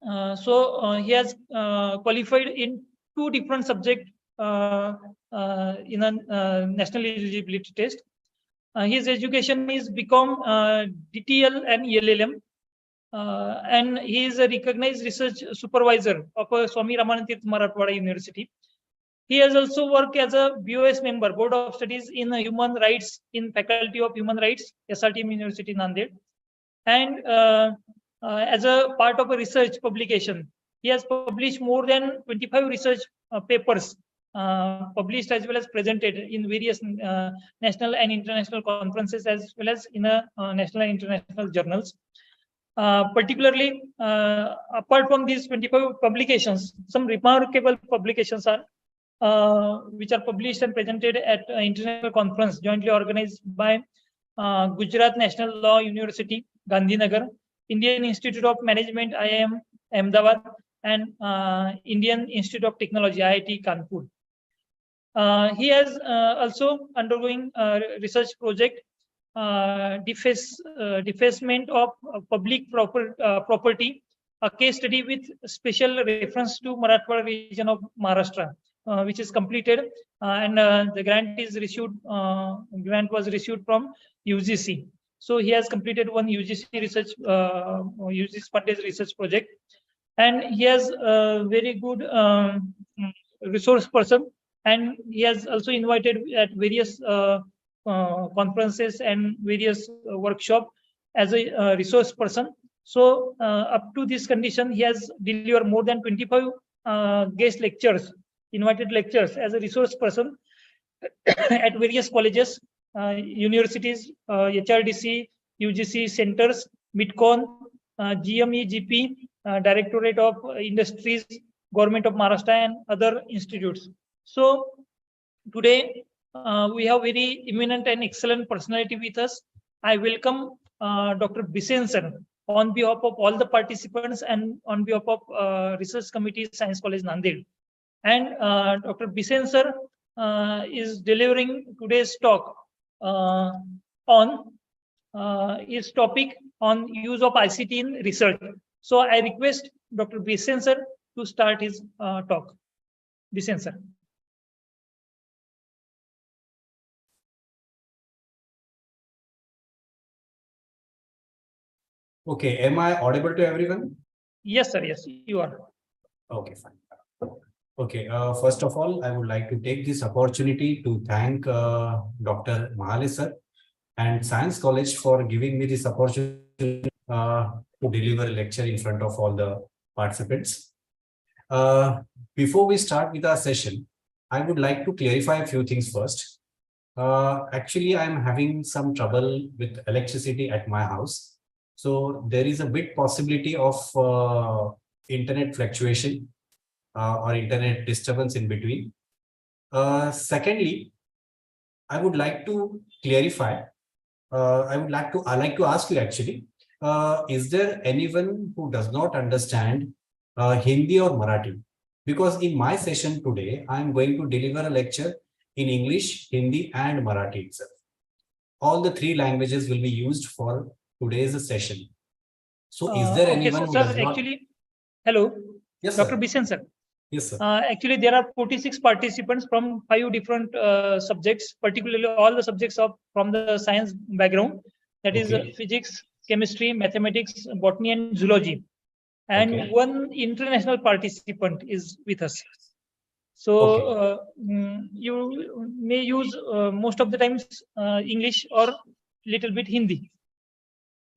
He has qualified in 2 different subjects in a national eligibility test. His education is BCom, DTL, and ELLM. And he is a recognized research supervisor of Swami Ramanand Tirth Marathwada University. He has also worked as a BOS member, Board of Studies in Human Rights in Faculty of Human Rights, SRTM University, Nanded. And as a part of a research publication, he has published more than 25 research papers, published as well as presented in various national and international conferences, as well as in national and international journals. Particularly, apart from these 25 publications, some remarkable publications are which are published and presented at international conference jointly organized by Gujarat National Law University, Gandhinagar, Indian Institute of Management, IIM, Ahmedabad, and Indian Institute of Technology, IIT Kanpur. He has also undergoing research project defacement of public property, a case study with special reference to Marathwada region of Maharashtra, which is completed, and the grant is issued. Grant was issued from UGC. So he has completed one UGC research, UGC funded research project, and he has a very good resource person, and he has also invited at various conferences and various workshop as a resource person. So up to this condition, he has delivered more than 25 guest lectures, invited lectures as a resource person at various colleges, universities, HRDC, UGC centers, MITCON, GME, GP, Directorate of Industries, Government of Maharashtra, and other institutes. So today we have very eminent and excellent personality with us. I welcome Dr. Bisen sir on behalf of all the participants and on behalf of Research Committee, Science College, Nanded. And Dr. Bisen sir is delivering today's talk on his topic on use of ICT in research. So I request Dr. Bisen sir to start his talk. Bisen sir. Okay, am I audible to everyone? Yes, sir. Yes, you are. Okay, fine. Okay, first of all, I would like to take this opportunity to thank Dr. Mahale sir and Science College for giving me this opportunity to deliver a lecture in front of all the participants. Before we start with our session, I would like to clarify a few things first. Actually, I am having some trouble with electricity at my house. So there is a bit possibility of internet fluctuation or internet disturbance in between. Secondly, I would like to clarify. I like to ask you actually, is there anyone who does not understand Hindi or Marathi? Because in my session today, I am going to deliver a lecture in English, Hindi, and Marathi itself. All the 3 languages will be used for today's session. So is there anyone who does not... Actually, hello. Yes, Dr. Bisen sir. Yes, sir. Actually, there are 46 participants from 5 different subjects, particularly all the subjects from the science background. That is physics, chemistry, mathematics, botany, and zoology. And one international participant is with us. So you may use most of the times English or little bit Hindi.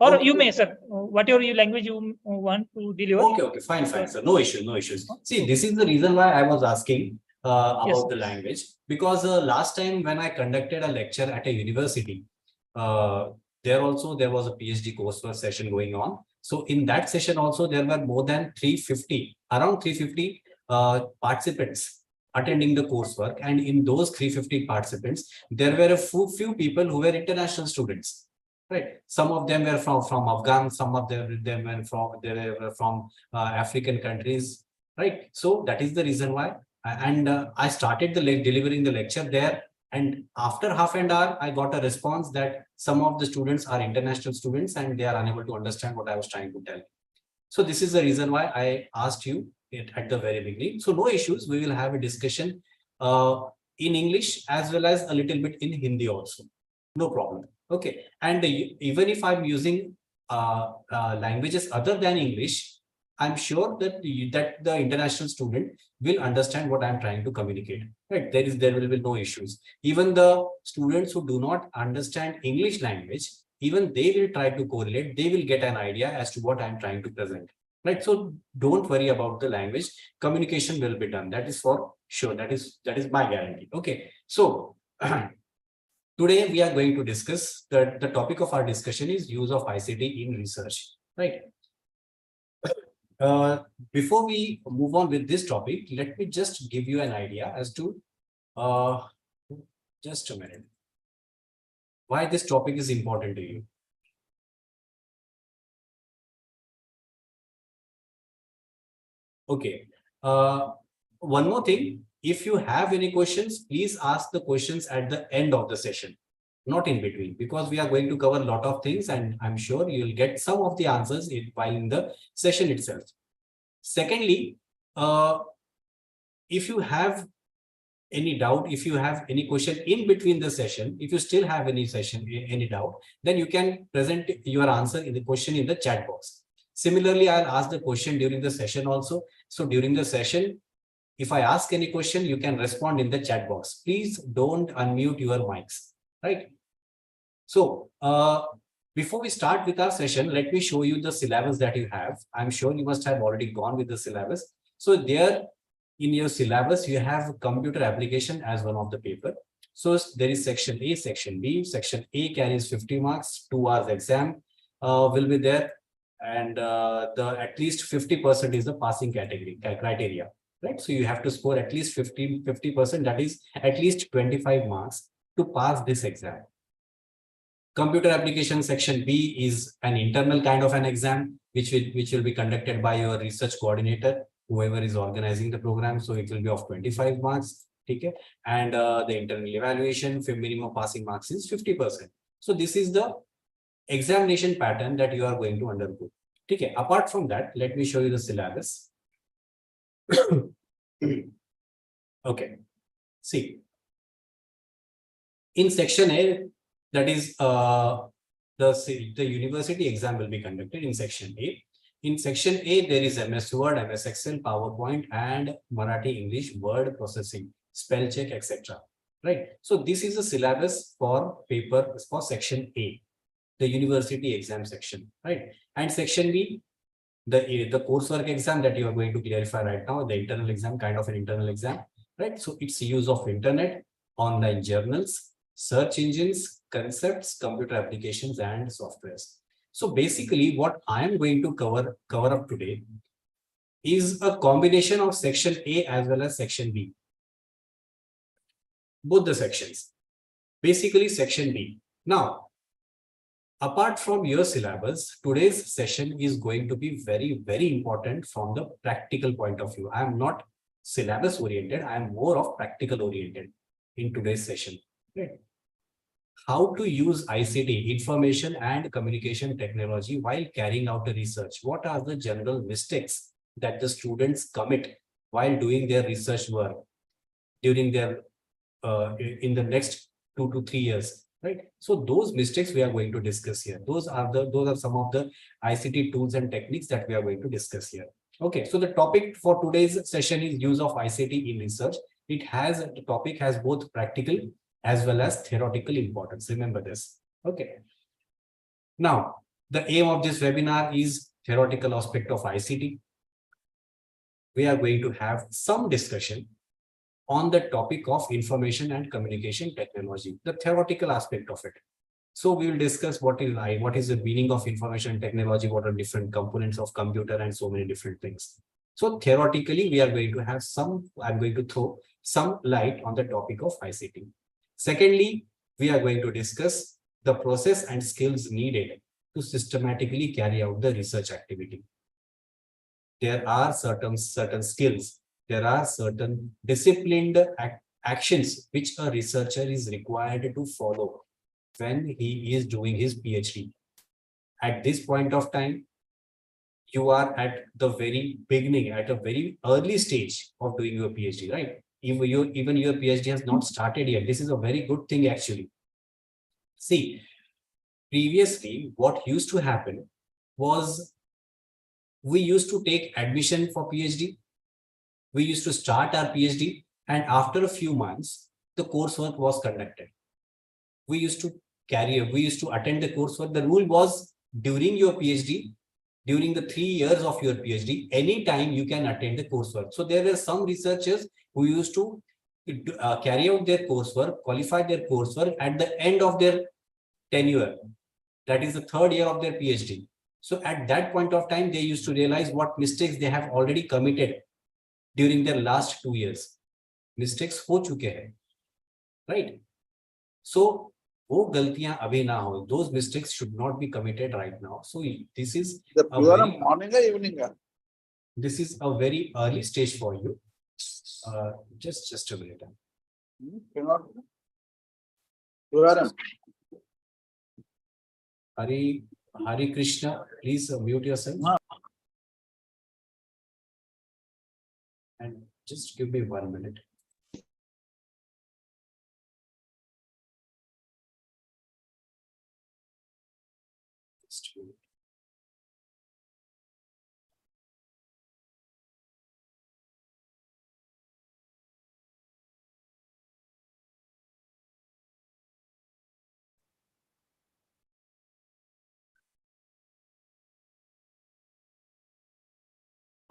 Or you may, sir, whatever language you want to deliver. Okay, fine, sir. No issues. See, this is the reason why I was asking about the language. Because last time when I conducted a lecture at a university, there was a PhD coursework session going on. So in that session also, there were more than around 350 participants attending the coursework. And in those 350 participants, there were a few people who were international students. Right. Some of them were from Afghan, some of them were from African countries. Right. So that is the reason why. And I started delivering the lecture there. And after half an hour, I got a response that some of the students are international students and they are unable to understand what I was trying to tell. So this is the reason why I asked you it at the very beginning. So no issues. We will have a discussion in English as well as a little bit in Hindi also. No problem. Okay. And even if I'm using languages other than English, I'm sure that that the international student will understand what I'm trying to communicate. Right? There will be no issues. Even the students who do not understand English language, even they will try to correlate. They will get an idea as to what I'm trying to present. Right? So don't worry about the language. Communication will be done. That is for sure. That is my guarantee. Okay. So today we are going to discuss the topic of our discussion is use of ICT in research. Right. Uh, Before we move on with this topic, let me just give you an idea as to uh, just a minute why this topic is important to you. Okay. One more thing, if you have any questions, please ask the questions at the end of the session, not in between, because we are going to cover a lot of things and I'm sure you'll get some of the answers while in the session itself. Secondly, if you have any doubt, if you have any question in between the session, if you still have any doubt, then you can present your answer in the question in the chat box. Similarly, I'll ask the question during the session also. So during the session, if I ask any question, you can respond in the chat box. Please don't unmute your mics, right? So before we start with our session, let me show you the syllabus that you have. I'm sure you must have already gone with the syllabus. So there in your syllabus, you have computer application as one of the paper. So there is section A, section B. Section A carries 50 marks, 2 hours exam will be there. And the at least 50% is the passing category criteria, right? So you have to score at least 50%, that is at least 25 marks to pass this exam. Computer application section B is an internal kind of an exam, which will be conducted by your research coordinator, whoever is organizing the program. So it will be of 25 marks. Okay. And the internal evaluation, minimum passing marks is 50%. So this is the examination pattern that you are going to undergo. Okay. Apart from that, let me show you the syllabus. Okay. See, in section A, that is the university exam will be conducted in section A. In section A, there is MS Word, MS Excel, PowerPoint, and Marathi English word processing, spell check, etc. Right. So this is the syllabus for paper for section A, the university exam section. Right. And section B, the coursework exam that you are going to clarify right now, the internal exam, kind of an internal exam. Right. So it's use of internet, online journals, search engines, concepts, computer applications, and softwares. So basically, what I am going to cover up today is a combination of section A as well as section B. Both the sections. Basically, section B. Now, apart from your syllabus, today's session is going to be very, very important from the practical point of view. I am not syllabus oriented. I am more of practical oriented in today's session. Right? How to use ICT, information and communication technology, while carrying out the research. What are the general mistakes that the students commit while doing their research work during their in the next 2 to 3 years, right? So those mistakes we are going to discuss here. Those are some of the ICT tools and techniques that we are going to discuss here. Okay, so the topic for today's session is use of ICT in research. The topic has both practical as well as theoretical importance. Remember this. Okay. Now, the aim of this webinar is theoretical aspect of ICT. We are going to have some discussion on the topic of information and communication technology, the theoretical aspect of it. So we will discuss what is the meaning of information technology, what are different components of computer, and so many different things. So theoretically, we are going to have I'm going to throw some light on the topic of ICT. Secondly, we are going to discuss the process and skills needed to systematically carry out the research activity. There are certain skills, there are certain disciplined actions which a researcher is required to follow when he is doing his PhD. At this point of time, you are at the very beginning, at a very early stage of doing your PhD, right? Even your PhD has not started yet. This is a very good thing, actually. See, previously, what used to happen was we used to take admission for PhD. We used to start our PhD, and after a few months, the coursework was conducted. We used to attend the coursework. The rule was during your PhD, during the 3 years of your PhD, anytime you can attend the coursework. So there were some researchers who used to carry out their coursework, qualify their coursework at the end of their tenure. That is the 3rd year of their PhD. So at that point of time, they used to realize what mistakes they have already committed during their last 2 years. Mistakes हो चुके हैं, right? So वो गलतियां अभी ना हो. Those mistakes should not be committed right now. So this is The program morning or evening? This is a very early stage for you. Just a minute. Program. Hari Krishna, please mute yourself. And just give me 1 minute. Just a minute.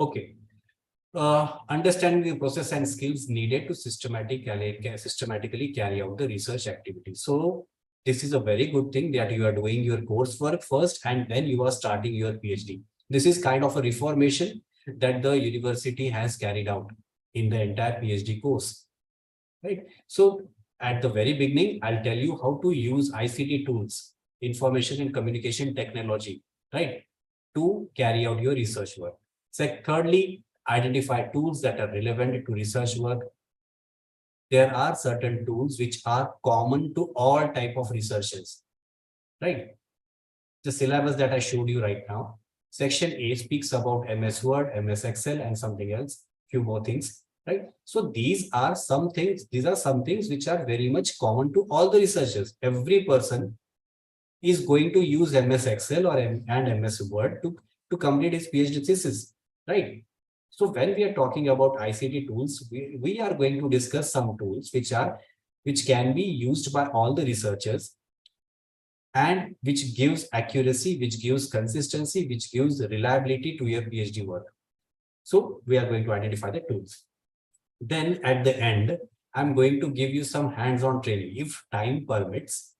Okay. Understanding the process and skills needed to systematically carry out the research activity. So this is a very good thing that you are doing your coursework first and then you are starting your PhD. This is kind of a reformation that the university has carried out in the entire PhD course, right? So at the very beginning, I'll tell you how to use ICT tools, information and communication technology, right, to carry out your research work. Thirdly, identify tools that are relevant to research work. There are certain tools which are common to all type of researchers, right? The syllabus that I showed you right now. Section A speaks about MS Word, MS Excel, and something else, few more things, right? So these are some things which are very much common to all the researchers. Every person is going to use MS Excel and MS Word to complete his PhD thesis, right? So when we are talking about ICT tools, we are going to discuss some tools which can be used by all the researchers and which gives accuracy, which gives consistency, which gives reliability to your PhD work. So we are going to identify the tools. Then at the end, I'm going to give you some hands-on training. If time permits,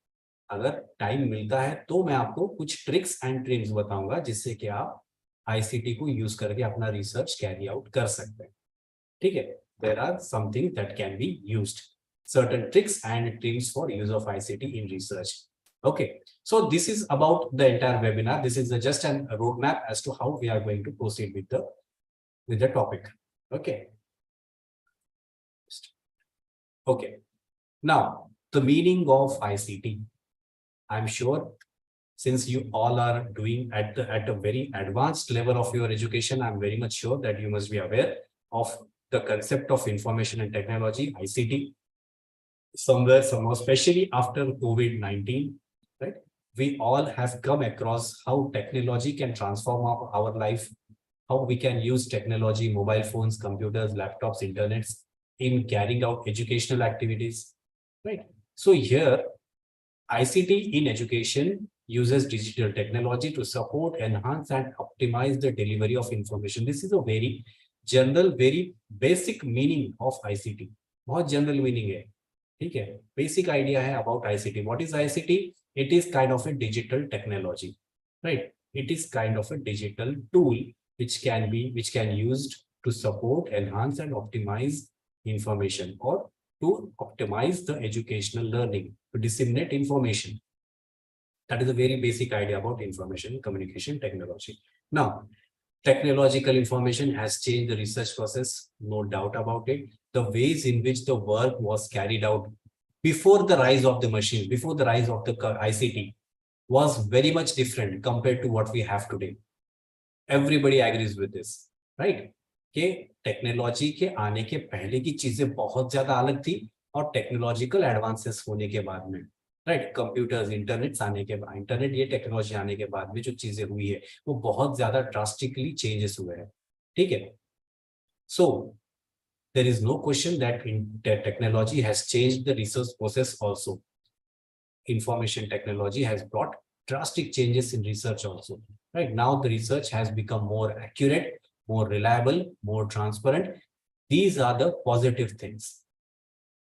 अगर time मिलता है तो मैं आपको कुछ tricks and tricks बताऊंगा जिससे कि आप ICT को यूज करके अपना रिसर्च कैरी आउट कर सकते हैं. ठीक है? There are some things that can be used. Certain tricks and tricks for use of ICT in research. Okay, so this is about the entire webinar. This is just a roadmap as to how we are going to proceed with the topic. Okay. Okay. Now, the meaning of ICT. I'm sure since you all are doing at a very advanced level of your education, I'm very much sure that you must be aware of the concept of information and technology, ICT. Somewhere, especially after COVID-19, right? We all have come across how technology can transform our life, how we can use technology, mobile phones, computers, laptops, internets in carrying out educational activities, right? So here, ICT in education uses digital technology to support, enhance, and optimize the delivery of information. This is a very general, very basic meaning of ICT. बहुत general meaning है, ठीक है? Basic idea है about ICT. What is ICT? It is kind of a digital technology, right? It is kind of a digital tool which can used to support, enhance, and optimize information or to optimize the educational learning, to disseminate information. That is a very basic idea about information communication technology. Now, technological information has changed the research process, no doubt about it. The ways in which the work was carried out before the rise of the machines, before the rise of the ICT was very much different compared to what we have today. Everybody agrees with this, right? कि technology के आने के पहले की चीजें बहुत ज्यादा अलग थी और टेक्नोलॉजिकल एडवांसेस होने के बाद में, राइट, कंप्यूटर्स, इंटरनेट ये टेक्नोलॉजी आने के बाद में जो चीजें हुई है वो बहुत ज्यादा ड्रास्टिकली चेंजेस हुए हैं, ठीक है. So there is no question that technology has changed the research process also. Information technology has brought drastic changes in research also. Right now, the research has become more accurate, more reliable, more transparent. These are the positive things,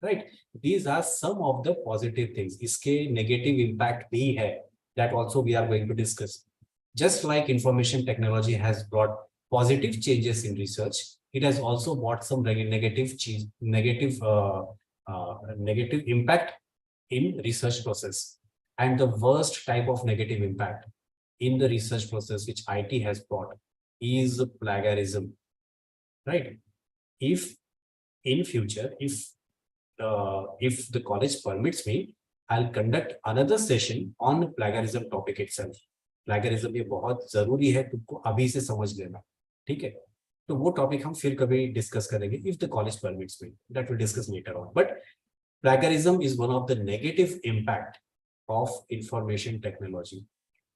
right? These are some of the positive things. Iske negative impact bhi hai, that also we are going to discuss. Just like information technology has brought positive changes in research, it has also brought some negative impact in research process. And the worst type of negative impact in the research process which IT has brought is plagiarism, right? If in future, if the college permits me, I'll conduct another session on plagiarism topic itself. Plagiarism ये बहुत जरूरी है, तुमको अभी से समझ लेना, ठीक है? तो वो टॉपिक हम फिर कभी डिस्कस करेंगे if the college permits me. That will discuss later on. But plagiarism is one of the negative impact of information technology.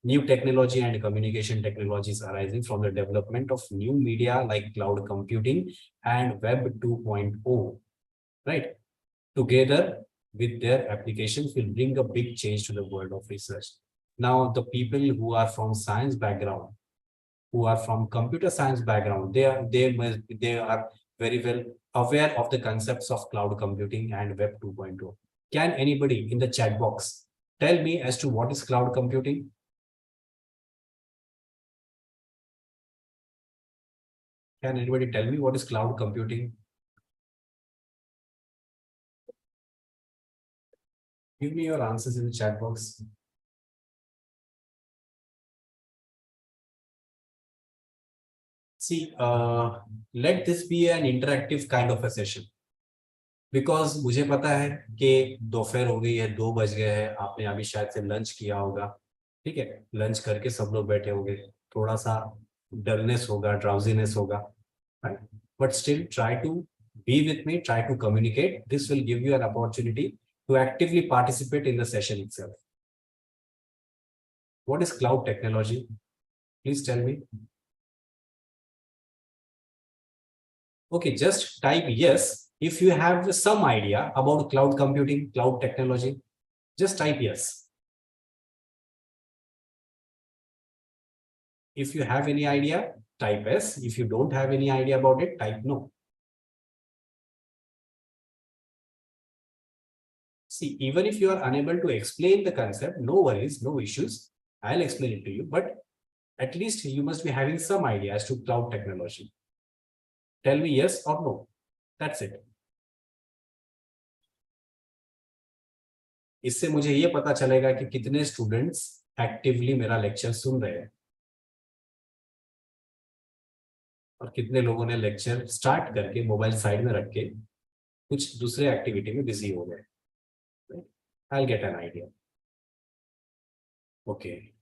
New technology and communication technologies arising from the development of new media like cloud computing and Web 2.0, right? Together with their applications will bring a big change to the world of research. Now, the people who are from science background, who are from computer science background, they are very well aware of the concepts of cloud computing and Web 2.0. Can anybody in the chat box tell me as to what is cloud computing? Can anybody tell me what is cloud computing? Give me your answers in the chat box. See, let this be an interactive kind of a session. Because मुझे पता है कि दोपहर हो गई है, 2 बज गए हैं, आपने अभी शायद से लंच किया होगा, ठीक है? लंच करके सब लोग बैठे होंगे, थोड़ा सा डलनेस होगा, ड्राउजीनेस होगा, right? But still try to be with me, try to communicate. This will give you an opportunity to actively participate in the session itself. What is cloud technology? Please tell me. Okay, just type yes if you have some idea about cloud computing, cloud technology. Just type yes. If you have any idea, type yes. If you don't have any idea about it, type no. See, even if you are unable to explain the concept, no worries, no issues. I'll explain it to you, but at least you must be having some idea as to cloud technology. Tell me yes or no. That's it. इससे मुझे ये पता चलेगा कि कितने students actively मेरा lecture सुन रहे हैं और कितने लोगों ने लेक्चर स्टार्ट करके मोबाइल साइड में रख के कुछ दूसरे एक्टिविटी में बिजी हो गए. I'll get an idea. Okay.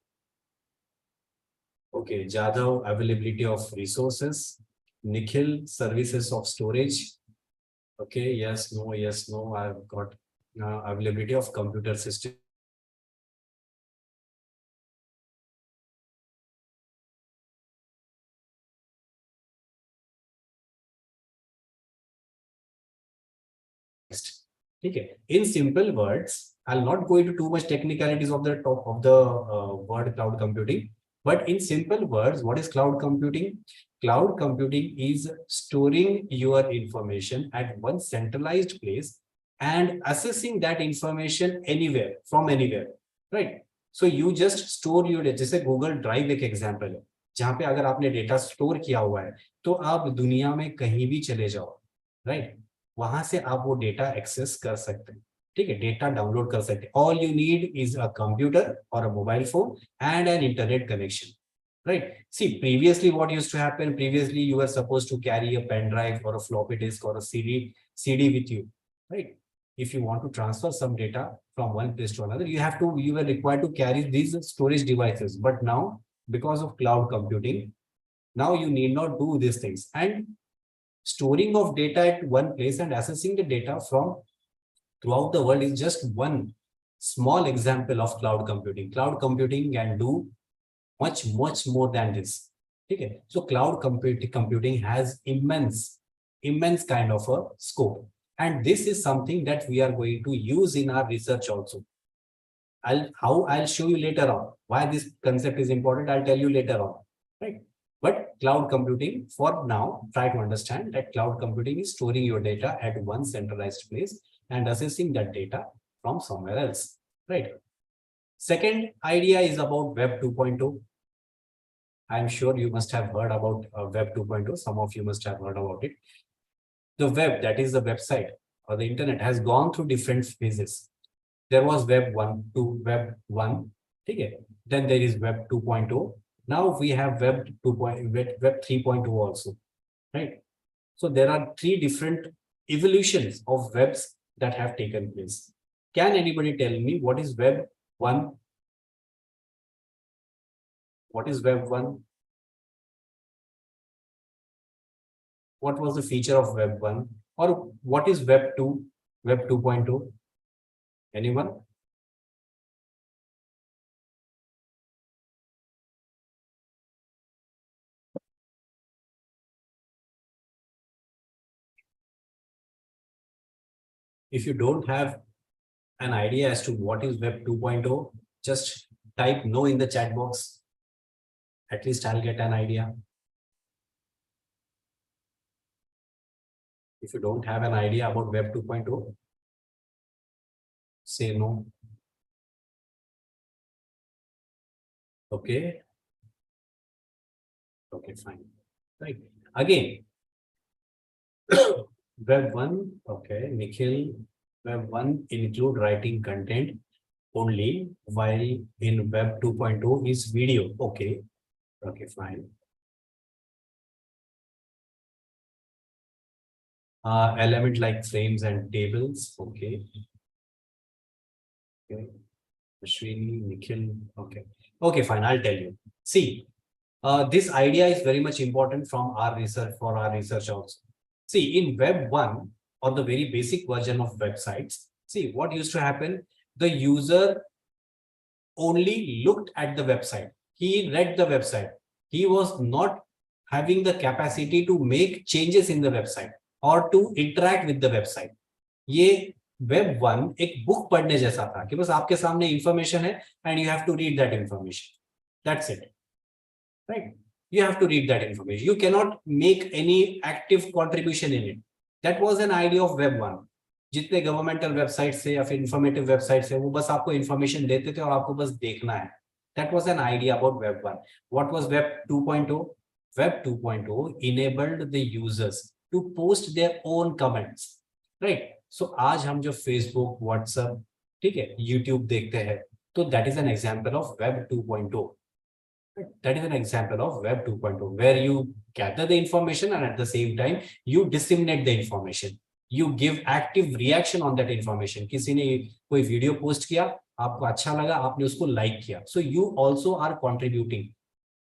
Okay, Jadhav, availability of resources. Nikhil, services of storage. Okay, yes, no, yes, no. I've got availability of computer system. Okay. In simple words, I'll not go into too much technicalities of the top of the word cloud computing, but in simple words, what is cloud computing? Cloud computing is storing your information at one centralized place and accessing that information anywhere, from anywhere, right? So you just store your data. जैसे Google Drive एक example है, जहाँ पे अगर आपने data store किया हुआ है, तो आप दुनिया में कहीं भी चले जाओ, right? वहां से आप वो डेटा एक्सेस कर सकते हैं, ठीक है? डेटा डाउनलोड कर सकते हैं. All you need is a computer और a mobile phone and an internet connection, right? See, previously what used to happen, previously you were supposed to carry a pen drive or a floppy disk or a CD with you, right? If you want to transfer some data from one place to another, you were required to carry these storage devices. But now, because of cloud computing, Now you need not do these things. And storing of data at one place and assessing the data from throughout the world is just one small example of cloud computing. Cloud computing can do much more than this. Okay, so cloud computing has immense kind of a scope, and this is something that we are going to use in our research also. I'll show you later on why this concept is important. I'll tell you later on, right? But cloud computing, for now, try to understand that cloud computing is storing your data at one centralized place and assessing that data from somewhere else, right? Second idea is about Web 2.0. I'm sure you must have heard about Web 2.0. Some of you must have heard about it. The web, that is the website or the internet, has gone through different phases. There was Web 1 to Web 1. Okay. Then there is Web 2.0. Now we have Web 3.0 also, right? So there are three different evolutions of webs that have taken place. Can anybody tell me what is Web 1? What is Web 1? What was the feature of Web 1? Or what is Web 2? Web 2.0? Anyone? If you don't have an idea as to what is Web 2.0, just type no in the chat box. At least I'll get an idea. If you don't have an idea about Web 2.0, say no. Okay. Okay, fine. Right. Again, Web 1, okay, Nikhil, Web 1 include writing content only, while in Web 2.0 is video. Okay. Okay, fine. Element like frames and tables. Okay. Okay. Ashwini, Nikhil. Okay. Okay, fine. I'll tell you. See, this idea is very much important from our research, for our research also. See, in Web 1 or the very basic version of websites, see what used to happen. The user only looked at the website. He read the website. He was not having the capacity to make changes in the website or to interact with the website. ये Web 1 एक book पढ़ने जैसा था कि बस आपके सामने information है and you have to read that information. That's it. Right? You have to read that information. You cannot make any active contribution in it. That was an idea of Web 1. जितने governmental website से या फिर informative website से वो बस आपको information देते थे और आपको बस देखना है. That was an idea about Web 1. What was Web 2.0? Web 2.0 enabled the users to post their own comments. Right? So आज हम जो Facebook, WhatsApp, ठीक है, YouTube देखते हैं, तो that is an example of Web 2.0. That is an example of Web 2.0, where you gather the information and at the same time you disseminate the information. You give active reaction on that information. किसी ने कोई video post किया, आपको अच्छा लगा, आपने उसको like किया. So you also are contributing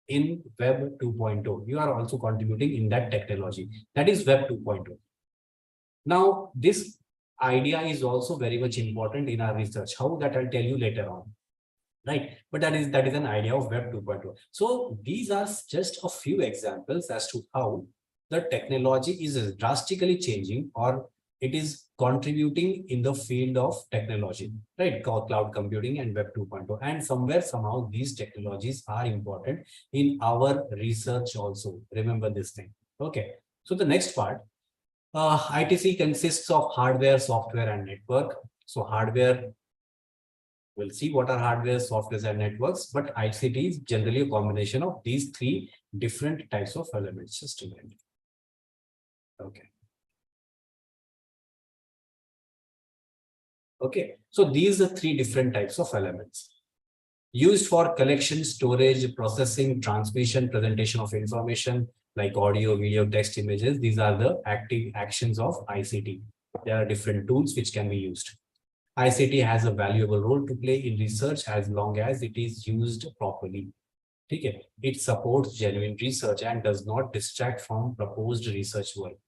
in Web 2.0. You are also contributing in that technology. That is Web 2.0. Now, this idea is also very much important in our research. How, that I'll tell you later on. Right, but that is an idea of Web 2.0. So these are just a few examples as to how the technology is drastically changing, or it is contributing in the field of technology, right? Cloud computing and Web 2.0, and somehow these technologies are important in our research also. Remember this thing. Okay, so the next part, ITC consists of hardware, software, and network. So hardware, we'll see what are hardware, software, and networks, but ICT is generally a combination of these three different types of elements. Just a minute. Okay. Okay, so these are three different types of elements used for collection, storage, processing, transmission, presentation of information like audio, video, text, images. These are the active actions of ICT. There are different tools which can be used. ICT has a valuable role to play in research as long as it is used properly. ठीक है, it supports genuine research and does not distract from proposed research work.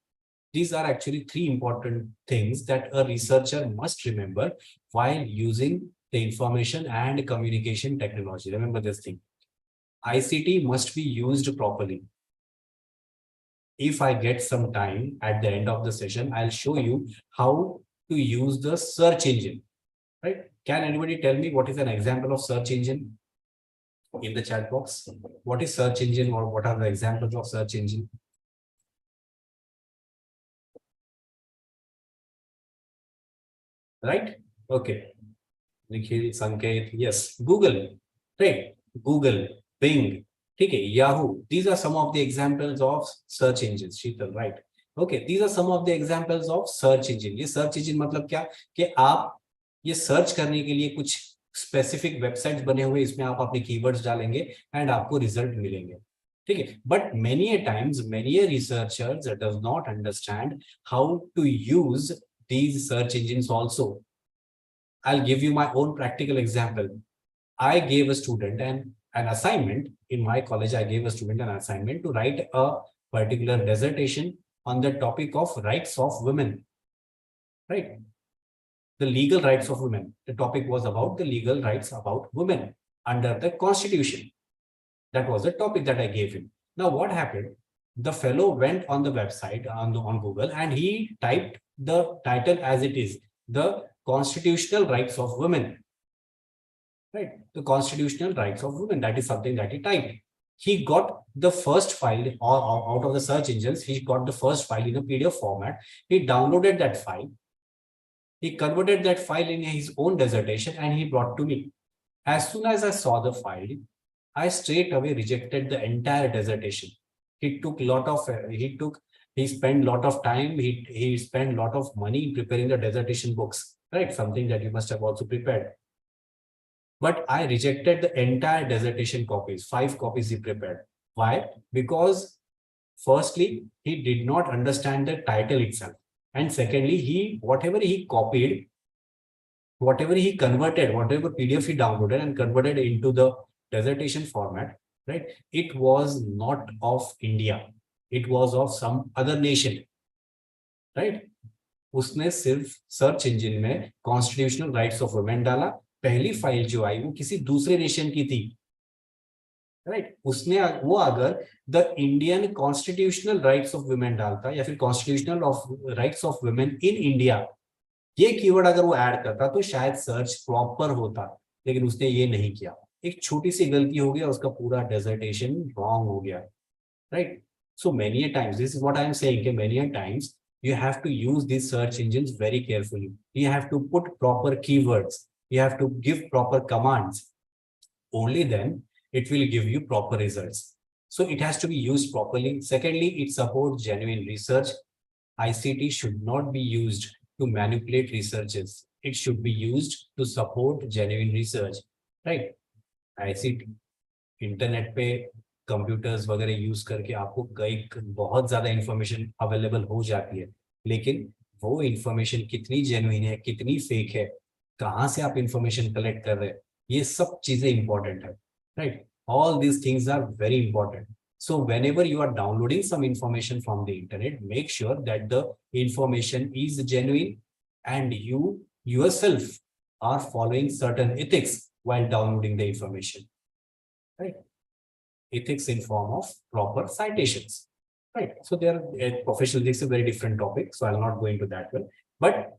These are actually three important things that a researcher must remember while using the information and communication technology. Remember this thing. ICT must be used properly. If I get some time at the end of the session, I'll show you how to use the search engine. Right? Can anybody tell me what is an example of search engine in the chat box? What is search engine, or what are the examples of search engine? Right? Okay. Nikhil, Sanket, yes. Google, right? Google, Bing, okay, Yahoo. These are some of the examples of search engines. Sheetal, right? Okay, these are some of the examples of search engine. ये search engine मतलब क्या कि आप ये search करने के लिए कुछ specific websites बने हुए, इसमें आप अपने keywords डालेंगे and आपको result मिलेंगे. ठीक है, but many a times many a researchers does not understand how to use these search engines also. I'll give you my own practical example. I gave a student an assignment in my college. I gave a student an assignment to write a particular dissertation on the topic of rights of women, right? The legal rights of women. The topic was about the legal rights about women under the constitution. That was the topic that I gave him. Now, what happened? The fellow went on the website on Google and he typed the title as it is, the constitutional rights of women. Right, the constitutional rights of women. That is something that he typed. He got the first file out of the search engines. He got the first file in a PDF format. He downloaded that file. He converted that file in his own dissertation and he brought to me. As soon as I saw the file, I straight away rejected the entire dissertation. He took he spent a lot of time. He spent a lot of money in preparing the dissertation books, right? Something that you must have also prepared. But I rejected the entire dissertation copies, 5 copies he prepared. Why? Because firstly, he did not understand the title itself. And secondly, whatever he copied, whatever he converted, whatever PDF he downloaded and converted into the dissertation format, right? It was not of India. It was of some other nation, right? उसने सिर्फ search engine में constitutional rights of women डाला. पहली file जो आई वो किसी दूसरे nation की थी, राइट? उसने वो अगर the Indian constitutional rights of women डालता या फिर constitutional of rights of women in India, ये कीवर्ड अगर वो ऐड करता तो शायद सर्च प्रॉपर होता, लेकिन उसने ये नहीं किया. एक छोटी सी गलती हो गया, उसका पूरा डिसर्टेशन रॉन्ग हो गया, right? So many a times, this is what I am saying कि many a times you have to use these search engines very carefully. You have to put proper keywords. You have to give proper commands. Only then it will give you proper results. So it has to be used properly. Secondly, it supports genuine research. ICT should not be used to manipulate researchers. It should be used to support genuine research, right? ICT, internet पे computers वगैरह use करके आपको कई बहुत ज्यादा information available हो जाती है, लेकिन वो इंफॉर्मेशन कितनी जेन्युइन है, कितनी फेक है, कहाँ से आप इंफॉर्मेशन कलेक्ट कर रहे हैं, ये सब चीजें इंपॉर्टेंट है, right? All these things are very important. So whenever you are downloading some information from the internet, make sure that the information is genuine and you yourself are following certain ethics while downloading the information, right? Ethics in form of proper citations, right? So they are professional. This is a very different topic, so I'll not go into that one. But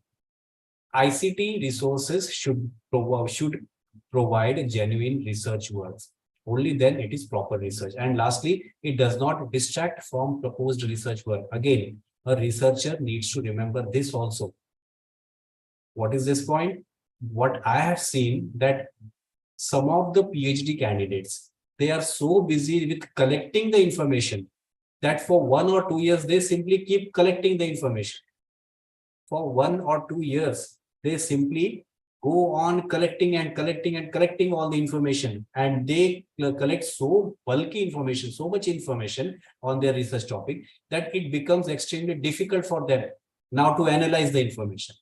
ICT resources should provide genuine research works. Only then it is proper research. And lastly, it does not distract from proposed research work. Again, a researcher needs to remember this also. What is this point? What I have seen that some of the PhD candidates, they are so busy with collecting the information that for 1 or 2 years, they simply keep collecting the information. For 1 or 2 years, they simply go on collecting and collecting and collecting all the information. And they collect so bulky information, so much information on their research topic that it becomes extremely difficult for them now to analyze the information,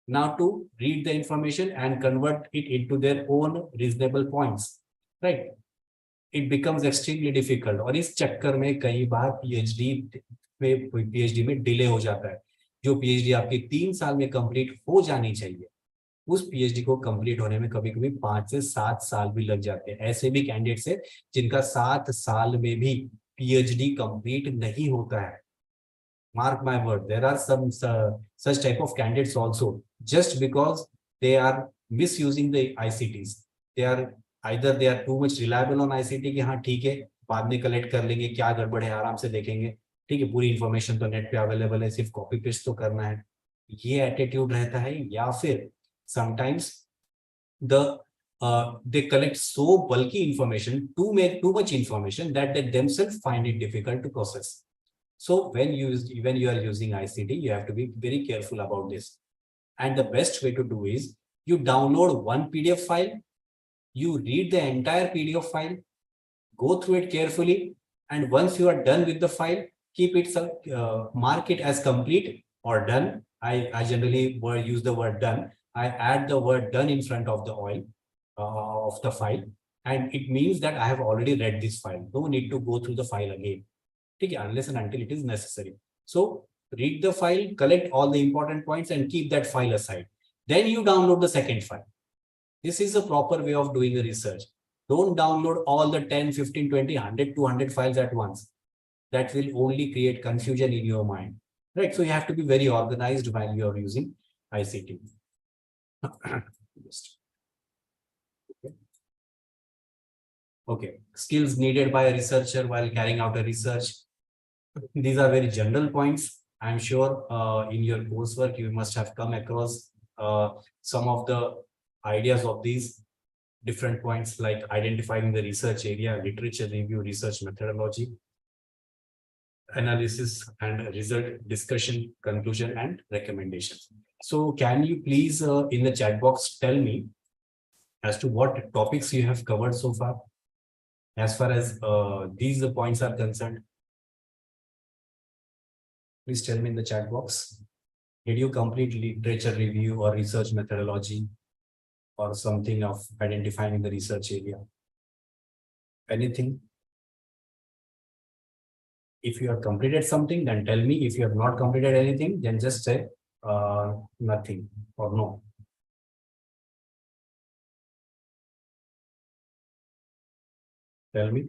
now to read the information and convert it into their own reasonable points, right? it becomes extremely difficult. और इस चक्कर में कई बार PhD में delay हो जाता है. जो पीएचडी आपकी 3 साल में कंप्लीट हो जानी चाहिए, उस पीएचडी को कंप्लीट होने में कभी कभी 5 से 7 साल भी लग जाते हैं. ऐसे भी कैंडिडेट्स है जिनका 7 साल में भी पीएचडी कंप्लीट नहीं होता है. Mark my word, there are some such type of candidates also, just because they are misusing the ICTs. They are too much reliable on ICT कि हाँ ठीक है बाद में कलेक्ट कर लेंगे, क्या गड़बड़ है आराम से देखेंगे, ठीक है पूरी इंफॉर्मेशन तो नेट पे अवेलेबल है, सिर्फ कॉपी पेस्ट तो करना है, ये एटीट्यूड रहता है. या फिर sometimes they collect so bulky information, too much information, that they themselves find it difficult to process. So when you are using ICT, you have to be very careful about this. And the best way to do is you download one PDF file, you read the entire PDF file, go through it carefully, and once you are done with the file, keep it mark it as complete or done. I generally use the word done. I add the word done in front of the of the file, and it means that I have already read this file. No need to go through the file again. Okay, unless and until it is necessary. So read the file, collect all the important points, and keep that file aside. Then you download the second file. This is a proper way of doing a research. Don't download all the 10, 15, 20, 100, 200 files at once. That will only create confusion in your mind. Right? So you have to be very organized while you are using ICT. Okay, skills needed by a researcher while carrying out a research. These are very general points. I'm sure in your coursework, you must have come across some of the ideas of these different points, like identifying the research area, literature review, research methodology, analysis and result discussion, conclusion, and recommendations. So can you please in the chat box tell me as to what topics you have covered so far, as far as these points are concerned? Please tell me in the chat box. Did you complete literature review or research methodology or something of identifying the research area? Anything? If you have completed something, then tell me. If you have not completed anything, then just say nothing or no. Tell me.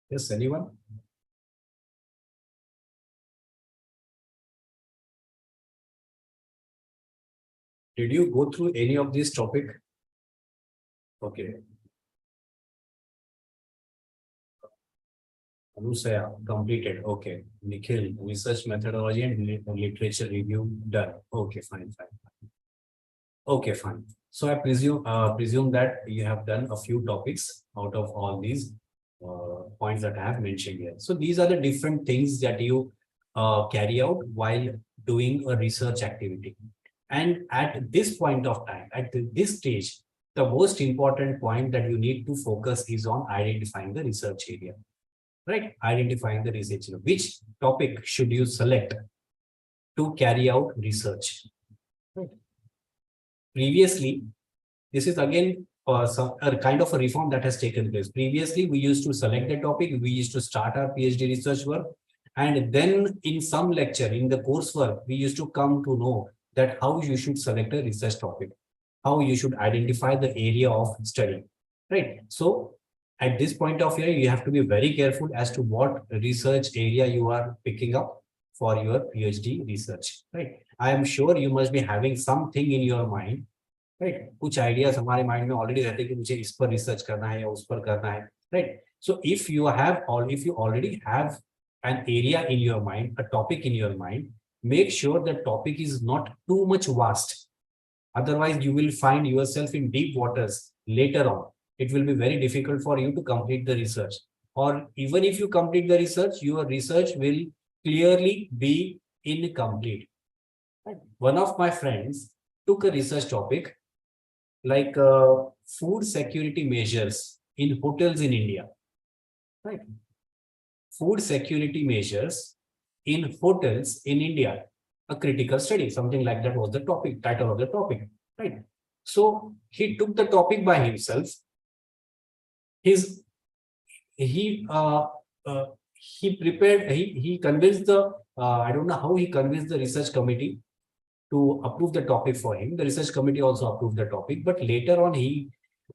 Yes, anyone? Did you go through any of this topic? Okay. Anusaya, completed. Okay. Nikhil, research methodology and literature review done. Okay, fine. Okay, fine. So I presume that you have done a few topics out of all these points that I have mentioned here. So these are the different things that you carry out while doing a research activity. And at this point of time, at this stage, the most important point that you need to focus is on identifying the research area, right? Identifying the research area. Which topic should you select to carry out research? Right. Previously, this is again a kind of a reform that has taken place. Previously, we used to select the topic, we used to start our PhD research work, and then in some lecture, in the coursework, we used to come to know that how you should select a research topic, how you should identify the area of study, right? So at this point of view, you have to be very careful as to what research area you are picking up for your PhD research, right? I am sure you must be having something in your mind, right? कुछ ideas हमारे mind में already रहते हैं कि मुझे इस पर research करना है या उस पर करना है, right? So if you already have an area in your mind, a topic in your mind, make sure the topic is not too much vast. Otherwise, you will find yourself in deep waters later on. It will be very difficult for you to complete the research. Or even if you complete the research, your research will clearly be incomplete. One of my friends took a research topic like food security measures in hotels in India. Right? Food security measures in hotels in India. a critical study, something like that was the topic, title of the topic, right? So he took the topic by himself. He prepared, he convinced the, I don't know how he convinced the research committee to approve the topic for him. The research committee also approved the topic, but later on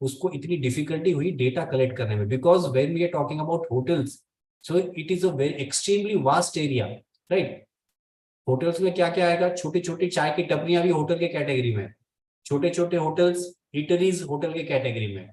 उसको इतनी difficulty हुई data collect करने में, because when we are talking about hotels, so it is a very extremely vast area, right? Hotels में क्या क्या आएगा, छोटी छोटी चाय की टपरियां भी होटल के कैटेगरी में, छोटे छोटे होटल्स, ईटरीज होटल के कैटेगरी में,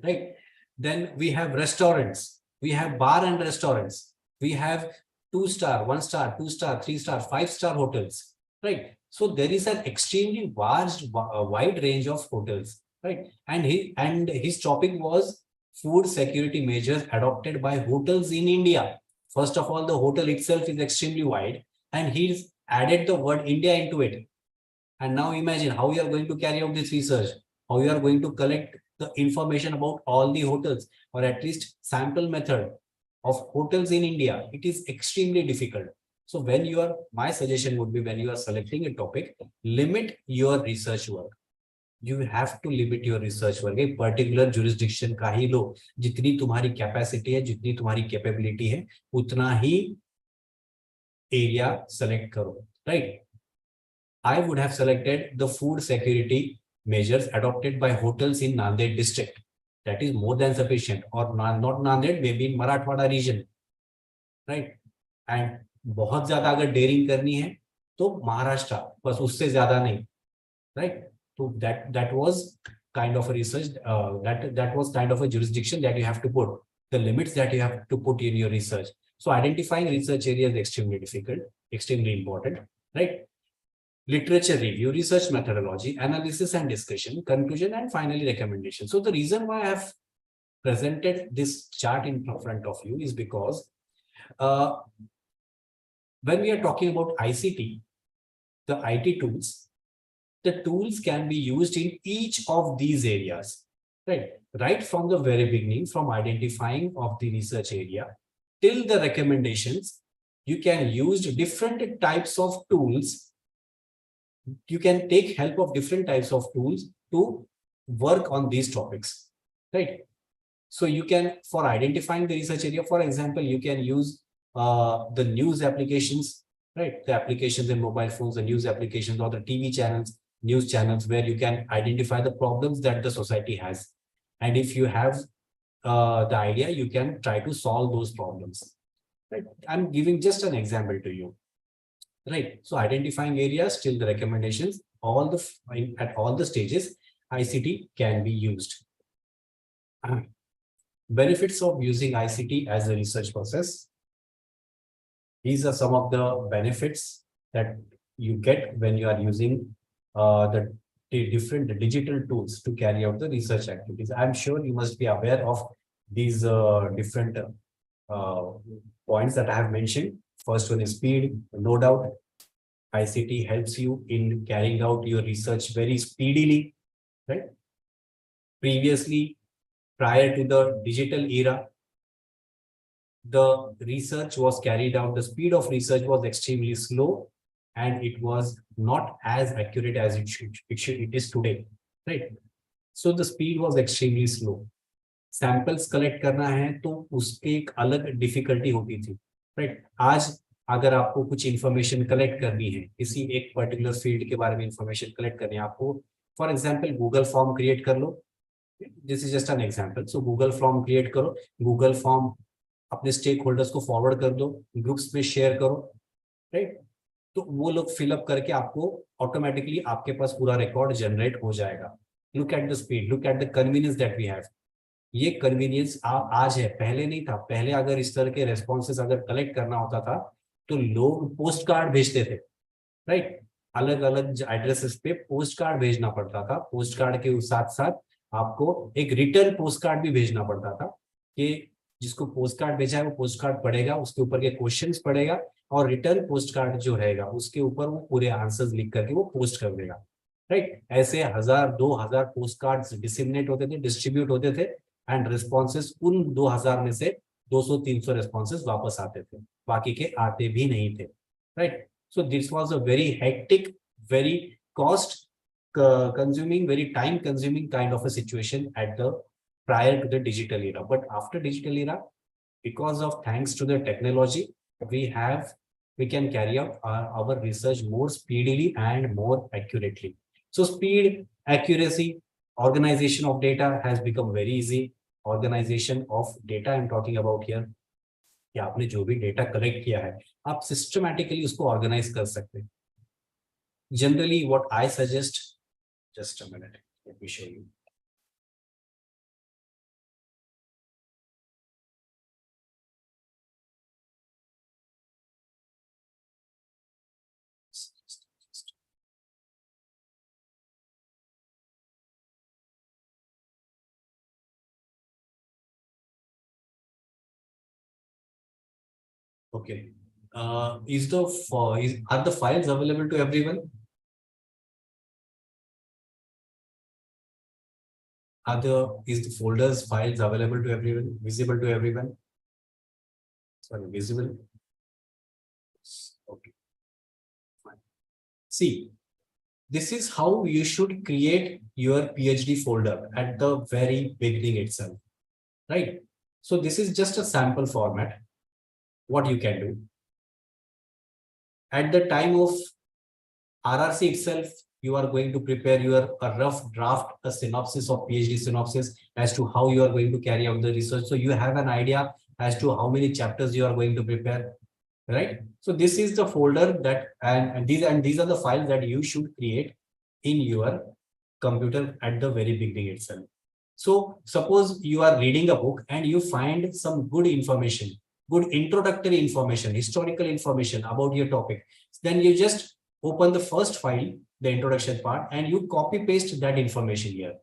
right? Then we have restaurants, we have bar and restaurants, we have 2-star, 1-star, 2-star, 3-star, 5-star hotels, right? So there is an extremely wide range of hotels, right? And his topic was food security measures adopted by hotels in India. First of all, the hotel itself is extremely wide, and he's added the word India into it. And now imagine how you are going to carry out this research, how you are going to collect the information about all the hotels, or at least sample method of hotels in India. It is extremely difficult. So my suggestion would be, when you are selecting a topic, limit your research work. You have to limit your research work. A particular jurisdiction का ही लो, जितनी तुम्हारी capacity है, जितनी तुम्हारी capability है, उतना ही area select करो, right? I would have selected the food security measures adopted by hotels in Nanded district. That is more than sufficient, or not Nanded, maybe in Marathwada region, right? And बहुत ज्यादा अगर daring करनी है तो महाराष्ट्र, बस उससे ज्यादा नहीं, right? So that was kind of a research, that was kind of a jurisdiction that you have to put, the limits that you have to put in your research. So identifying research areas is extremely difficult, extremely important, right? Literature review, research methodology, analysis and discussion, conclusion, and finally recommendation. So the reason why I have presented this chart in front of you is because when we are talking about ICT, the IT tools, the tools can be used in each of these areas, right? Right from the very beginning, from identifying of the research area till the recommendations, you can use different types of tools. You can take help of different types of tools to work on these topics, right? So you can, for identifying the research area, for example, you can use the news applications, right? The applications in mobile phones, the news applications, or the TV channels, news channels, where you can identify the problems that the society has. And if you have the idea, you can try to solve those problems, right? I'm giving just an example to you. Right. So identifying areas till the recommendations, at all the stages, ICT can be used. Benefits of using ICT as a research process. These are some of the benefits that you get when you are using the different digital tools to carry out the research activities. I'm sure you must be aware of these different points that I have mentioned. First one is speed, no doubt. ICT helps you in carrying out your research very speedily, right? Previously, prior to the digital era, the research was carried out, the speed of research was extremely slow, and it was not as accurate as it is today, right? So the speed was extremely slow. Samples collect करना है तो उसके एक अलग difficulty होती थी, right? आज अगर आपको कुछ इंफॉर्मेशन कलेक्ट करनी है, किसी एक पर्टिकुलर फील्ड के बारे में इंफॉर्मेशन कलेक्ट करनी है आपको, for example Google form create कर लो, this is just an example. So Google form create करो, गूगल फॉर्म अपने स्टेक होल्डर्स को फॉरवर्ड कर दो, ग्रुप्स में शेयर करो, राइट? तो वो लोग फिलअप करके आपको ऑटोमेटिकली आपके पास पूरा रिकॉर्ड जनरेट हो जाएगा. Look at the speed, look at the convenience that we have. ये कन्वीनियंस आज है, पहले नहीं था. पहले अगर इस तरह के रेस्पॉन्सेस अगर कलेक्ट करना होता था तो लोग पोस्ट कार्ड भेजते थे, राइट? अलग अलग एड्रेसेस पे पोस्ट कार्ड भेजना पड़ता था. पोस्ट कार्ड के साथ साथ आपको एक रिटर्न पोस्ट कार्ड भी भेजना पड़ता था कि जिसको पोस्ट कार्ड भेजा है वो पोस्ट कार्ड पढ़ेगा, उसके ऊपर के क्वेश्चंस पढ़ेगा, और रिटर्न पोस्ट कार्ड जो रहेगा उसके ऊपर वो पूरे आंसर्स लिख करके वो पोस्ट कर देगा, राइट? ऐसे 1000-2000 पोस्ट कार्ड्स डिसिमिनेट होते थे, डिस्ट्रीब्यूट होते थे, एंड रिस्पॉन्सेस उन 2000 में से 200-300 रिस्पॉन्सेस वापस आते थे, बाकी के आते भी नहीं थे, right? So this was a very hectic, very cost consuming, very time consuming kind of a situation at the prior to the digital era. But after digital era, because of thanks to the technology, we can carry out our research more speedily and more accurately. So speed, accuracy, organization of data has become very easy. Organization of data I'm talking about here. कि आपने जो भी data collect किया है आप systematically उसको organise कर सकते हैं. Generally what I suggest, just a minute, late me show you. Okay. Are the files available to everyone? Is the folders files available to everyone? Visible to everyone? Sorry, visible. Okay. Fine. See, this is how you should create your PhD folder at the very beginning itself, right? So this is just a sample format. What you can do at the time of RRC itself, you are going to prepare a rough draft, a synopsis of PhD synopsis as to how you are going to carry out the research. So you have an idea as to how many chapters you are going to prepare, right? So this is the folder that, and these are the files that you should create in your computer at the very beginning itself. So suppose you are reading a book and you find some good information, good introductory information, historical information about your topic. Then you just open the first file, the introduction part, and you copy paste that information here,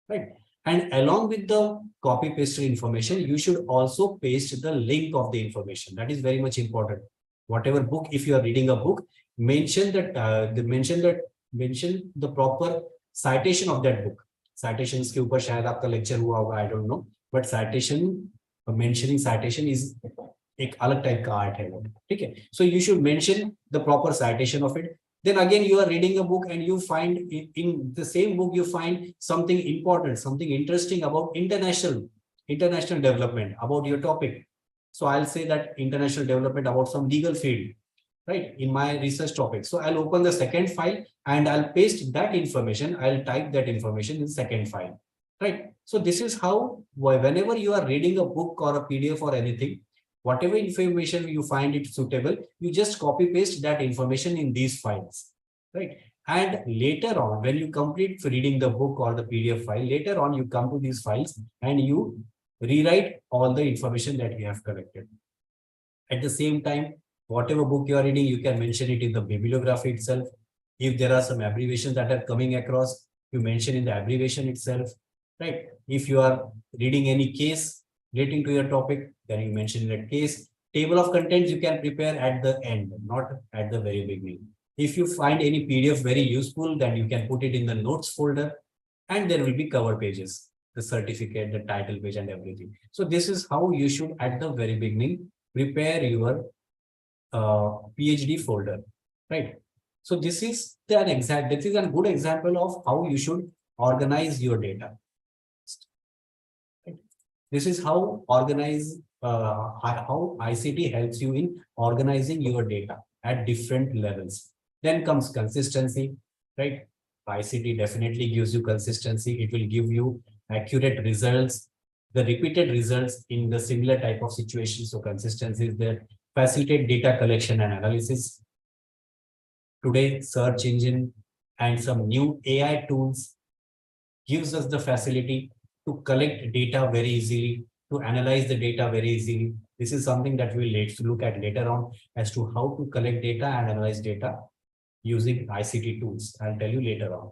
right? And along with the copy pasted information, you should also paste the link of the information. That is very much important. Whatever book, if you are reading a book, mention the proper citation of that book. Citations के ऊपर शायद आपका lecture हुआ होगा, I don't know, but mentioning citation is एक अलग type का art है वो, ठीक है? So you should mention the proper citation of it. Then again, you are reading a book and you find in the same book, you find something important, something interesting about international development about your topic. So I'll say that international development about some legal field, right, in my research topic. So I'll open the second file and I'll paste that information. I'll type that information in the second file, right? So this is how, whenever you are reading a book or a PDF or anything, whatever information you find it suitable, you just copy paste that information in these files, right? And later on, when you complete reading the book or the PDF file, later on you come to these files and you rewrite all the information that you have collected. At the same time, whatever book you are reading, you can mention it in the bibliography itself. If there are some abbreviations that are coming across, you mention in the abbreviation itself, right? If you are reading any case relating to your topic, then you mention that case. Table of contents you can prepare at the end, not at the very beginning. If you find any PDF very useful, then you can put it in the notes folder, and there will be cover pages, the certificate, the title page, and everything. So this is how you should, at the very beginning, prepare your PhD folder, right? So this is a good example of how you should organize your data. This is how how ICT helps you in organizing your data at different levels. Then comes consistency, right? ICT definitely gives you consistency. It will give you accurate results, the repeated results in the similar type of situation. So consistency is there. Facilitate data collection and analysis. Today, search engine and some new AI tools gives us the facility to collect data very easily, to analyze the data very easily. This is something that we'll look at later on as to how to collect data and analyze data using ICT tools. I'll tell you later on.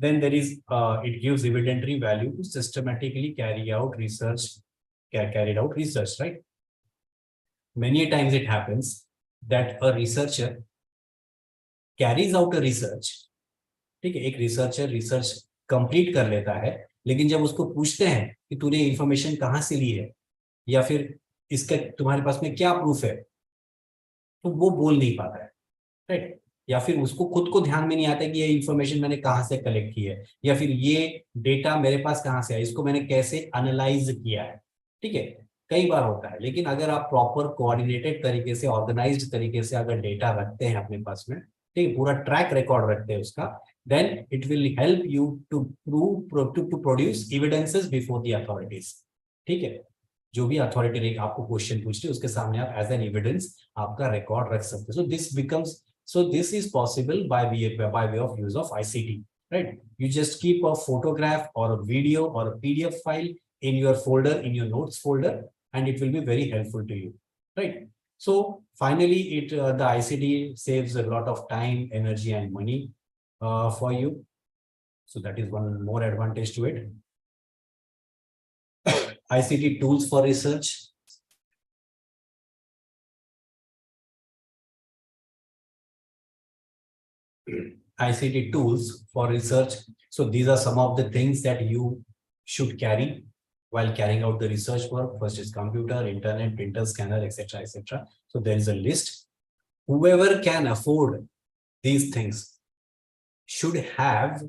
Then there is, it gives evidentiary value to systematically carried out research, right? Many times it happens that a researcher carries out a research. ठीक है, एक researcher research complete कर लेता है, लेकिन जब उसको पूछते हैं कि तूने इंफॉर्मेशन कहाँ से ली है या फिर इसका तुम्हारे पास में क्या प्रूफ है, तो वो बोल नहीं पाता है, राइट, या फिर उसको खुद को ध्यान में नहीं आता कि ये इंफॉर्मेशन मैंने कहाँ से कलेक्ट की है, या फिर ये डेटा मेरे पास कहाँ से है, इसको मैंने कैसे एनालाइज किया है। ठीक है, कई बार होता है, लेकिन अगर आप प्रॉपर कोऑर्डिनेटेड तरीके से, ऑर्गेनाइज्ड तरीके से अगर डेटा रखते हैं अपने पास में, ठीक है, पूरा ट्रैक रिकॉर्ड रखते हैं उसका, then it will help you to produce evidences before the authorities. ठीक है, जो भी अथॉरिटी आपको क्वेश्चन पूछ रही है उसके सामने आप एज एन एविडेंस आपका रिकॉर्ड रख सकते हो। So this is possible by way of use of ICT, right? You just keep a photograph or a video or a PDF file in your folder, in your notes folder, and it will be very helpful to you, right? So finally, the ICT saves a lot of time, energy, and money for you. So that is one more advantage to it. ICT tools for research. ICT tools for research. So these are some of the things that you should carry while carrying out the research work. First is computer, internet, printer, scanner, etc., etc. So there is a list. Whoever can afford these things should have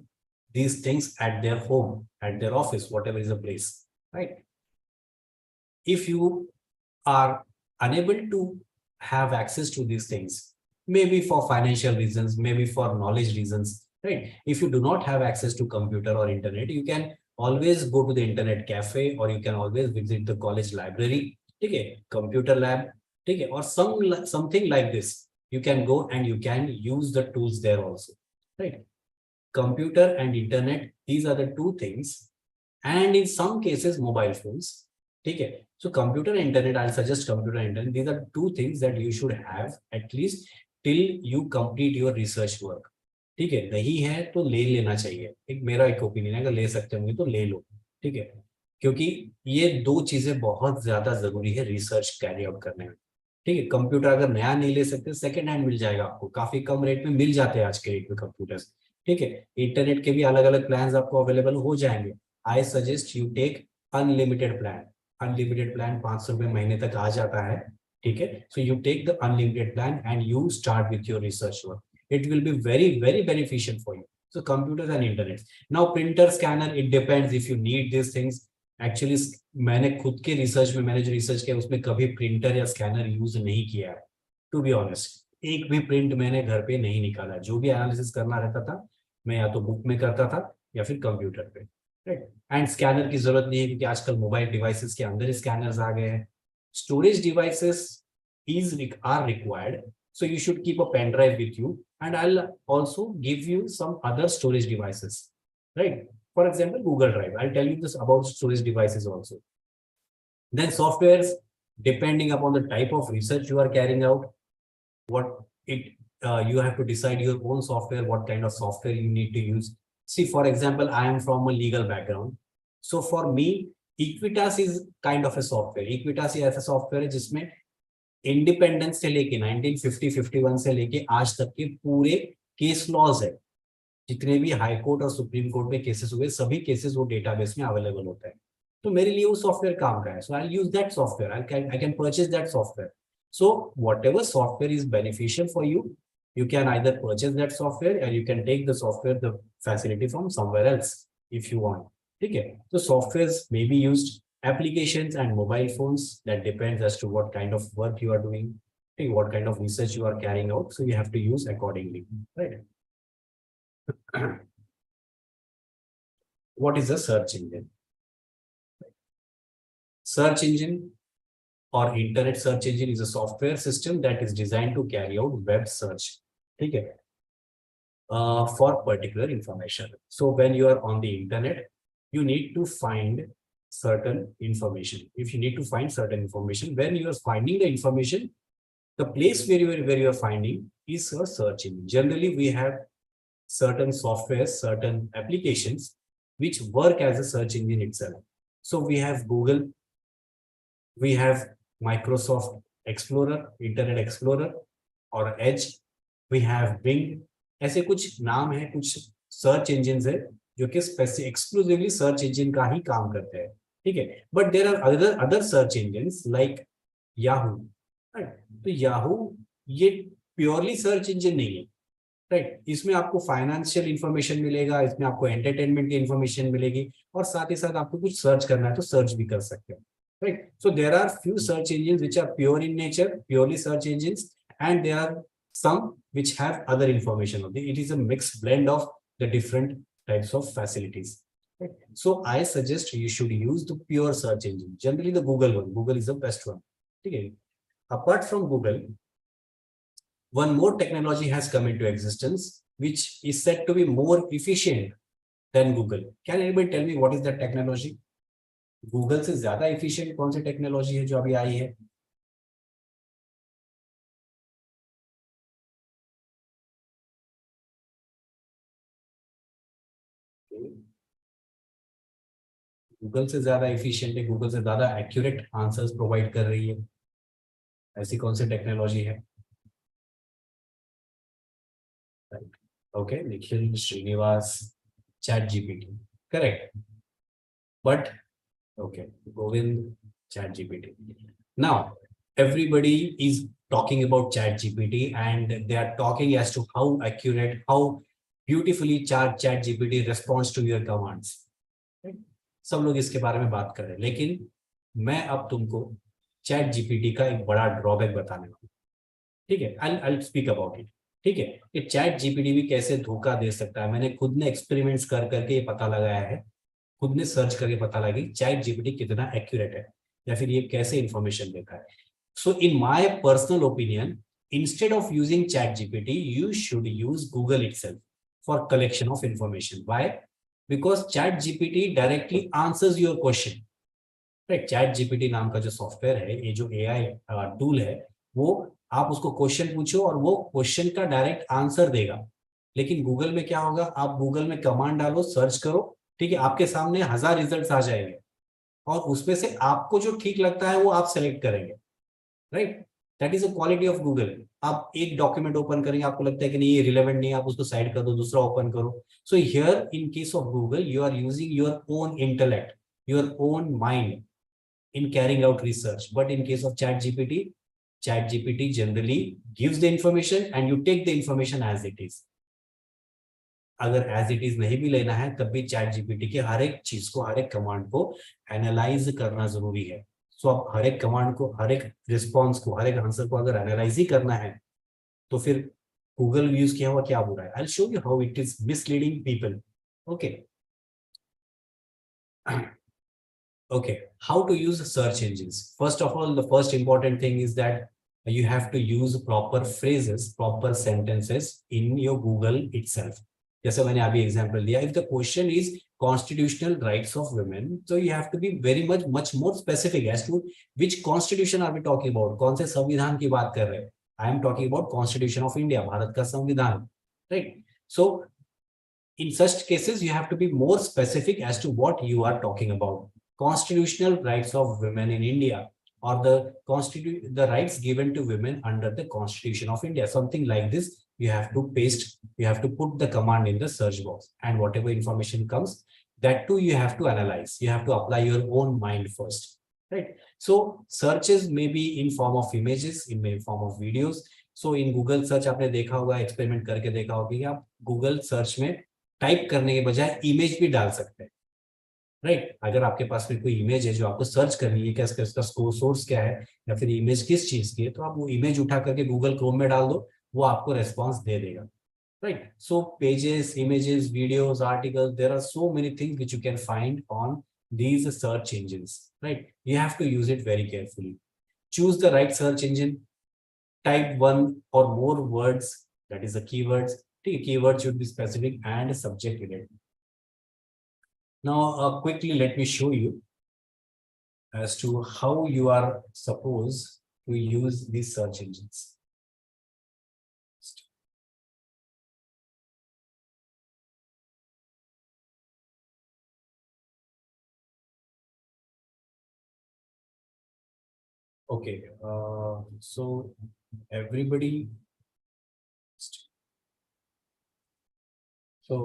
these things at their home, at their office, whatever is the place, right? If you are unable to have access to these things, maybe for financial reasons, maybe for knowledge reasons, right? If you do not have access to computer or internet, you can always go to the internet cafe, or you can always visit the college library, okay, computer lab, okay, or something like this. You can go and you can use the tools there also, right? Computer and internet, these are the two things, and in some cases mobile phones. Okay, so computer and internet, I'll suggest computer and internet. These are two things that you should have at least till you complete your research work. ठीक है, नहीं है तो ले लेना चाहिए, एक मेरा एक ओपिनियन है, अगर ले सकते होंगे तो ले लो। ठीक है, क्योंकि ये दो चीजें बहुत ज्यादा जरूरी है रिसर्च कैरी आउट करने में। ठीक है, कंप्यूटर अगर नया नहीं ले सकते, सेकेंड हैंड मिल जाएगा आपको, काफी कम रेट में मिल जाते हैं आज के रेट में कंप्यूटर्स। ठीक है, इंटरनेट के भी अलग अलग प्लान आपको अवेलेबल हो जाएंगे। I suggest you take unlimited plan. Unlimited plan 500 रुपए महीने तक आ जाता है। ठीक है, so you take the unlimited plan and you start with your research work. It will be very very beneficial for you. So computers and internet. Now printer, scanner, it depends if you need this things. Actually मैंने खुद के research में, मैंने जो research किया उसमें कभी printer या स्कैनर यूज नहीं किया है, टू बी ऑनेस्ट। एक भी प्रिंट मैंने घर पे नहीं निकाला। जो भी एनालिसिस करना रहता था मैं या तो बुक में करता था या फिर कंप्यूटर पे, राइट। एंड स्कैनर की जरूरत नहीं है क्योंकि आजकल मोबाइल डिवाइसेस के अंदर स्कैनर्स आ गए हैं। Storage devices are required, so you should keep a pen drive with you, and I'll also give you some other storage devices, right? For example, Google Drive. I'll tell you this about storage devices also. Then softwares, depending upon the type of research you are carrying out, you have to decide your own software, what kind of software you need to use. See, for example, I am from a legal background, so for me Equitas is kind of a software. Equitas is ऐसा software है जिसमें independence से लेके 1950-51 से लेके आज तक के पूरे केस लॉज है, जितने भी हाई कोर्ट और सुप्रीम कोर्ट में केसेस हुए सभी केसेस वो डेटाबेस में अवेलेबल होता है। तो मेरे लिए वो सॉफ्टवेयर काम का है, so I will use that software, I can purchase that software. So whatever software is beneficial for you, you can either purchase that software or you can take the software, the facility from somewhere else if you want. Okay, so softwares may be used, applications and mobile phones, that depends as to what kind of work you are doing, okay, what kind of research you are carrying out, so you have to use accordingly, right? What is a search engine? Search engine or internet search engine is a software system that is designed to carry out web search, okay, for particular information. So when you are on the internet, you need to find certain information. If you need to find certain information, when you are finding the information, the place where you are finding is a search engine. Generally, we have certain softwares, certain applications which work as a search engine itself. So we have Google, we have Microsoft Explorer, Internet Explorer or Edge, we have Bing. ऐसे कुछ नाम है, कुछ search engine है जो कि exclusively search engine का ही काम करते हैं, ठीक है। But there are other search engine like Yahoo, तो याहू ये प्योरली सर्च इंजन नहीं है, राइट। इसमें आपको फाइनेंशियल इंफॉर्मेशन मिलेगा, इसमें आपको एंटरटेनमेंट की इंफॉर्मेशन मिलेगी, और साथ ही साथ आपको कुछ सर्च करना है तो सर्च भी कर सकते हो, right. So there are few search engine which are pure in nature, purely search engines, and there are some which have other information on it. It is a mixed blend of the different types of facilities. Right? So I suggest you should use the pure search engine. Generally, the Google one. Google is the best one. Okay. Apart from Google, one more technology has come into existence, which is said to be more efficient than Google. Can anybody tell me what is that technology? Google से ज्यादा efficient कौन सी technology है जो अभी आई है? Google से ज्यादा efficient है, गूगल से ज्यादा एक्यूरेट आंसर्स प्रोवाइड कर रही है, ऐसी कौन सी टेक्नोलॉजी है? Okay, Nikhil, Srinivas, chat GPT, correct. But okay, Govind, chat GPT. Now everybody is talking about chat gpt and they are talking as to how accurate, how beautifully chat gpt responds to your commands. सब लोग इसके बारे में बात कर रहे हैं, लेकिन मैं अब तुमको चैट जीपीटी का एक बड़ा ड्रॉबैक बताने वाला हूँ, ठीक है? I'll स्पीक अबाउट इट, ठीक है? कि चैट जीपीटी भी कैसे धोखा दे सकता है। मैंने खुद ने एक्सपेरिमेंट्स कर करके ये पता लगाया है, खुद ने सर्च करके पता लगा कि चैट जीपीटी कितना एक्यूरेट है या फिर ये कैसे इंफॉर्मेशन देता है. So in my personal opinion, instead of using chat gpt you should use google itself for collection of information. Why? Because chat gpt directly answers your question, right? chat gpt नाम का जो software है, ये जो AI tool है, वो आप उसको क्वेश्चन पूछो और वो क्वेश्चन का डायरेक्ट आंसर देगा. लेकिन गूगल में क्या होगा, आप गूगल में कमांड डालो, सर्च करो, ठीक है, आपके सामने 1000 रिजल्ट्स आ जाएंगे और उसमें से आपको जो ठीक लगता है वो आप सेलेक्ट करेंगे, right? That is a quality of Google. आप एक डॉक्यूमेंट ओपन करेंगे, आपको लगता है कि नहीं ये रिलेवेंट नहीं है, आप उसको साइड कर दो, दूसरा ओपन करो. So here in case of Google you are using your own intellect, your own mind in carrying out research. But in case of chat gpt generally gives the information and you take the information as it is. अगर as it is नहीं भी लेना है तब भी chat GPT के हर एक चीज को, हर एक कमांड को एनालाइज करना जरूरी है. सो अब हर एक कमांड को, हर एक रिस्पॉन्स को, हर एक आंसर को अगर एनालाइज ही करना है तो फिर गूगल यूज किया हुआ क्या बुरा है? I will show you how it is misleading people. Okay. Okay, how to use search engines? First of all, the first important thing is that you have to use proper phrases, proper sentences in your Google itself. जैसे मैंने अभी example दिया, if the question is constitutional rights of women, so you have to be very much more specific as to which constitution are we talking about, कौन से संविधान की बात कर रहे हैं. I am talking about Constitution of India, Bharat का संविधान, right? So in such cases you have to be more specific as to what you are talking about. Constitutional rights of women in India, or the rights given to women under the Constitution of India, something like this. You have to paste, you have to put the command in the search box, and whatever information comes, that too you have to analyze. You have to apply your own mind first, right? So searches may be in form of images, in form of videos. So in Google search आपने देखा होगा, experiment करके देखा होगा कि आप Google search में type करने के बजाय इमेज भी डाल सकते हैं, राइट? अगर आपके पास में कोई इमेज है जो आपको सर्च करनी है, कैसे इसका सोर्स क्या है या फिर इमेज किस चीज की है, तो आप वो इमेज उठा करके गूगल क्रोम में डाल दो, वो आपको रेस्पॉन्स दे देगा, right? So pages, images, videos, articles, there are so many things which you can find on these search engines, right? You have to use it very carefully. Choose the right search engine. Type one or more words, that is the keywords. The keyword should be specific and subject related. Now, quickly let me show you as to how you are supposed to use these search engines. Okay, so everybody. So,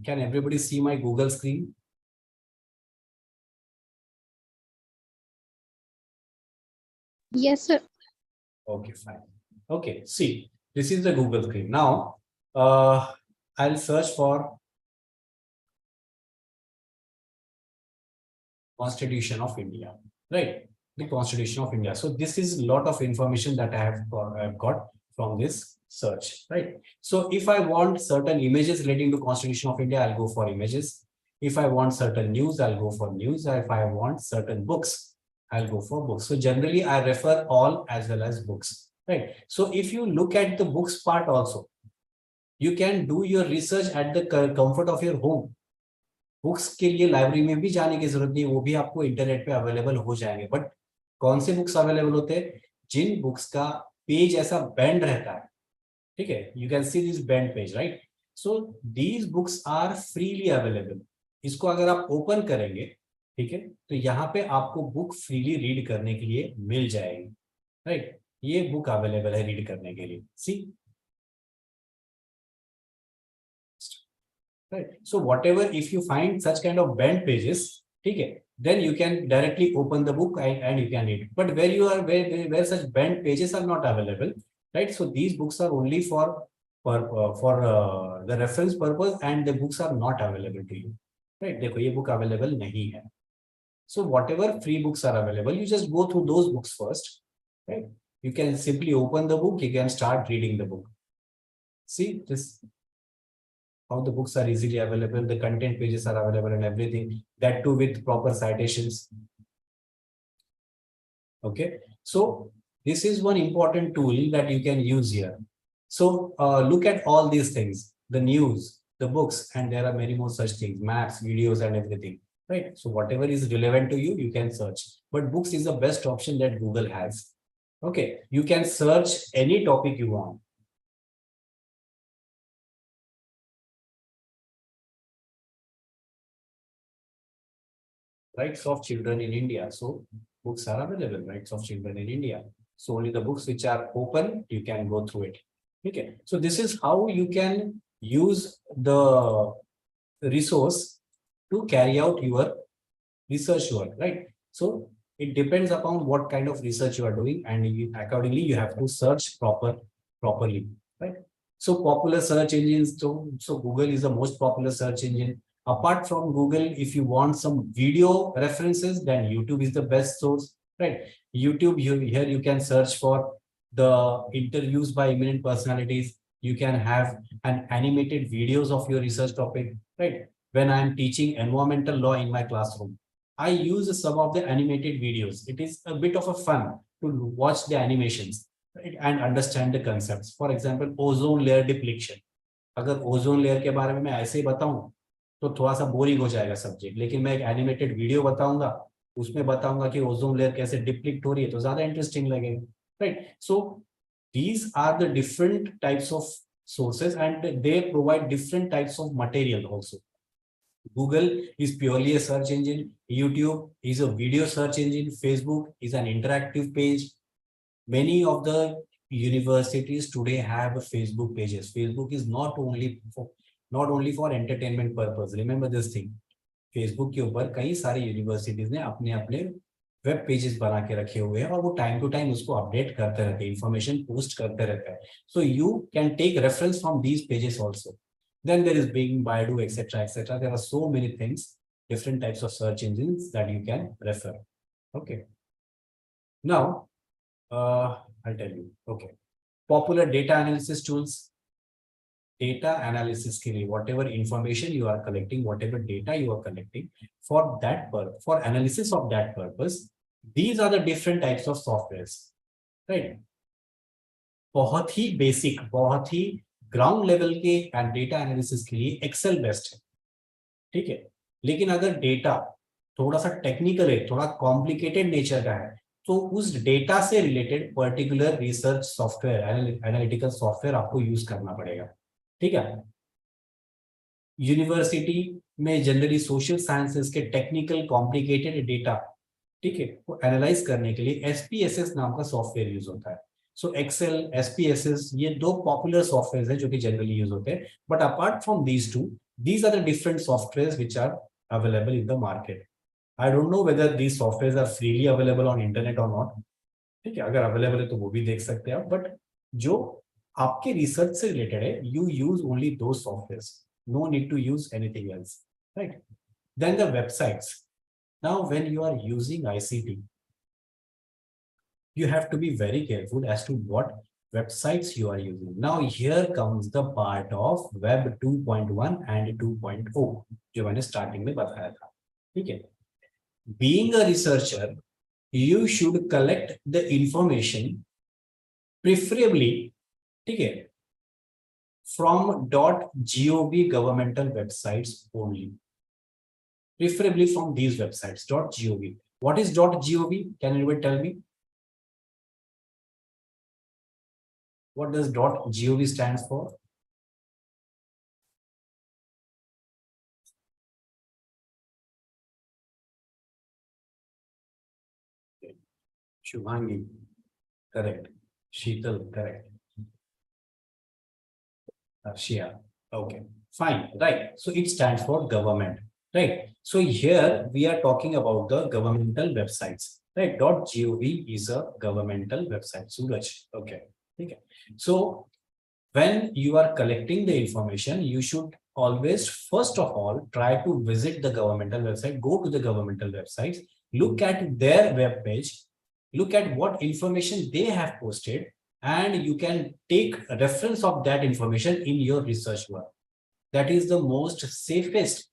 can everybody see my Google screen? Yes, sir. Okay, fine. Okay, see, This is the Google screen. Now, I'll search for Constitution of India, right? The Constitution of India. So this is a lot of information that I've got from this search, right? So if I want certain images relating to Constitution of India, I'll go for images. If I want certain news, I'll go for news. If I want certain books, I'll go for books. So generally, I refer all as well as books, right? So if you look at the books part also, you can do your research at the comfort of your home. Books के लिए library में भी जाने की जरूरत नहीं, वो भी आपको इंटरनेट पे अवेलेबल हो जाएंगे. बट कौन से बुक्स अवेलेबल होते हैं? जिन बुक्स का पेज ऐसा बेंड रहता है, ठीक है, you can see this bend page, right? So these books are freely available. इसको अगर आप ओपन करेंगे, ठीक है, तो यहाँ पे आपको बुक फ्रीली रीड करने के लिए मिल जाएगी, राइट? ये बुक अवेलेबल है रीड करने के लिए. सी, right? So whatever, if you find such kind of bent pages, okay, then you can directly open the book and you can read. But where you are, where such bent pages are not available, right? So these books are only for the reference purpose, and the books are not available to you, right? देखो ये book available नहीं है. So whatever free books are available, you just go through those books first, right? You can simply open the book, you can start reading the book. See this, how the books are easily available, the content pages are available and everything, that too with proper citations. Okay, so this is one important tool that you can use here. So look at all these things, the news, the books, and there are many more such things, maps, videos and everything, right? So whatever is relevant to you, you can search. But books is the best option that Google has. Okay, you can search any topic you want. Rights of children in India. So books are available, rights of children in India. So only the books which are open, you can go through it. Okay. So this is how you can use the resource to carry out your research work, right? So it depends upon what kind of research you are doing, and accordingly you have to search properly, right? So popular search engines. So Google is the most popular search engine. Apart from Google, if you want some video references, then YouTube is the best source, right? YouTube, here you can search for the interviews by eminent personalities. You can have an animated videos of your research topic, right? When I'm teaching environmental law in my classroom, I use some of the animated videos. It is a bit of a fun to watch the animations, right, and understand the concepts. For example, ozone layer depletion. अगर ozone layer के बारे में मैं ऐसे ही बताऊं तो थोड़ा सा बोरिंग हो जाएगा सब्जेक्ट, लेकिन मैं एक एनिमेटेड वीडियो बताऊंगा, उसमें बताऊंगा कि ओजोन लेयर कैसे डिप्लीट हो रही है, तो ज्यादा इंटरेस्टिंग लगेगा, right? So these are the different types of sources and they provide different types of material also. Google is purely a search engine, YouTube is a video search engine, Facebook is an interactive page. Many of the universities today have Facebook pages. Facebook is not only for entertainment purpose. Remember this thing. Facebook के ऊपर कई सारे universities ने अपने अपने web pages बना के रखे हुए हैं और वो टाइम टू टाइम उसको अपडेट करते रहते हैं, इंफॉर्मेशन पोस्ट करते रहते हैं. So you can take reference from these pages also. Then there is Bing, Baidu, etc. There are so many things, different types of search engines that you can refer. Okay. Now, I'll tell you. Okay. Popular data analysis tools. Data analysis के लिए whatever information you are collecting, whatever data you are collecting, for that purpose, for analysis of that purpose, these are the different types of softwares, right? बहुत ही basic, बहुत ही ground level के data analysis के लिए Excel best है, ठीक है. लेकिन अगर डेटा थोड़ा सा टेक्निकल है, थोड़ा कॉम्प्लिकेटेड नेचर का है, तो उस डेटा से related particular research software, analytical software आपको यूज करना पड़ेगा, ठीक है. यूनिवर्सिटी में जनरली सोशल साइंसेस के टेक्निकल कॉम्प्लिकेटेड डेटा, ठीक है, को एनालाइज करने के लिए SPSS नाम का सॉफ्टवेयर यूज होता है. सो एक्सेल, SPSS, ये दो पॉपुलर सॉफ्टवेयर हैं जो कि जनरली यूज होते हैं. But apart from these two, these are the different softwares which are available in the market. I don't know whether these softwares are freely available on internet or not. ठीक है, अगर available है तो वो भी देख सकते हैं आप. बट जो आपके रिसर्च से रिलेटेड है, you use only those softwares, no need to use anything else, right? Then the websites. Now when you are using ICT, you have to be very careful as to what websites you are using. Now here comes the part of web 2.1 and 2.0 जो मैंने starting में बताया था, ठीक है? Being a researcher, you should collect the information preferably, ठीक है, from .gov governmental websites only. Preferably from these websites, .gov. What is .gov? Can anyone tell me? What does .gov stands for? Shubhangi, correct. Sheetal, correct. Arshia, okay, fine, right. So it stands for government, right? So here we are talking about the governmental websites, right? .gov is a governmental website. Suraj, okay, okay. So when you are collecting the information, you should always, first of all, try to visit the governmental website, go to the governmental websites, look at their web page, look at what information they have posted, and you can take a reference of that information in your research work. That is the most safest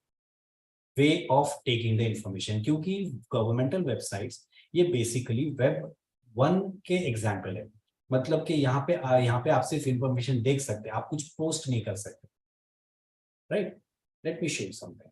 way of taking the information, क्योंकि governmental websites ये basically web 1 के example है, मतलब कि यहाँ पे आप सिर्फ information देख सकते हैं, आप कुछ post नहीं कर सकते, right? Let me show you something.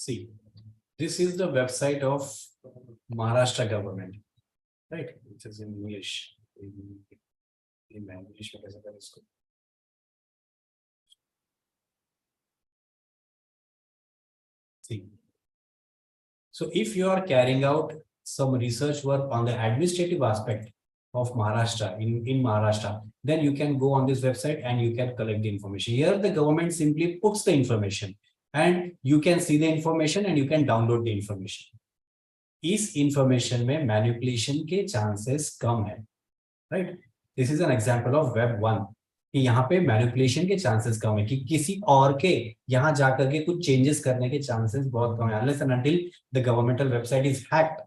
See, this is the website of Maharashtra government, right? It is in English. In English में कैसे करें इसको? See, so if you are carrying out some research work on the administrative aspect of Maharashtra in Maharashtra, then you can go on this website and you can collect the information. Here the government simply puts the information and you can see the information and you can download the information. इस information में manipulation के chances कम है, right? This is an example of web 1 कि यहाँ पे manipulation के chances कम है, कि किसी और के यहाँ जाकर के कुछ changes करने के chances बहुत कम है, unless and until the governmental website is hacked,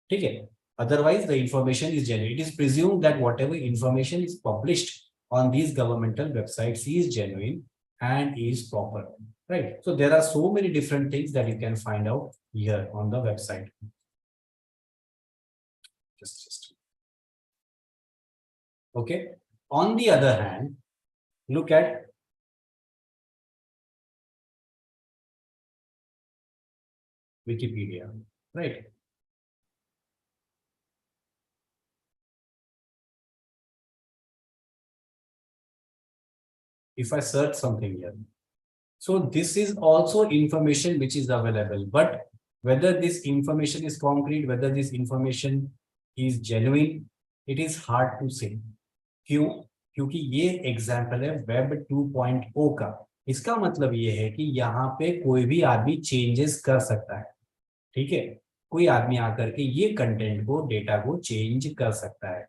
ठीक है? Otherwise the information is genuine. It is presumed that whatever information is published on these governmental websites is genuine and is proper, right? So there are so many different things that you can find out here on the website. Just okay. On the other hand, look at Wikipedia, right? If I search something here, so this is also information which is available, but whether this information is concrete, whether this information is genuine, it is hard to say. क्यों? क्योंकि ये example है web 2.0 का। इसका मतलब ये है कि यहाँ पे कोई भी आदमी चेंजेस कर सकता है, ठीक है? कोई आदमी आकर के ये कंटेंट को, डेटा को चेंज कर सकता है,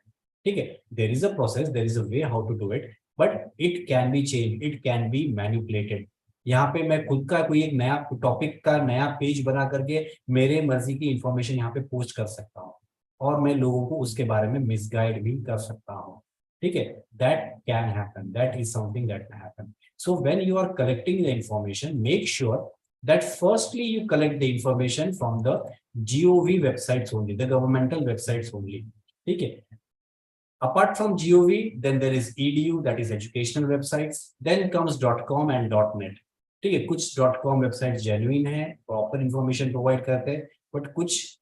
ठीक है? There is a process, there is a way how to do it, but it can be change, it can be manipulated. यहाँ पे मैं खुद का कोई एक नया टॉपिक का नया पेज बना करके मेरे मर्जी की इंफॉर्मेशन यहाँ पे पोस्ट कर सकता हूँ और मैं लोगों को उसके बारे में मिसगाइड भी कर सकता हूँ, ठीक है? That can happen, that is something that can happen. So when you are collecting the information, make sure that firstly you collect the information from the GOV websites only, the governmental websites only, ठीक है? Apart from GOV, then there is EDU, that is educational websites. Then comes .com and .net. ठीक है? कुछ .com websites genuine है, proper information provide करते हैं, but कुछ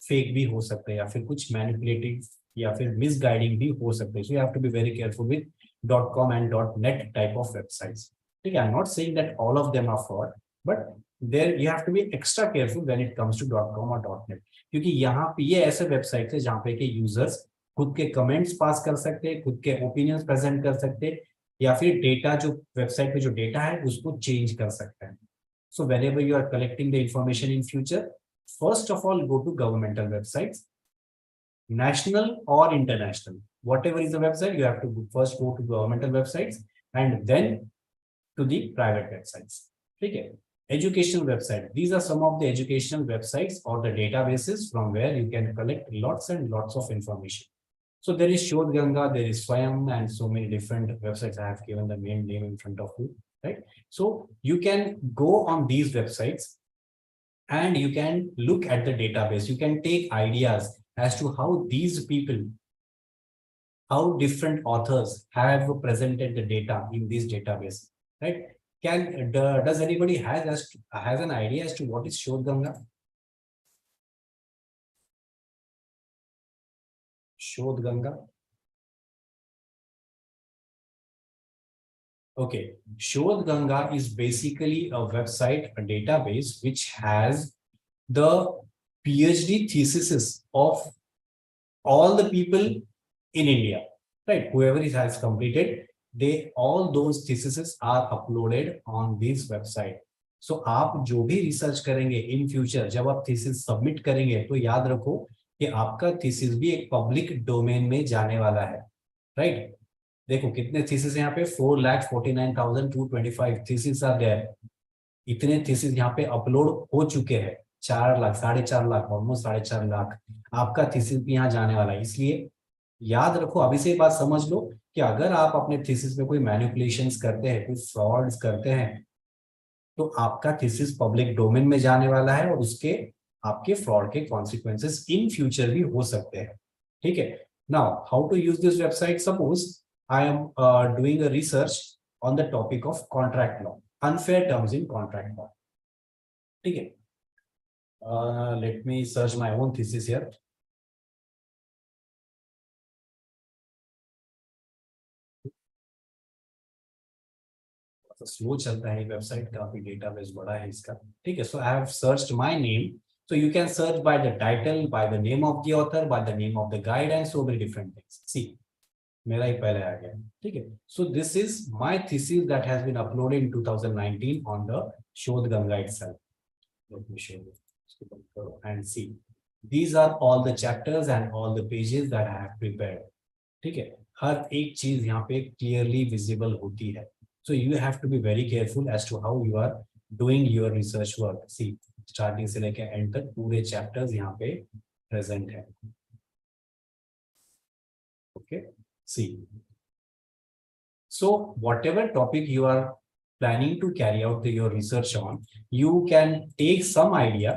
fake भी हो सकते हैं या फिर कुछ मैनिपुलेटिव या फिर मिसगाइडिंग भी हो सकते हैं. So you have to be very careful with .com and .net type of websites. ठीक है, I'm not saying that all of them are fraud, but there you have to be extra careful when it comes to .com or .net. क्योंकि यहाँ पे ये ऐसे website है जहाँ पे के यूजर्स खुद के कमेंट्स पास कर सकते हैं, खुद के ओपिनियंस प्रेजेंट कर सकते हैं, या फिर डेटा जो वेबसाइट पे जो डेटा है उसको चेंज कर सकते हैं. So whenever you are collecting the information in future, first of all go to governmental websites, national or international. Whatever is the website, you have to first go to governmental websites and then to the private websites. Okay. Educational website. These are some of the educational websites or the databases from where you can collect lots and lots of information. So there is Shodh Ganga, there is Swayam, and so many different websites. I have given the main name in front of you, right? So you can go on these websites and you can look at the database. You can take ideas as to how these people, how different authors have presented the data in this database, right? Does anybody has an idea as to what is Shodh Ganga? Shodh Ganga. Okay, Shodh Ganga is basically a website, a database which has the PhD theses of all the people in India, right? Whoever has completed, all those theses are uploaded on this website. So आप जो भी research करेंगे in future, जब आप thesis submit करेंगे तो याद रखो कि आपका थीसिस भी एक पब्लिक डोमेन में जाने वाला है, राइट? देखो कितने थीसिस यहाँ पे 4,49,225 थीसिस आ गए. इतने थीसिस यहाँ पे अपलोड हो चुके हैं. 4 लाख 4.5 लाख ऑलमोस्ट 4.5 लाख आपका थीसिस भी यहाँ जाने वाला है. इसलिए याद रखो, अभी से बात समझ लो कि अगर आप अपने थीसिस में कोई मैनिपुलेशंस करते हैं, कोई फ्रॉड्स करते हैं, तो आपका थीसिस पब्लिक डोमेन में जाने वाला है और उसके आपके फ्रॉड के कॉन्सिक्वेंसेस इन फ्यूचर भी हो सकते हैं. ठीक है. Now how to use this website. Suppose I am doing a research on the topic of contract law, unfair terms in contract law. ठीक है. Let me search my own thesis here. Slow चलता है website, काफी database बड़ा है इसका. ठीक है. So I have searched my name. So you can search by the title, by the name of the author, by the name of the guide, and so many different things. See, मेरा ही पहले आ गया. ठीक है. So this is my thesis that has been uploaded in 2019 on the Shodh Ganga itself. Let me show you and see. These are all the chapters and all the pages that I have prepared. ठीक है. हर एक चीज यहाँ पे clearly visible होती है. So you have to be very careful as to how you are doing your research work. See, starting से लेकर एंड तक पूरे चैप्टर्स यहाँ पे प्रेजेंट है. Okay. See, so whatever topic you are planning to carry out your research on, you can take some idea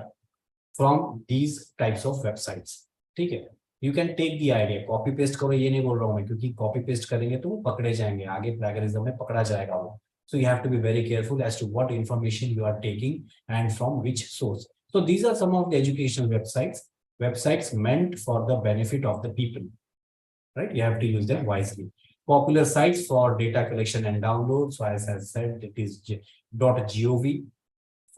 from these types of websites. ठीक है. You can take the idea, copy paste करो ये नहीं बोल रहा हूँ मैं, क्योंकि कॉपी पेस्ट करेंगे तो वो पकड़े जाएंगे, आगे प्लेगरिज्म में पकड़ा जाएगा वो. So you have to be very careful as to what information you are taking and from which source. So these are some of the educational websites meant for the benefit of the people, right? You have to use them wisely. Popular sites for data collection and download. So as I said, it is .gov.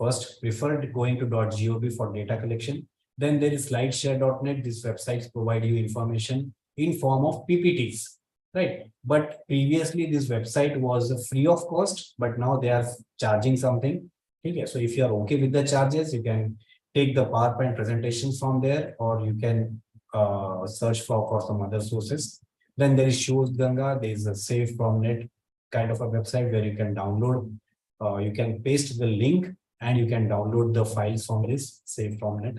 First, preferred going to .gov for data collection. Then there is slideshare.net. These websites provide you information in form of PPTs. Right, but previously this website was free of cost, but now they are charging something. Okay, so if you are okay with the charges, you can take the PowerPoint presentations from there, or you can search for some other sources. Then there is Shodh Ganga. There is a Save from Net kind of a website where you can download. You can paste the link and you can download the files from this Save from Net.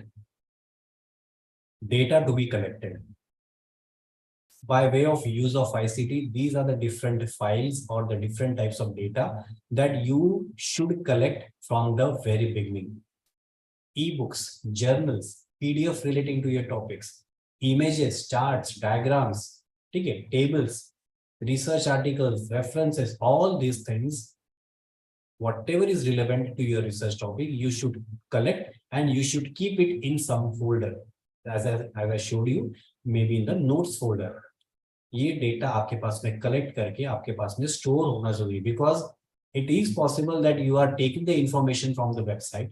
Data to be collected. By way of use of ICT, these are the different files or the different types of data that you should collect from the very beginning. E-books, journals, PDF relating to your topics, images, charts, diagrams, okay, tables, research articles, references, all these things, whatever is relevant to your research topic, you should collect and you should keep it in some folder. as I showed you, maybe in the notes folder. ये data आपके पास में collect करके आपके पास में store होना जरूरी, because it is possible that you are taking the information from the website.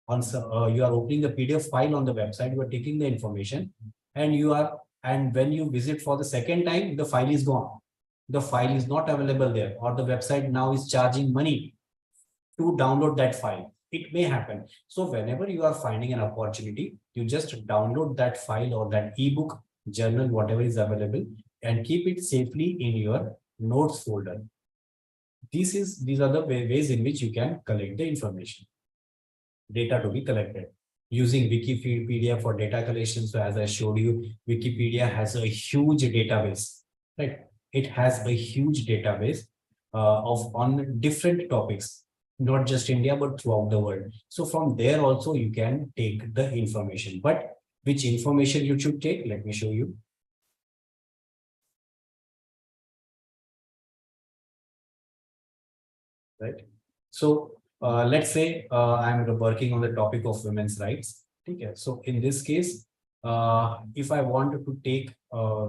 You are opening the PDF file on the website, you are taking the information, and when you visit for the second time, the file is gone. The file is not available there, or the website now is charging money to download that file. It may happen. So whenever you are finding an opportunity, you just download that file or that ebook, journal, whatever is available, and keep it safely in your notes folder. These are the ways in which you can collect the information, data to be collected using Wikipedia for data collection. So as I showed you, Wikipedia has a huge database, right? It has a huge database on different topics, not just India, but throughout the world. So from there also you can take the information, but which information you should take? Let me show you. Right. So let's say I'm working on the topic of women's rights. Okay. So in this case, if I want to take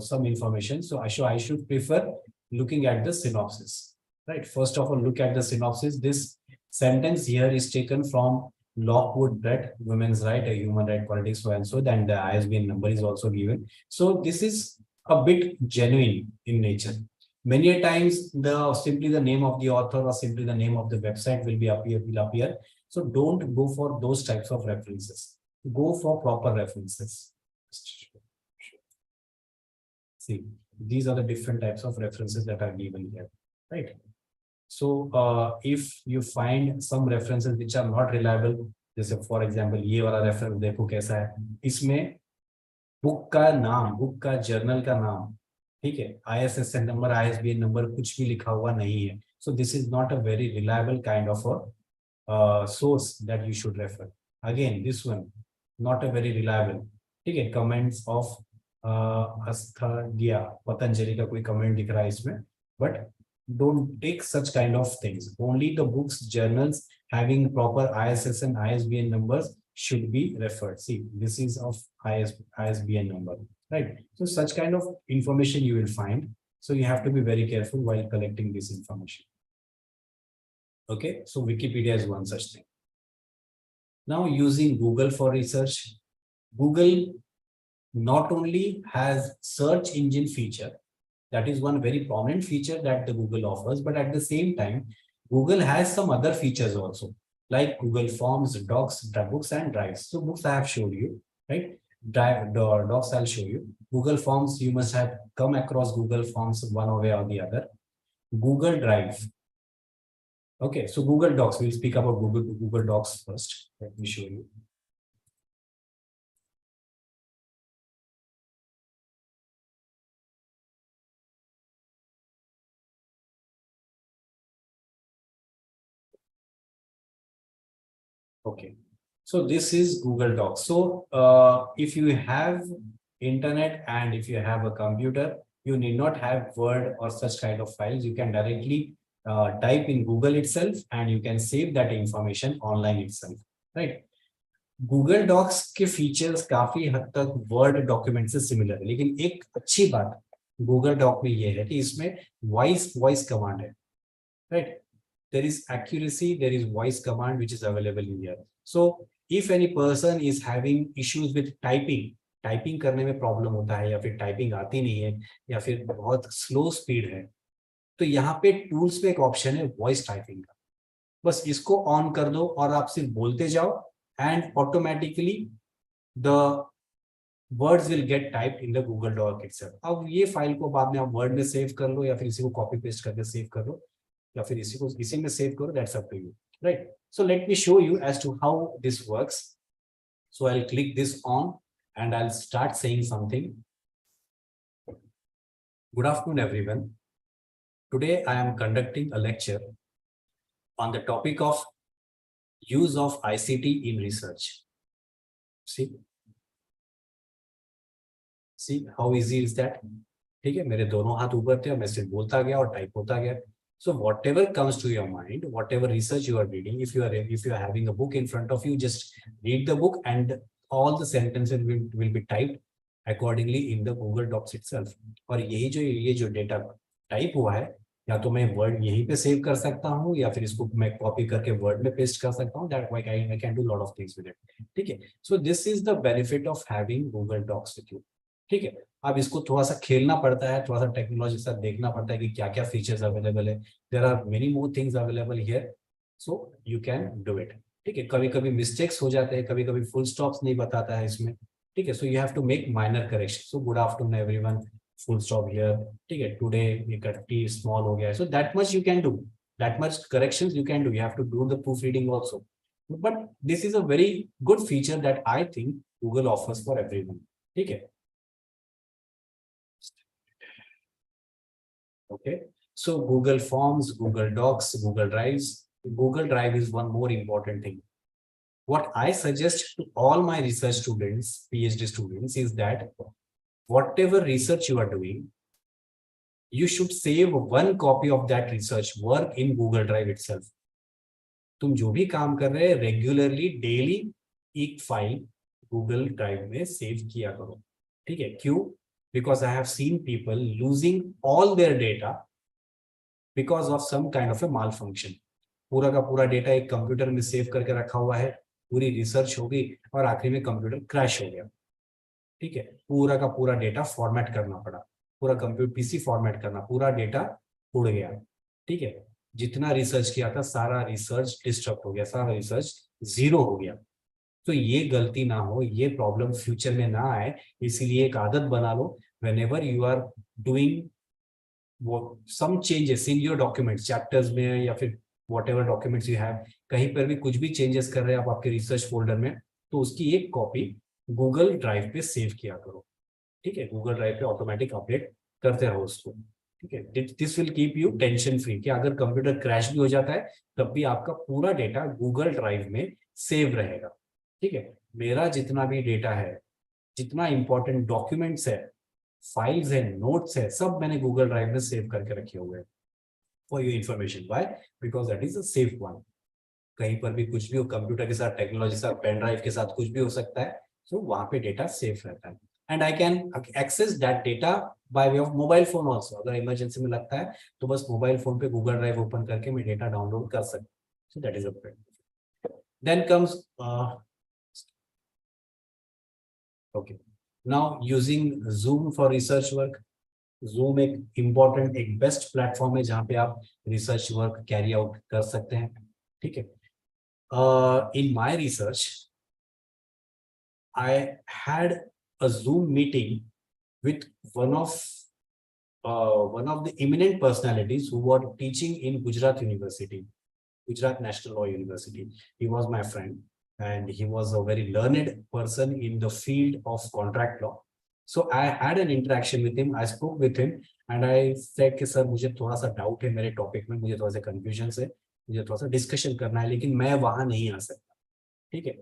some information, so I should prefer looking at the synopsis. Right. First of all, look at the synopsis. This sentence here is taken from Lockwood Brett, Women's Right, a Human Right Politics, so and so. Then the ISBN number is also given. So this is a bit genuine in nature. Many a times simply the name of the author or simply the name of the website will appear. So don't go for those types of references. Go for proper references. See, these are the different types of references that are given here, right? So if you find some references which are not reliable, जैसे for example ये वाला reference देखो कैसा है, इसमें book का नाम, book का journal का नाम, ठीक है, ISSN number, ISBN number कुछ भी लिखा हुआ नहीं है. So this is not a very reliable kind of a source that you should refer. Again, this one not a very reliable. ठीक है, comments of Asthagia, Patanjali का कोई comment दिख रहा है इसमें, but don't take such kind of things. Only the books, journals having proper ISSN, ISBN numbers should be referred. See, this is of ISBN number, right? So such kind of information you will find. So you have to be very careful while collecting this information. Okay, so Wikipedia is one such thing. Now using Google for research, Google not only has search engine feature, that is one very prominent feature that the Google offers, but at the same time, Google has some other features also, like Google Forms, Docs, Books, and Drives. So books I have showed you, right? Docs I'll show you. Google Forms, you must have come across Google Forms one way or the other. Google Drive. Okay, so Google Docs, we'll speak about Google Docs first. Let me show you. Okay, so this is Google Docs. So if you have internet and if you have a computer, you need not have Word or such kind of files. You can directly type in Google itself and you can save that information online itself, right? Google Docs के features काफी हद तक Word document से similar है, लेकिन एक अच्छी बात Google Doc में ये है कि इसमें voice command है, right? There is accuracy, there is voice command which is available in here. So if any person is having issues with typing करने में problem होता है या फिर typing आती नहीं है या फिर बहुत slow speed है, तो यहाँ पे tools पे एक option है voice typing का. बस इसको on कर दो और आप सिर्फ बोलते जाओ and automatically the words will get typed in the Google Doc itself. अब ये फाइल को बाद में आप Word में सेव कर लो या फिर इसी को copy paste करके सेव कर लो या फिर इसी में सेव करो, that's up to you, right? So let me show you as to how this works. So I'll click this on and I'll start saying something. Good afternoon, everyone. Today I am conducting a lecture on the topic of use of ICT in research. See how easy is that? ठीक है, मेरे दोनों हाथ ऊपर थे और मैं सिर्फ बोलता गया और टाइप होता गया. So whatever comes to your mind, whatever research you are reading, if you are having a book in front of you, just read the book and all the sentences will be typed accordingly in the Google Docs itself. और ये जो data type हुआ है, या तो मैं word यहीं पे सेव कर सकता हूँ या फिर इसको मैं कॉपी करके वर्ड में पेस्ट कर सकता हूँ. That I can do lot of things with it. ठीक है. So this is the benefit of having Google Docs with you. ठीक है. अब इसको थोड़ा सा खेलना पड़ता है, थोड़ा सा टेक्नोलॉजी के साथ देखना पड़ता है कि क्या क्या फीचर्स अवेलेबल है. There are many more things available here, so you can do it. ठीक है. कभी कभी मिस्टेक्स हो जाते हैं, कभी कभी फुल स्टॉप्स नहीं बताता है इसमें. ठीक है. So you have to make minor correction. So good afternoon everyone, full stop here. ठीक है. टुडे ये टी स्मॉल हो गया है. So that much you can do, that much corrections you can do. You have to do the proof reading also. But this is a very good feature that I think Google offers for everyone. ठीक है. Okay, so Google Forms, Google Docs, Google Drives. Google Drive is one more important thing. What I suggest to all my research students, PhD students, is that whatever research you are doing, you should save one copy of that research work in Google Drive itself. तुम जो भी काम कर रहे हैं regularly daily एक file Google Drive में save किया करो. ठीक है. क्यों? Because I have seen people losing all their data because of some kind of a malfunction. पूरा का पूरा डेटा एक कंप्यूटर में सेव करके रखा हुआ है, पूरी रिसर्च हो गई और आखिरी में कंप्यूटर क्रैश हो गया. ठीक है. पूरा का पूरा डेटा फॉर्मेट करना पड़ा, पूरा कंप्यूटर पीसी फॉर्मेट करना, पूरा डेटा उड़ गया. ठीक है. जितना रिसर्च किया था सारा रिसर्च डिस्ट्रक्ट हो गया, सारा रिसर्च जीरो हो गया. तो ये गलती ना हो, ये प्रॉब्लम फ्यूचर में ना आए, इसीलिए एक आदत बना लो. whenever you are doing some changes in your documents, chapters में या फिर whatever documents you have, कहीं पर भी कुछ भी changes कर रहे हैं आप आपके रिसर्च फोल्डर में, तो उसकी एक कॉपी गूगल ड्राइव पे सेव किया करो. ठीक है. गूगल ड्राइव पे ऑटोमेटिक अपडेट करते रहो उसको. ठीक है. This will keep you tension free कि अगर कंप्यूटर क्रैश भी हो जाता है तब भी आपका पूरा डेटा गूगल ड्राइव में सेव रहेगा. ठीक है. मेरा जितना भी डेटा है, जितना इंपॉर्टेंट डॉक्यूमेंट्स है, फाइल्स है, नोट्स है, सब मैंने गूगल ड्राइव में सेव करके रखे हुए हैं for your information. Why? Because that is a safe one. कहीं पर भी कुछ भी हो, कंप्यूटर के साथ, टेक्नोलॉजी के साथ, पेन ड्राइव के साथ कुछ भी हो सकता है. सो वहां पे डेटा सेफ रहता है. And I can access that data by way of mobile phone also. अगर इमरजेंसी में लगता है तो बस मोबाइल फोन पे गूगल ड्राइव ओपन करके मैं डेटा डाउनलोड कर सकता हूँ. So that is a benefit. Then comes okay, now using Zoom for research work. Zoom एक important, एक बेस्ट प्लेटफॉर्म है जहाँ पे आप रिसर्च वर्क कैरी आउट कर सकते हैं. ठीक है. In my research I had a Zoom meeting with one of the eminent personalities who were teaching in Gujarat University, Gujarat National Law University. He was my friend and he was a very learned person in the field of contract law. So I had an interaction with him. I spoke with him and I said कि sir मुझे थोड़ा सा doubt है मेरे topic में, मुझे थोड़ा सा कंफ्यूजन है, मुझे थोड़ा सा डिस्कशन करना है, लेकिन मैं वहां नहीं आ सकता. ठीक है.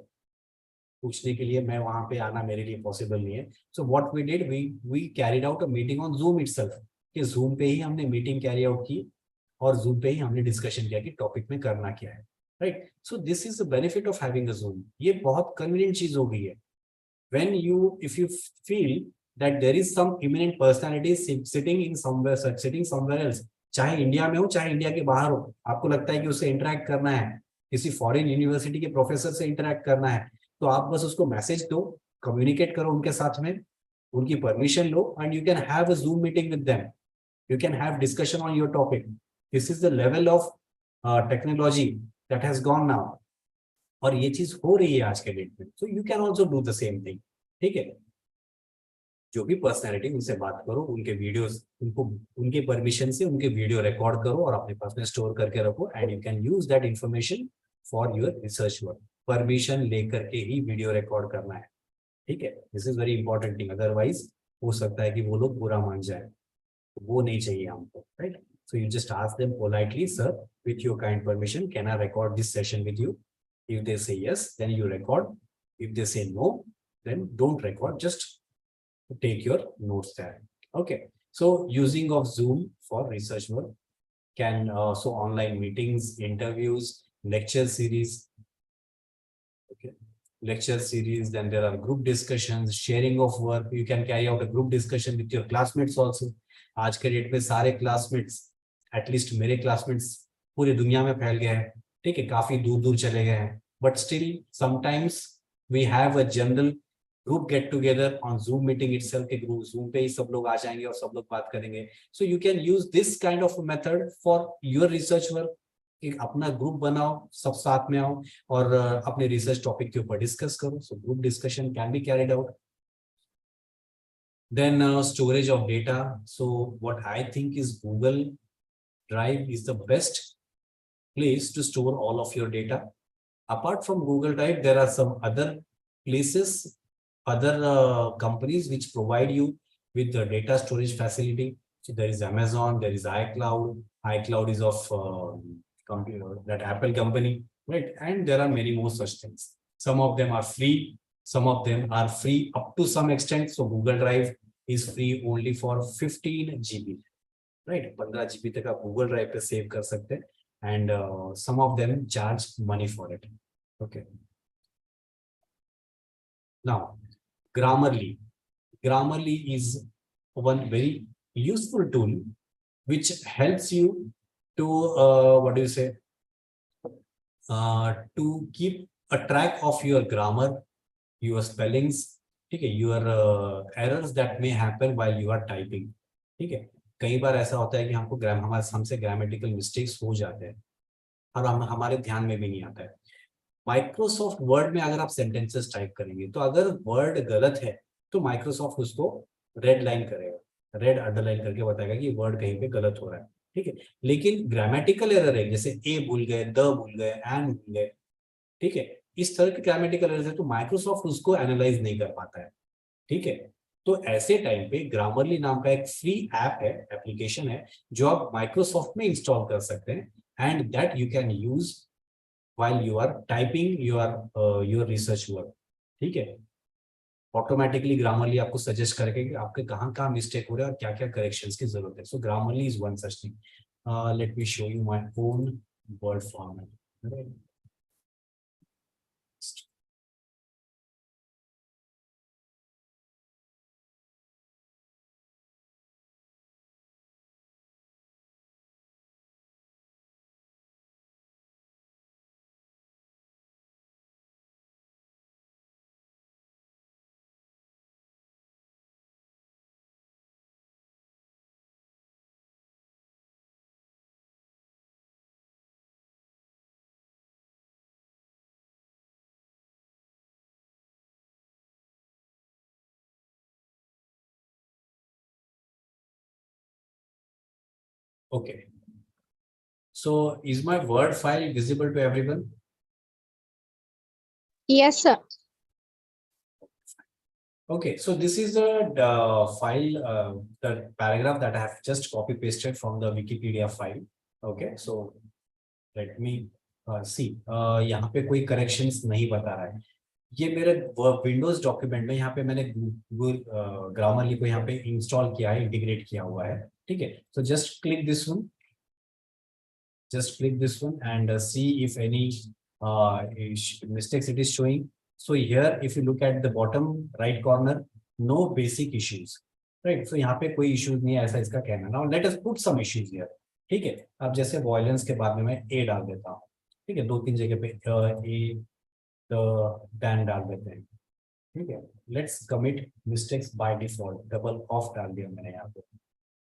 पूछने के लिए मैं वहां पे आना मेरे लिए पॉसिबल नहीं है. So what we did, we carried out a meeting on Zoom itself. कि Zoom पे ही हमने मीटिंग कैरी आउट की और Zoom पे ही हमने डिस्कशन किया कि टॉपिक में करना क्या है. Right. So this is the benefit of having a Zoom. ये बहुत कन्वीनियंट चीज हो गई है. When if you feel that there is some eminent personality sitting somewhere else, चाहे इंडिया में हो चाहे इंडिया के बाहर हो, आपको लगता है कि उससे इंटरेक्ट करना है, किसी फॉरेन यूनिवर्सिटी के प्रोफेसर से इंटरेक्ट करना है, तो आप बस उसको मैसेज दो, कम्युनिकेट करो उनके साथ में, उनकी permission low and you can have a Zoom meeting with them. You can have discussion on your topic. This is the level of technology that has gone now. और ये चीज हो रही है आज के डेट में. So you can also do the same thing. ठीक है. जो भी पर्सनैलिटी, उनसे बात करो, उनके वीडियोस, उनको उनके परमिशन से उनके वीडियो रिकॉर्ड करो और अपने पास में स्टोर करके रखो and you can use that information for your research work. Permission लेकर के ही वीडियो रिकॉर्ड करना है. ठीक है. This is very important thing. Otherwise हो सकता है कि वो लोग बुरा मान जाए, वो नहीं चाहिए हमको. Right. So you just ask them politely, sir, with your kind permission, can I record this session with you? If they say yes, then you record. If they say no, then don't record. Just take your notes there. Okay. So using of Zoom for research work can so online meetings, interviews, lecture series. Okay. lecture series, then there are group discussions, sharing of work. You can carry out a group discussion with your classmates also. आज के date पे सारे classmates, at least मेरे classmates पूरी दुनिया में फैल गए हैं, ठीक है, काफी दूर दूर चले गए हैं, but still sometimes we have a general group get together on Zoom meeting itself के group Zoom पे ही सब लोग आ जाएंगे और सब लोग बात करेंगे. So you can use this kind of method for your research work. एक अपना ग्रुप बनाओ, सब साथ में आओ और अपने रिसर्च टॉपिक के ऊपर डिस्कस करो. So group discussion can be carried out. Then storage of data. So what I think is Google Drive is the best place to store all of your data. Apart from Google Drive, there are some other places, other companies which provide you with the data storage facility. So there is Amazon, there is iCloud. iCloud is of computer, that Apple company, right? And there are many more such things. Some of them are free, some of them are free up to some extent. So Google Drive is free only for 15 GB, right? 15 GB तक आप Google Drive पे save कर सकते हैं, and some of them charge money for it. Okay. Now, Grammarly. Grammarly is one very useful tool which helps you to what do you say? To keep a track of your grammar, your spellings, okay, your errors that may happen while you are typing. ठीक है, कई बार ऐसा होता है कि हमको हमसे grammatical mistakes हो जाते हैं और हमारे ध्यान में भी नहीं आता है. माइक्रोसॉफ्ट वर्ड में अगर आप सेंटेंसेस टाइप करेंगे तो अगर वर्ड गलत है तो माइक्रोसॉफ्ट उसको रेड लाइन करेगा, रेड अंडरलाइन करके बताएगा कि वर्ड कहीं पे गलत हो रहा है. ठीक है, लेकिन ग्रामेटिकल एरर है, जैसे ए भूल गए, द भूल गए, एंड भूल गए, ठीक है, इस तरह के ग्रामेटिकल एरर है तो माइक्रोसॉफ्ट उसको एनालाइज नहीं कर पाता है. ठीक है, तो ऐसे टाइम पे ग्रामरली नाम का एक फ्री ऐप है, एप्लीकेशन है, जो आप माइक्रोसॉफ्ट में इंस्टॉल कर सकते हैं, and that you can use while you are typing your research work. ठीक है, ऑटोमेटिकली ग्रामरली आपको सजेस्ट करेगा कि आपके कहाँ मिस्टेक हो रहा है और क्या क्या करेक्शंस की जरूरत है. So Grammarly is one such thing. Let me show you my own word format. Okay. So is my word file visible to everyone? Yes, sir. Okay, so this is a file, the paragraph that I have just copy pasted from the Wikipedia file. Okay, so let me see. यहाँ पे कोई corrections नहीं बता रहा है. ये मेरे Windows document में यहाँ पे मैंने गूगल ग्रामरली को यहाँ पे इंस्टॉल किया है, इंटीग्रेट किया हुआ है. ठीक है, so just click this one, and see if any mistakes it is showing. So here if you look at the bottom right corner, no basic issues, right? So यहाँ पे कोई issues नहीं है, ऐसा इसका कहना. Now let us put some issues here. ठीक है, अब जैसे वॉयलेंस के बाद में मैं a डाल देता हूँ. ठीक है, 2-3 जगह पे a dan डाल देते हैं. ठीक है, let's commit mistakes by default. Double of डाल दिया मैंने यहाँ पे.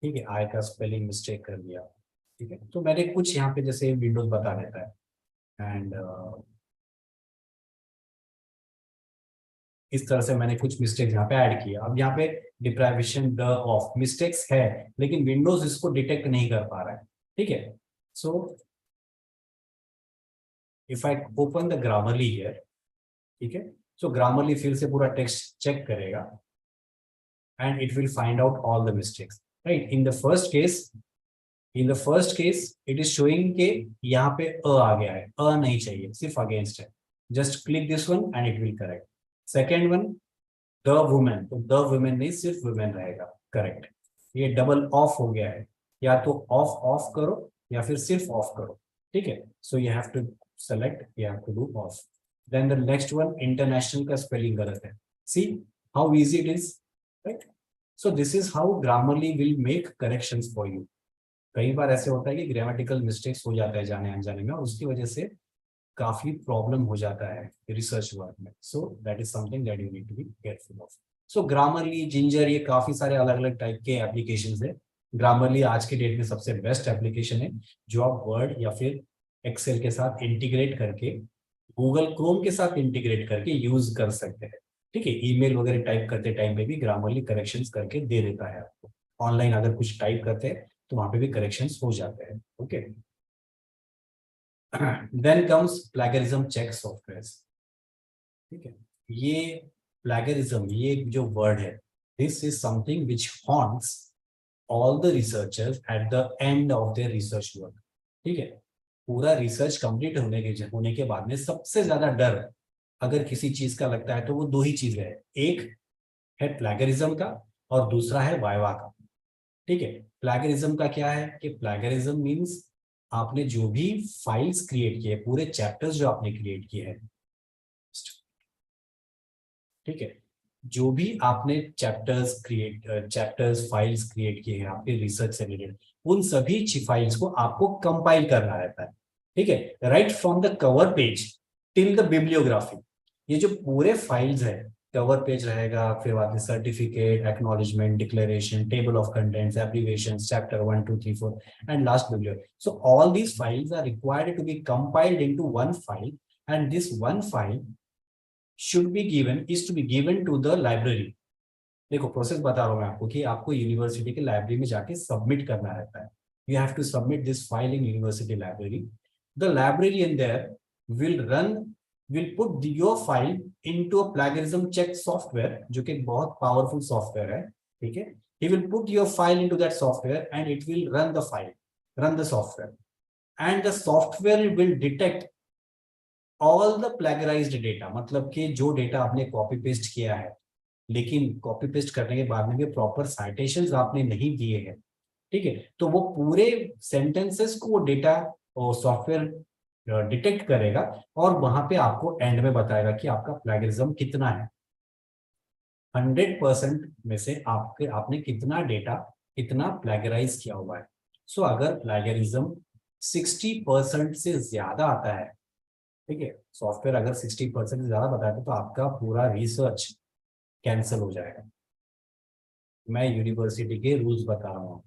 ठीक है, आई का स्पेलिंग मिस्टेक कर दिया. ठीक है, तो मैंने कुछ यहाँ पे जैसे विंडोज बता देता है, एंड इस तरह से मैंने कुछ मिस्टेक्स यहाँ पे ऐड किया. अब यहाँ पे डिप्राइवेशन द ऑफ मिस्टेक्स है, लेकिन विंडोज इसको डिटेक्ट नहीं कर पा रहा है. ठीक है, so if I open the Grammarly here, ठीक है, सो ग्रामरली फिर से पूरा टेक्स्ट चेक करेगा and it will find out all the mistakes. Right, in the first case it is showing के यहाँ पे आ गया है, नहीं चाहिए, सिर्फ अगेंस्ट है. Just click this one and it will correct. Second one the women, तो द वुमेन नहीं, सिर्फ वुमेन रहेगा. करेक्ट. ये डबल ऑफ हो गया है, या तो ऑफ करो या फिर सिर्फ ऑफ करो. ठीक है, so you have to select, you have to do off. Then the next one international का स्पेलिंग गलत है. See how easy it is, right? So this is how Grammarly will make corrections for you. कई बार ऐसे होता है कि grammatical mistakes हो जाता है जाने अनजाने में, और उसकी वजह से काफी प्रॉब्लम हो जाता है रिसर्च वर्क में. So that is something that you need to be careful of. So Grammarly, Ginger, ये काफी सारे अलग अलग टाइप के एप्लीकेशंस है. ग्रामरली आज के डेट में सबसे बेस्ट एप्लीकेशन है जो आप वर्ड या फिर एक्सेल के साथ इंटीग्रेट करके, गूगल क्रोम के साथ इंटीग्रेट करके यूज कर सकते हैं. ठीक है, ईमेल वगैरह टाइप करते टाइम पे भी ग्रामरली करेक्शंस करके दे देता है आपको. ऑनलाइन अगर कुछ टाइप करते हैं तो वहां पे भी करेक्शंस हो जाते हैं. Okay, then comes plagiarism check software. ठीक है, ये प्लैगरिज्म, ये जो वर्ड है, this is something which haunts all the researchers at the end of their research work. ठीक है, पूरा रिसर्च कंप्लीट होने के बाद में सबसे ज्यादा डर अगर किसी चीज का लगता है तो वो दो ही चीजें है. एक है प्लैगरिज्म का और दूसरा है वाइवा का. ठीक है, प्लैगरिज्म का क्या है कि प्लैगरिज्म मींस आपने जो भी फाइल्स क्रिएट किए, पूरे चैप्टर्स जो आपने क्रिएट किए हैं, ठीक है, जो भी आपने चैप्टर्स फाइल्स क्रिएट किए हैं आपके रिसर्च से रिलेटेड, उन सभी फाइल्स को आपको कंपाइल करना रहता है. ठीक है, right from the cover page till the bibliography. ये जो पूरे फाइल्स है, कवर पेज रहेगा, फिर बाद में certificate, acknowledgement, declaration, table of contents, abbreviations, chapter 1 2 3 4 and last bibliography. So all these files are required to be compiled into one file, and this one file should be given is to be given to the library. देखो process बता रहा हूँ मैं आपको कि आपको university के library में जाके सबमिट करना रहता है. You have to submit this file in university library. The librarian there will put your file into a plagiarism check software, जो कि बहुत पावरफुल सॉफ्टवेयर है. ठीक है, he will put your file into that software and it will run the software, and the software will detect all the plagiarised data. मतलब कि जो data आपने कॉपी पेस्ट किया है, लेकिन कॉपी पेस्ट करने के बाद में भी प्रॉपर साइटेशंस आपने नहीं दिए हैं, ठीक है, तो वो पूरे सेंटेंसेस को वो डेटा सॉफ्टवेयर डिटेक्ट करेगा और वहां पे आपको एंड में बताएगा कि आपका प्लैगरिज्म कितना है. 100% में से आपने कितना डेटा, कितना प्लैगराइज किया हुआ है. सो अगर प्लैगरिज्म 60% से ज्यादा आता है, ठीक है, सॉफ्टवेयर अगर 60% से ज्यादा बताते तो आपका पूरा रिसर्च कैंसिल हो जाएगा. मैं यूनिवर्सिटी के रूल्स बता रहा हूँ.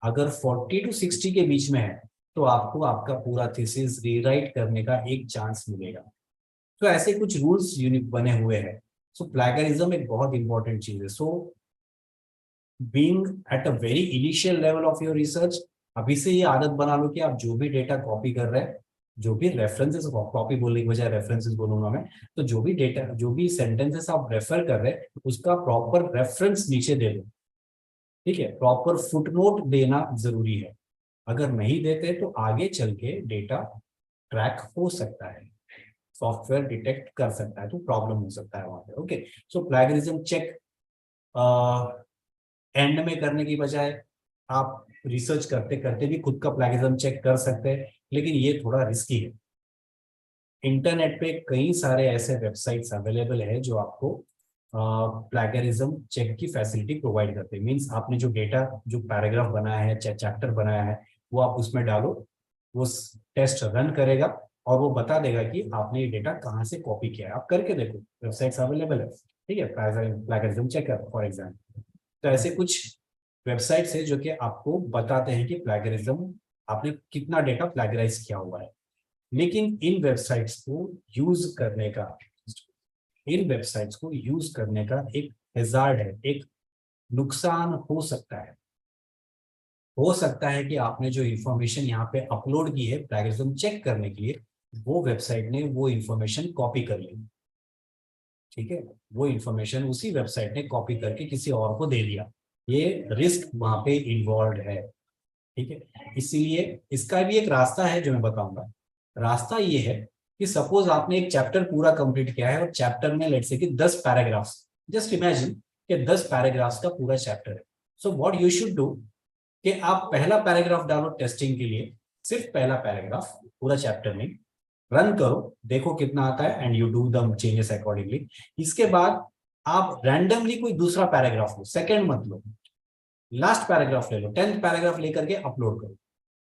अगर 40 to 60 के बीच में है तो आपको आपका पूरा थीसिस रीराइट करने का एक चांस मिलेगा. तो ऐसे कुछ रूल्स यूनिक बने हुए हैं. सो प्लैगरिज्म एक बहुत इंपॉर्टेंट चीज है. So being at a very initial level of your research, अभी से ये आदत बना लो कि आप जो भी डेटा कॉपी कर रहे हैं, जो भी रेफरेंसेस, कॉपी बोलने की बजाय रेफरेंसेस बोलूंगा मैं, तो जो भी डेटा, जो भी सेंटेंसेस आप रेफर कर रहे हैं उसका प्रॉपर रेफरेंस नीचे दे दो. ठीक है, प्रॉपर फुटनोट देना जरूरी है. अगर नहीं देते तो आगे चल के डेटा ट्रैक हो सकता है, सॉफ्टवेयर डिटेक्ट कर सकता है, तो प्रॉब्लम हो सकता है वहां पे. Okay, so plagiarism check and में करने की बजाय आप रिसर्च करते करते भी खुद का प्लैगरिज्म चेक कर सकते हैं, लेकिन ये थोड़ा रिस्की है. इंटरनेट पे कई सारे ऐसे वेबसाइट्स अवेलेबल है जो आपको प्लैगरिज्म चेक की फैसिलिटी प्रोवाइड करते हैं. मींस आपने जो डेटा, जो पैराग्राफ बनाया है, चैप्टर बनाया है, वो आप उसमें डालो, वो टेस्ट रन करेगा और वो बता देगा कि आपने ये डेटा कहाँ से कॉपी किया है. आप करके देखो, वेबसाइट्स अवेलेबल है. ठीक है, प्लैगरिज्म चेकर फॉर एग्जाम्पल. तो ऐसे कुछ वेबसाइट्स है जो कि आपको बताते हैं कि प्लैगरिज्म, आपने कितना डेटा प्लैगराइज किया हुआ है. लेकिन इन वेबसाइट्स को यूज करने का एक हैजार्ड है, एक नुकसान हो सकता है. हो सकता है कि आपने जो इंफॉर्मेशन यहाँ पे अपलोड की है प्लैगरिज्म चेक करने के लिए, वो वेबसाइट ने वो इंफॉर्मेशन कॉपी कर ली. ठीक है, वो इंफॉर्मेशन उसी वेबसाइट ने कॉपी करके किसी और को दे दिया. ये रिस्क वहां पे इन्वॉल्व है. ठीक है, इसीलिए इसका भी एक रास्ता है जो मैं बताऊंगा. रास्ता ये है कि सपोज आपने एक चैप्टर पूरा कंप्लीट किया है और चैप्टर में लेट्स से कि 10 पैराग्राफ्स, जस्ट इमेजिन कि 10 पैराग्राफ्स का पूरा चैप्टर है. So what you should do कि आप पहला पैराग्राफ डालो टेस्टिंग के लिए, सिर्फ पहला पैराग्राफ पूरा चैप्टर में, रन करो, देखो कितना आता है and you do the changes accordingly. इसके बाद आप रैंडमली कोई दूसरा पैराग्राफ लो, सेकंड मत लो, लास्ट पैराग्राफ ले लो, 10th पैराग्राफ लेकर के अपलोड करो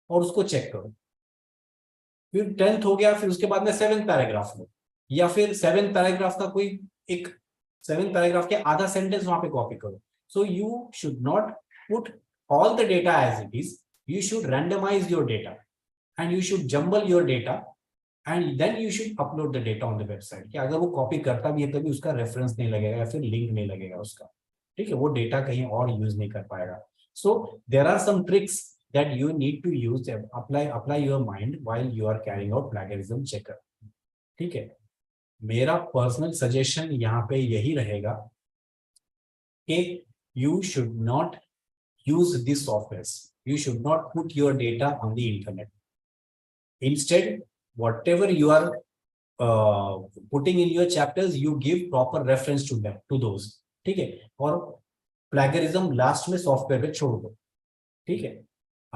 और उसको चेक करो। फिर 10th हो गया, फिर उसके बाद में 7th पैराग्राफ लो, या फिर 7th पैराग्राफ का कोई एक 7th पैराग्राफ के आधा सेंटेंस वहां पे कॉपी करो। So you should not put all the data as it is. You should randomize your data and you should jumble your data and then you should upload the data on the website. कि अगर वो copy करता भी है तभी उसका reference नहीं लगेगा या फिर लिंक नहीं लगेगा उसका, ठीक है, वो डेटा कहीं और यूज नहीं कर पाएगा। So there are some tricks that you need to use, apply your mind while you are carrying out plagiarism checker, ठीक है। मेरा पर्सनल सजेशन यहाँ पे यही रहेगा कि you should not use these softwares. You should not put your data on the internet. Instead, whatever you are putting in your chapters, you give proper reference to them, to those. ठीक है, और plagiarism last में software पे छोड़ दो, ठीक है।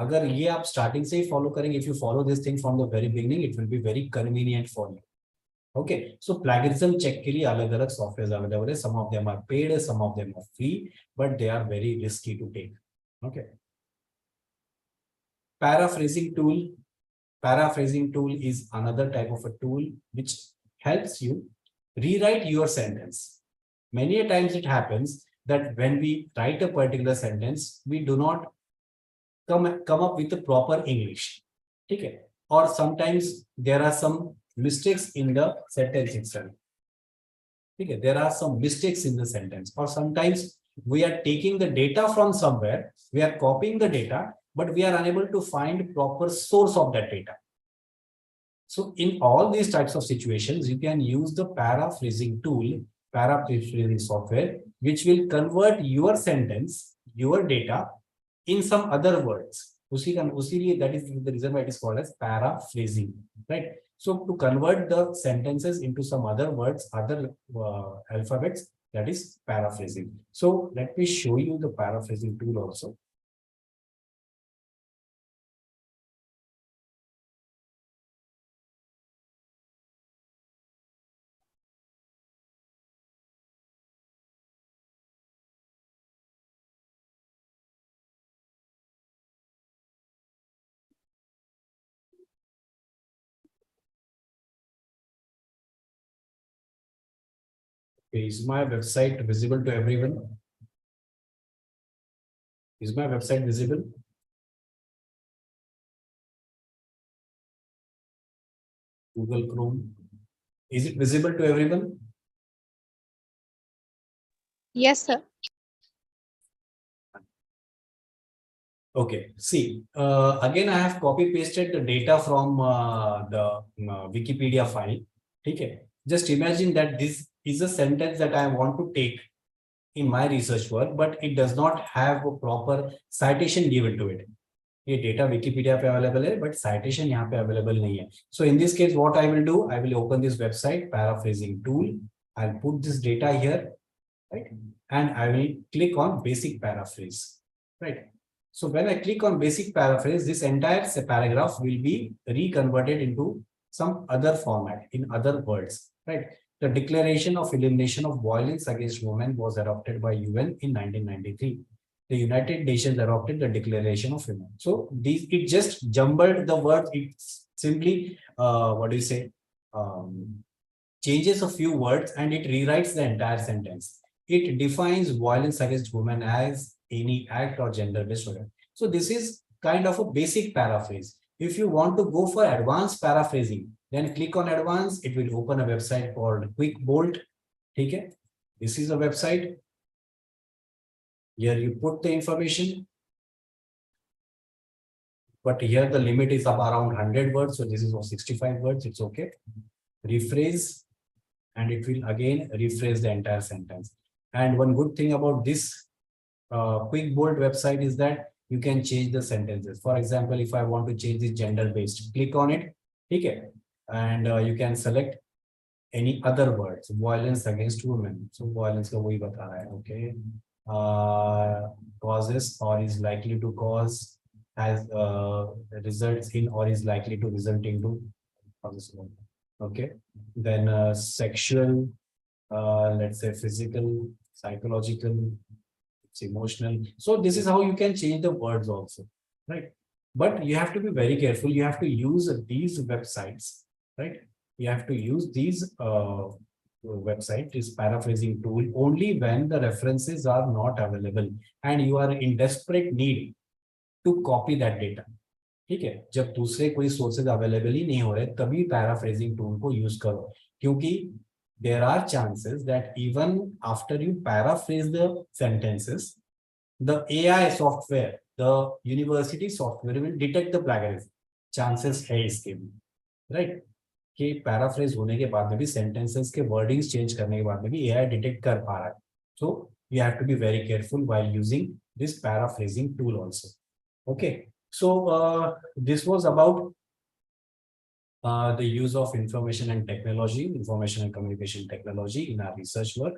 अगर ये आप स्टार्टिंग से ही फॉलो करेंगे, if you follow this thing from the very beginning, it will be very convenient for you. Okay, so plagiarism check के लिए अलग अलग सॉफ्टवेयर अवेलेबल है, some of them are paid, some of them are free, but they are very risky to take. Okay. Paraphrasing tool is another type of a tool which helps you rewrite your sentence. Many a times it happens that when we write a particular sentence, we do not come up with the proper English. Okay. Or sometimes there are some mistakes in the sentence itself. Okay. There are some mistakes in the sentence, or sometimes we are taking the data from somewhere, we are copying the data, but we are unable to find proper source of that data. So in all these types of situations, you can use the paraphrasing tool, paraphrasing software, which will convert your sentence, your data in some other words. That is the reason why it is called as paraphrasing, right? So to convert the sentences into some other words, other alphabets, that is paraphrasing. So let me show you the paraphrasing tool also. Okay, is my website visible to everyone? Is my website visible? Google Chrome. Is it visible to everyone? Yes, sir. Okay, see, again, I have copy pasted the data from the Wikipedia file. Okay, just imagine that this is a sentence that I want to take in my research work, but it does not have a proper citation given to it. ये data Wikipedia पे available है, but citation यहाँ पे available नहीं है. So in this case, what I will do, I will open this website, paraphrasing tool. I'll put this data here, right? And I will click on basic paraphrase, right? So when I click on basic paraphrase, this entire paragraph will be reconverted into some other format in other words, right? The Declaration of Elimination of Violence Against Women was adopted by UN in 1993. The United Nations adopted the Declaration of Women. So it just jumbled the words. It simply, changes a few words and it rewrites the entire sentence. It defines violence against women as any act or gender-based violence. So this is kind of a basic paraphrase. If you want to go for advanced paraphrasing, then click on advanced. It will open a website called QuickBolt. Okay? This is a website. Here you put the information. But here the limit is of around 100 words. So this is of 65 words. It's okay. Rephrase. And it will again rephrase the entire sentence. And one good thing about this QuickBolt website is that you can change the sentences. For example, if I want to change this gender-based, click on it. Okay. And you can select any other words. Violence against women. So violence ka wahi bata raha hai. Okay. Causes or is likely to cause, has results in or is likely to result into causes. Okay, then sexual, let's say physical, psychological, it's emotional. So this is how you can change the words also, right? But you have to be very careful. You have to use these websites, right? You have to use these website, this paraphrasing tool only when the references are not available and you are in desperate need to copy that data. ठीक है, जब दूसरे कोई sources available ही नहीं हो रहे तभी paraphrasing tool को यूज करो, क्योंकि there are chances that even after you paraphrase the sentences, the AI software, the university software will detect the plagiarism. Chances है इसके भी, right? कि पैराफ्रेज होने के बाद में भी सेंटेंसेस के वर्डिंग्स चेंज करने के बाद में भी AI डिटेक्ट कर पा रहा है. So you have to be very careful while using this paraphrasing tool also. Okay. So this was about the use of information and technology, information and communication technology in our research work.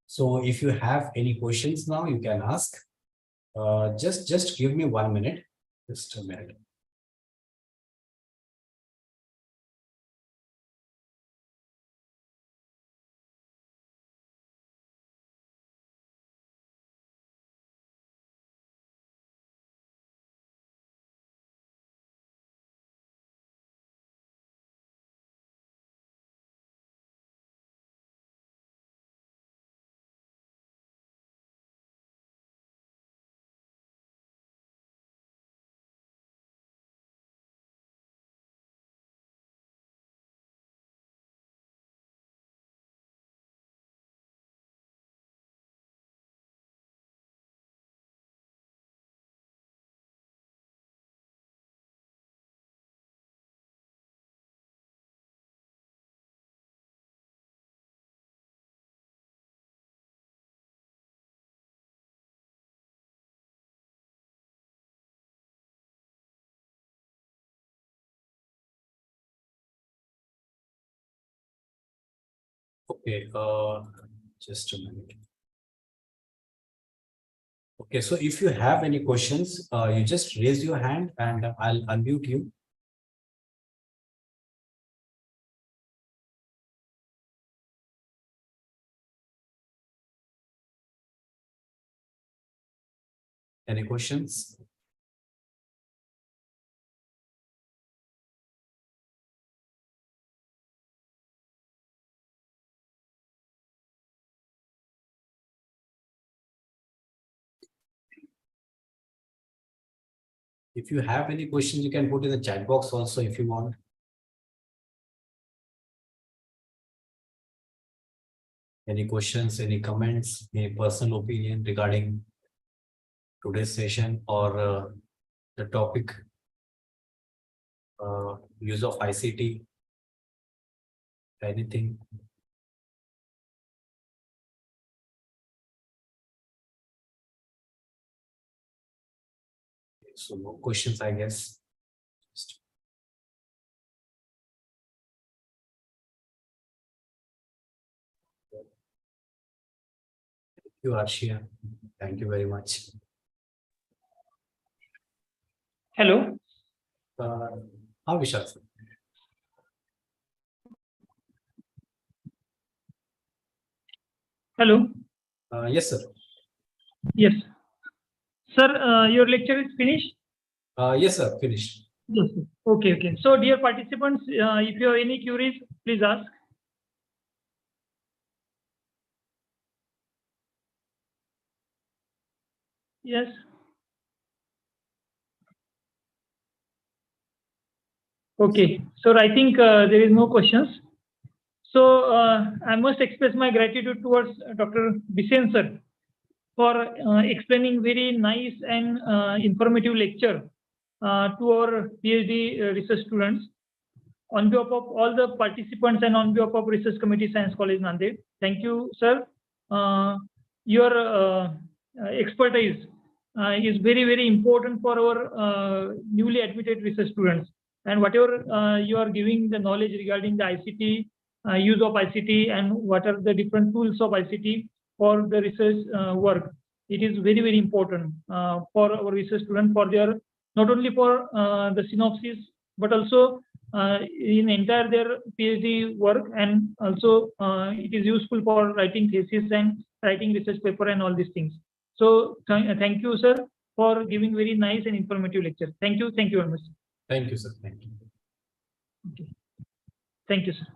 So if you have any questions now, you can ask. Just give me 1 minute, just a minute. Okay, just a minute. Okay, so if you have any questions, you just raise your hand and I'll unmute you. Any questions? If you have any questions, you can put in the chat box also if you want. Any questions, any comments, any personal opinion regarding today's session or the topic, use of ICT, anything? So no questions, I guess. Thank you, Arshia. Thank you very much. Hello. Vishal sir. Hello. Yes, sir. Yes. Sir, your lecture is finished? Yes, sir. Finished. Yes. Sir. Okay. Okay. So, dear participants, if you have any queries, please ask. Yes. Okay. So, I think there is no questions. So, I must express my gratitude towards Dr. Bisen sir for explaining very nice and informative lecture to our PhD research students. On behalf of all the participants and on behalf of Research Committee Science College Nanded, thank you, sir. Your expertise is very, very important for our newly admitted research students. And whatever you are giving the knowledge regarding the ICT, use of ICT, and what are the different tools of ICT for the research work, it is very, very important for our research students for their, not only for the synopsis, but also in entire their PhD work, and also it is useful for writing thesis and writing research paper and all these things. So thank you, sir, for giving very nice and informative lecture. Thank you very much. Thank you, sir. Thank you. Okay. Thank you, sir.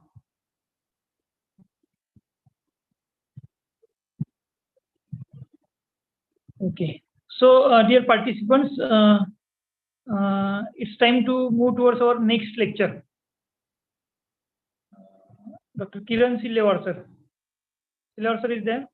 Okay. So, dear participants, it's time to move towards our next lecture. Dr. Kiran Silewar, sir. Silewar, sir is there?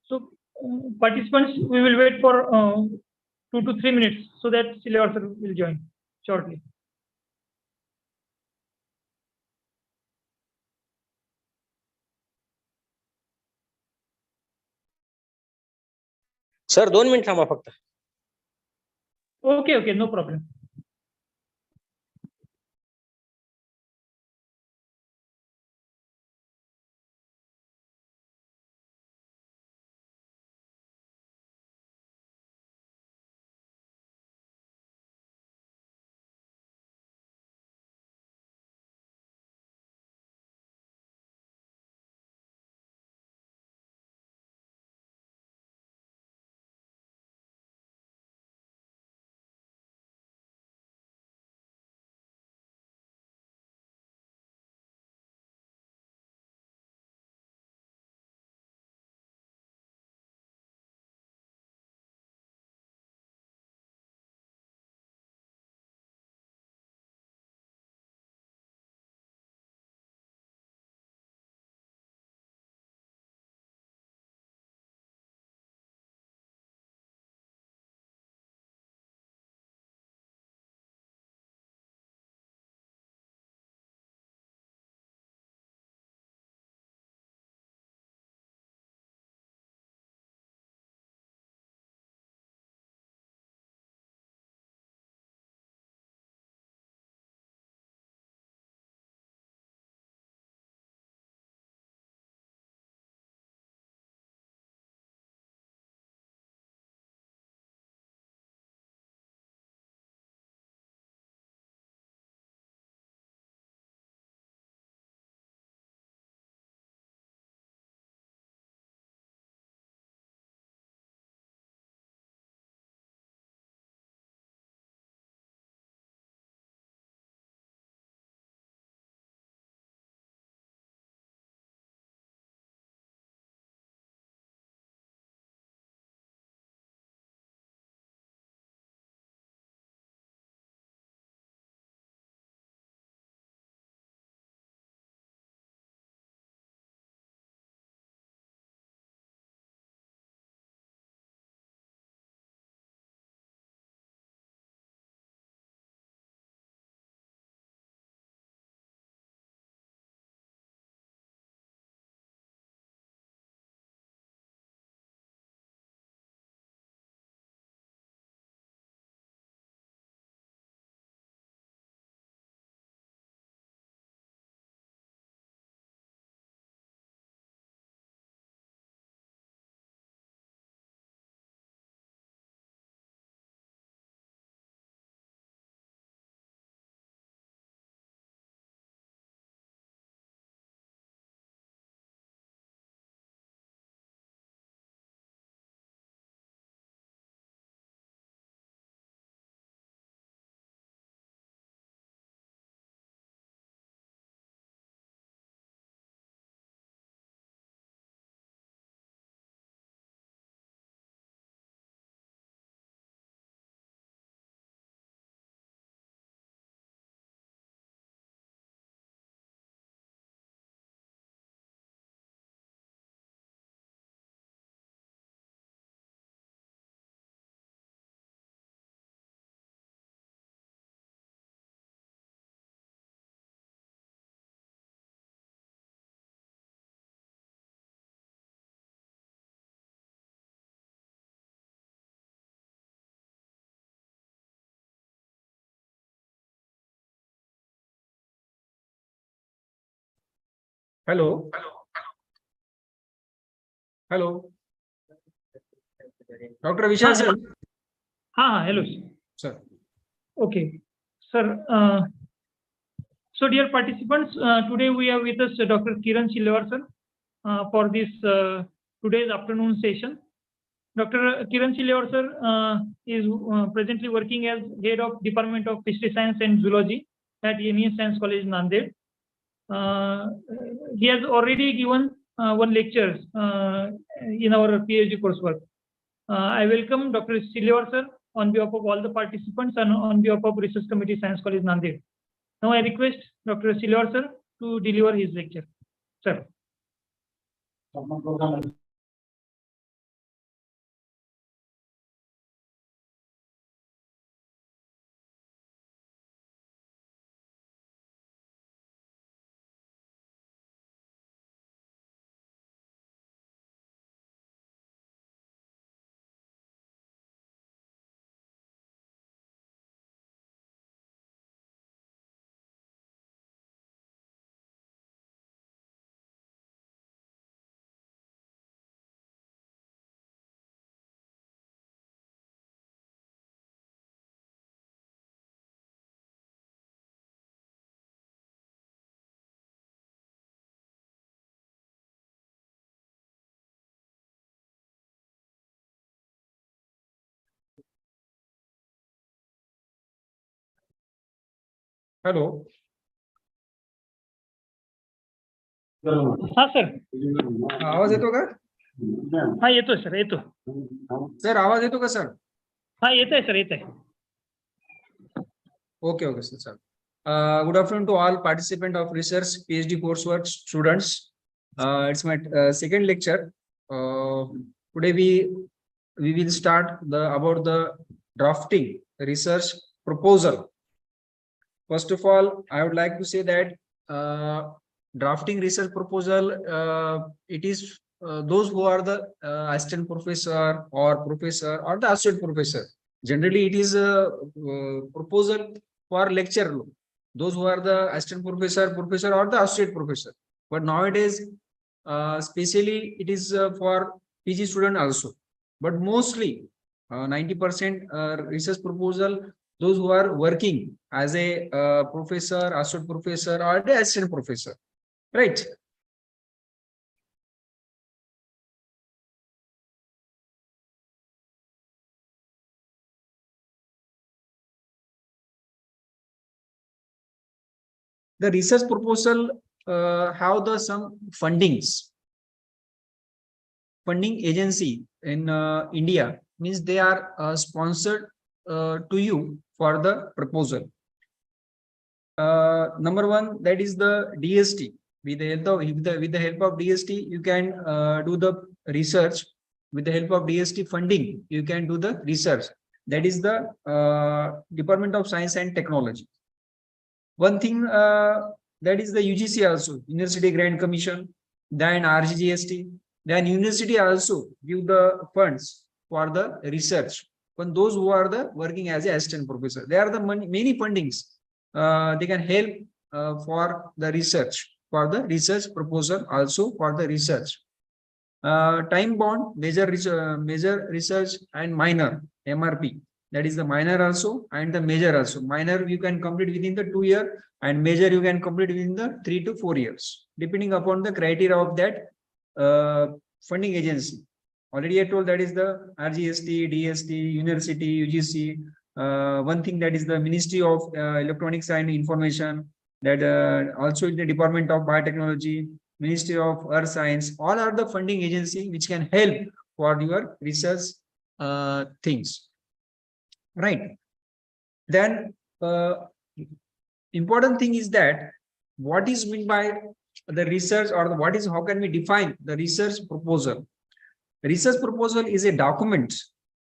So, participants, we will wait for 2 to 3 minutes so that Silewar, sir will join shortly. Sir 2 minute थांबा फक्त. Okay, no problem. Hello. Hello. Dr. Vishal sir. Hello. Sir. Okay, sir. So, dear participants, today we are with us Dr. Kiran Chilewar sir for this today's afternoon session. Dr. Kiran Chilewar sir is presently working as head of Department of History Science and Zoology at Union Science College, Nanded. He has already given one lecture in our PhD coursework. I welcome Dr. Chilewar sir on behalf of all the participants and on behalf of Research Committee Science College, Nanded. Now I request Dr. Chilewar sir to deliver his lecture. Sir. Hello. Sir. आवाज येतो का? येतोय sir, येतो. Sir आवाज येतो का sir? येतोय sir, येतोय. Okay, sir. Good afternoon to all participants of research PhD coursework students. It's my second lecture. Today we will start about the drafting research proposal. First of all, I would like to say that drafting research proposal, it is those who are the assistant professor or the associate professor. Generally, it is a proposal for lecture. Those who are the assistant professor or the associate professor. But nowadays, especially it is for PG student also. But mostly 90% research proposal, those who are working as a professor, associate professor, or the assistant professor, right? The research proposal have some funding agency in India, means they are sponsored to you for the proposal. Number one, that is the DST. With the help of DST, you can do the research. With the help of DST funding, you can do the research. That is the Department of Science and Technology. One thing that is the UGC also, University Grant Commission, then RGGST, then university also give the funds for the research. When those who are the working as a assistant professor, there are the many fundings. They can help for the research proposal, also for the research. Time bound, major research and minor MRP. That is the minor also and the major also. Minor you can complete within the 2 years and major you can complete within the 3 to 4 years, depending upon the criteria of that funding agency. Already I told that is the RGST, DST, University, UGC. One thing that is the Ministry of Electronics and Information, that also in the Department of Biotechnology, Ministry of Earth Science, all are the funding agency which can help for your research things. Right. Then important thing is that what is meant by the research, or how can we define the research proposal? Research proposal is a document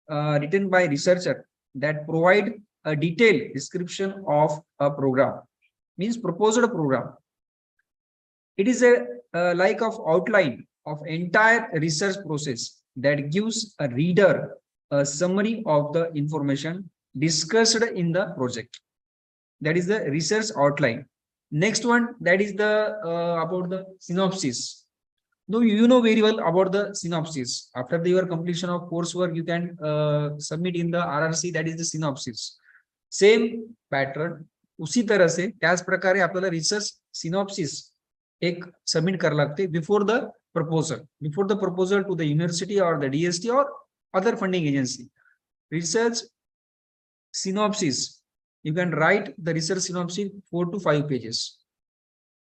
written by researcher that provide a detailed description of a program, means proposed program. It is a like of outline of entire research process that gives a reader a summary of the information discussed in the project. That is the research outline. Next one, that is the about the synopsis. Though you know very well about the synopsis. After your completion of coursework, you can submit in the RRC, that is the synopsis. Same pattern, उसी तरह से त्याच प्रकारे आपल्याला research synopsis एक submit करावं लागते before the proposal to the university और the DST or other funding agency. Research synopsis, you can write the research synopsis 4 to 5 pages.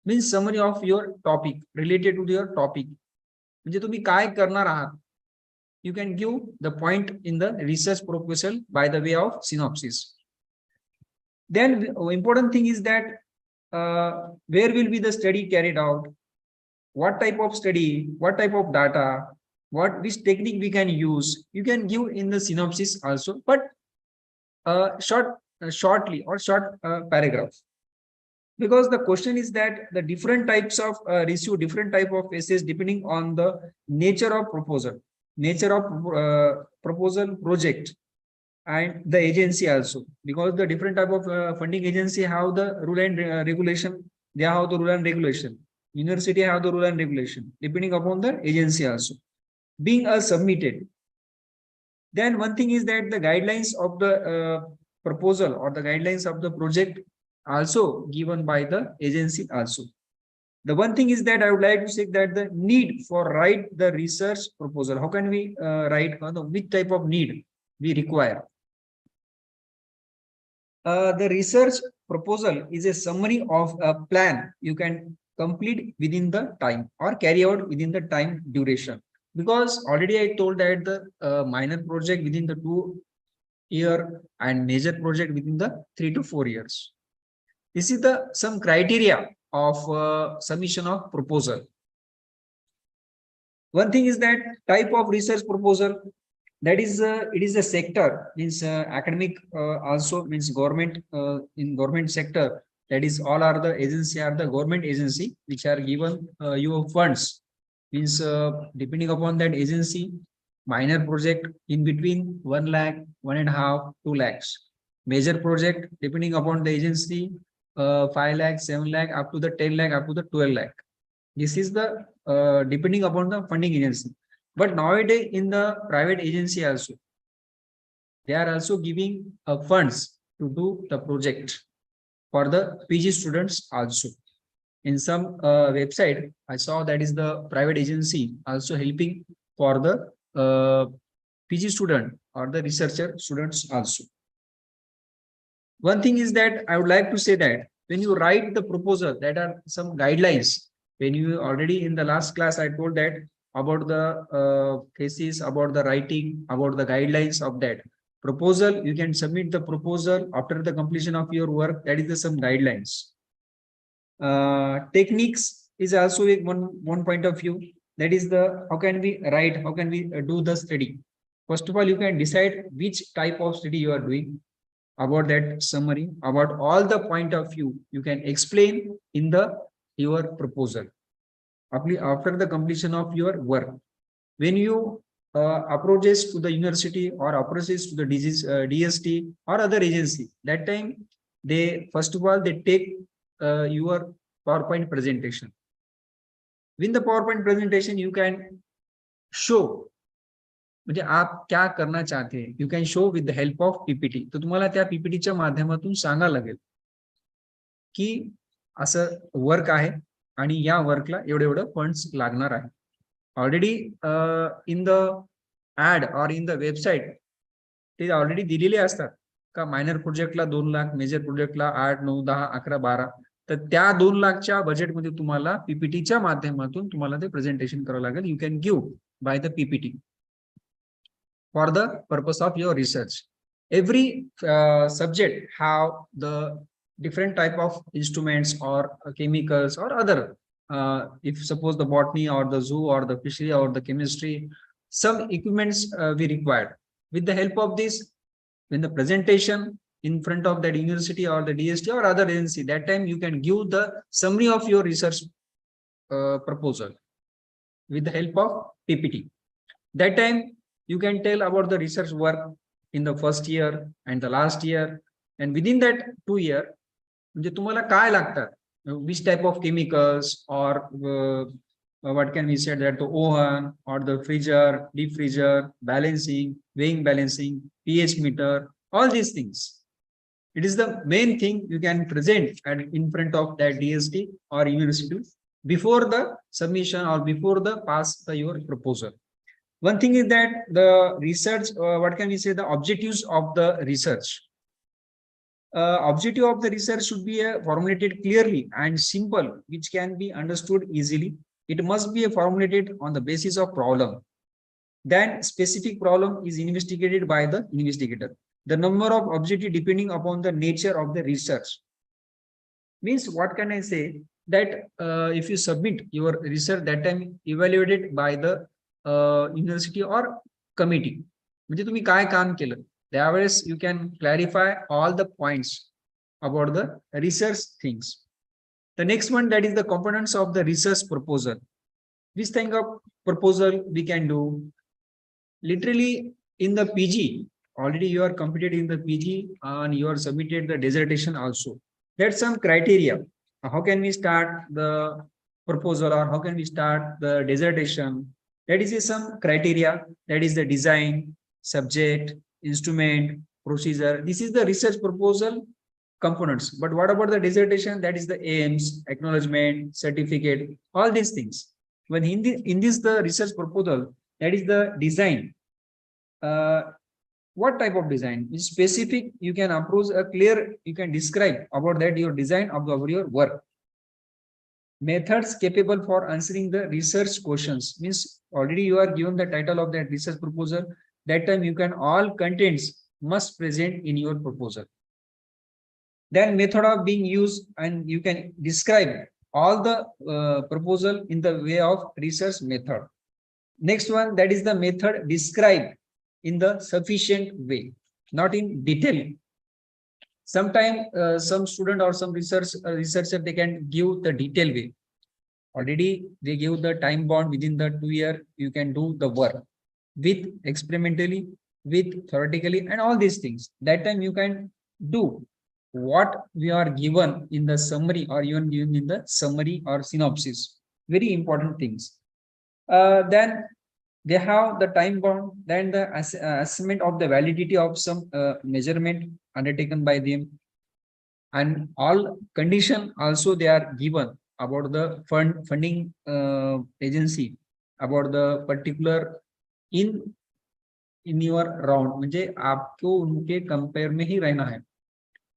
Means summary of your topic, related to your topic. म्हणजे तुम्ही काय करणार आहात. You can give the point in the research proposal by the way of synopsis. Then important thing is that where will be the study carried out, what type of study, what type of data, which technique we can use. You can give in the synopsis also, but shortly or short paragraph. Because the question is that the different types of receive different type of essays depending on the nature of proposal, proposal project, and the agency also. Because the different type of funding agency have the rule and regulation, they have the rule and regulation. University have the rule and regulation depending upon the agency also. Being submitted. Then one thing is that the guidelines of the proposal or the guidelines of the project also given by the agency also. The one thing is that I would like to say that the need for write the research proposal. How can we write which type of need we require? The research proposal is a summary of a plan you can complete within the time or carry out within the time duration. Because already I told that the minor project within the 2 year and major project within the 3 to 4 years. This is the some criteria of submission of proposal. One thing is that type of research proposal, that is it is a sector, means academic also means government, in government sector, that is all are the agency are the government agency which are given your funds. Means depending upon that agency, minor project in between 1 lakh, 1.5, 2 lakhs. Major project depending upon the agency 5 lakh, 7 lakh, up to the 10 lakh, up to the 12 lakh. This is the depending upon the funding agency. But nowadays in the private agency also, they are also giving funds to do the project for the PG students also. In some website, I saw that is the private agency also helping for the PG student or the researcher students also. One thing is that I would like to say that when you write the proposal, that are some guidelines. When you already in the last class, I told that about the thesis, about the writing, about the guidelines of that proposal. You can submit the proposal after the completion of your work. That is the some guidelines. Techniques is also one point of view. That is the how can we write, how can we do the study. First of all, you can decide which type of study you are doing. About that summary, about all the point of view, you can explain in the your proposal after the completion of your work. When you approaches to the university or approaches to the DST or other agency, that time they first of all they take your PowerPoint presentation. With the PowerPoint presentation, you can show म्हणजे आप क्या करना चाहते हैं, you can show with the help of PPT. तर तुम्हाला त्या पीपीटीच्या माध्यमातून सांगायला लागेल की असं वर्क आहे आणि या वर्कला एवढे फंड्स लागणार आहे. ऑलरेडी इन द ऍड और इन द वेबसाईट ते ऑलरेडी दिलेले असतात का मायनर प्रोजेक्टला 2 लाख, मेजर प्रोजेक्टला 8, 9, 10, 11, 12. तर त्या 2 लाखच्या बजेटमध्ये तुम्हाला पीपीटीच्या माध्यमातून तुम्हाला ते प्रेझेंटेशन करावं लागेल. You can give by the PPT for the purpose of your research. Every subject have the different type of instruments or chemicals or other. If suppose the botany or the zoo or the fishery or the chemistry, some equipments we required. With the help of this, when the presentation in front of that university or the DST or other agency, that time you can give the summary of your research proposal with the help of PPT. That time you can tell about the research work in the first year and the last year, and within that 2 year म्हणजे तुम्हाला काय लागतात which type of chemicals, or what can we say, that the oven or the freezer, deep freezer, balancing, weighing balancing, pH meter, all these things. It is the main thing you can present in front of that DST or university before the submission or before the pass your proposal. One thing is that the research, what can we say, the objectives of the research. Objective of the research should be formulated clearly and simple, which can be understood easily. It must be formulated on the basis of problem. Then specific problem is investigated by the investigator. The number of objectives depending upon the nature of the research. Means, what can I say, that if you submit your research, that time evaluated by the university or committee. म्हणजे तुम्ही काय काम केलं त्यावेळेस you can clarify all the points about the research things. The next one, that is the components of the research proposal. Which kind of proposal we can do? Literally in the PG, already you are completed in the PG and you are submitted the dissertation also. There's some criteria. How can we start the proposal, or how can we start the dissertation? That is some criteria. That is the design, subject, instrument, procedure. This is the research proposal components. But what about the dissertation? That is the aims, acknowledgement, certificate, all these things. When in this the research proposal, that is the design. What type of design is specific? You can approach a clear, you can describe about that your design of your work. Methods capable for answering the research questions, means already you are given the title of that research proposal. That time you can, all contents must present in your proposal. Then method of being used, and you can describe all the proposal in the way of research method. Next one, that is the method described in the sufficient way, not in detail. Sometimes some student or some researcher, they can give the detail way. Already they give the time bound within the 2 year, you can do the work with experimentally, with theoretically, and all these things. That time you can do what we are given in the summary, or even given in the summary or synopsis. Very important things. Then they have the time bound, then the assessment of the validity of some measurement undertaken by them, and all condition also they are given about the funding agency, about the particular in your round, म्हणजे आपको उनके compare में ही रहना है.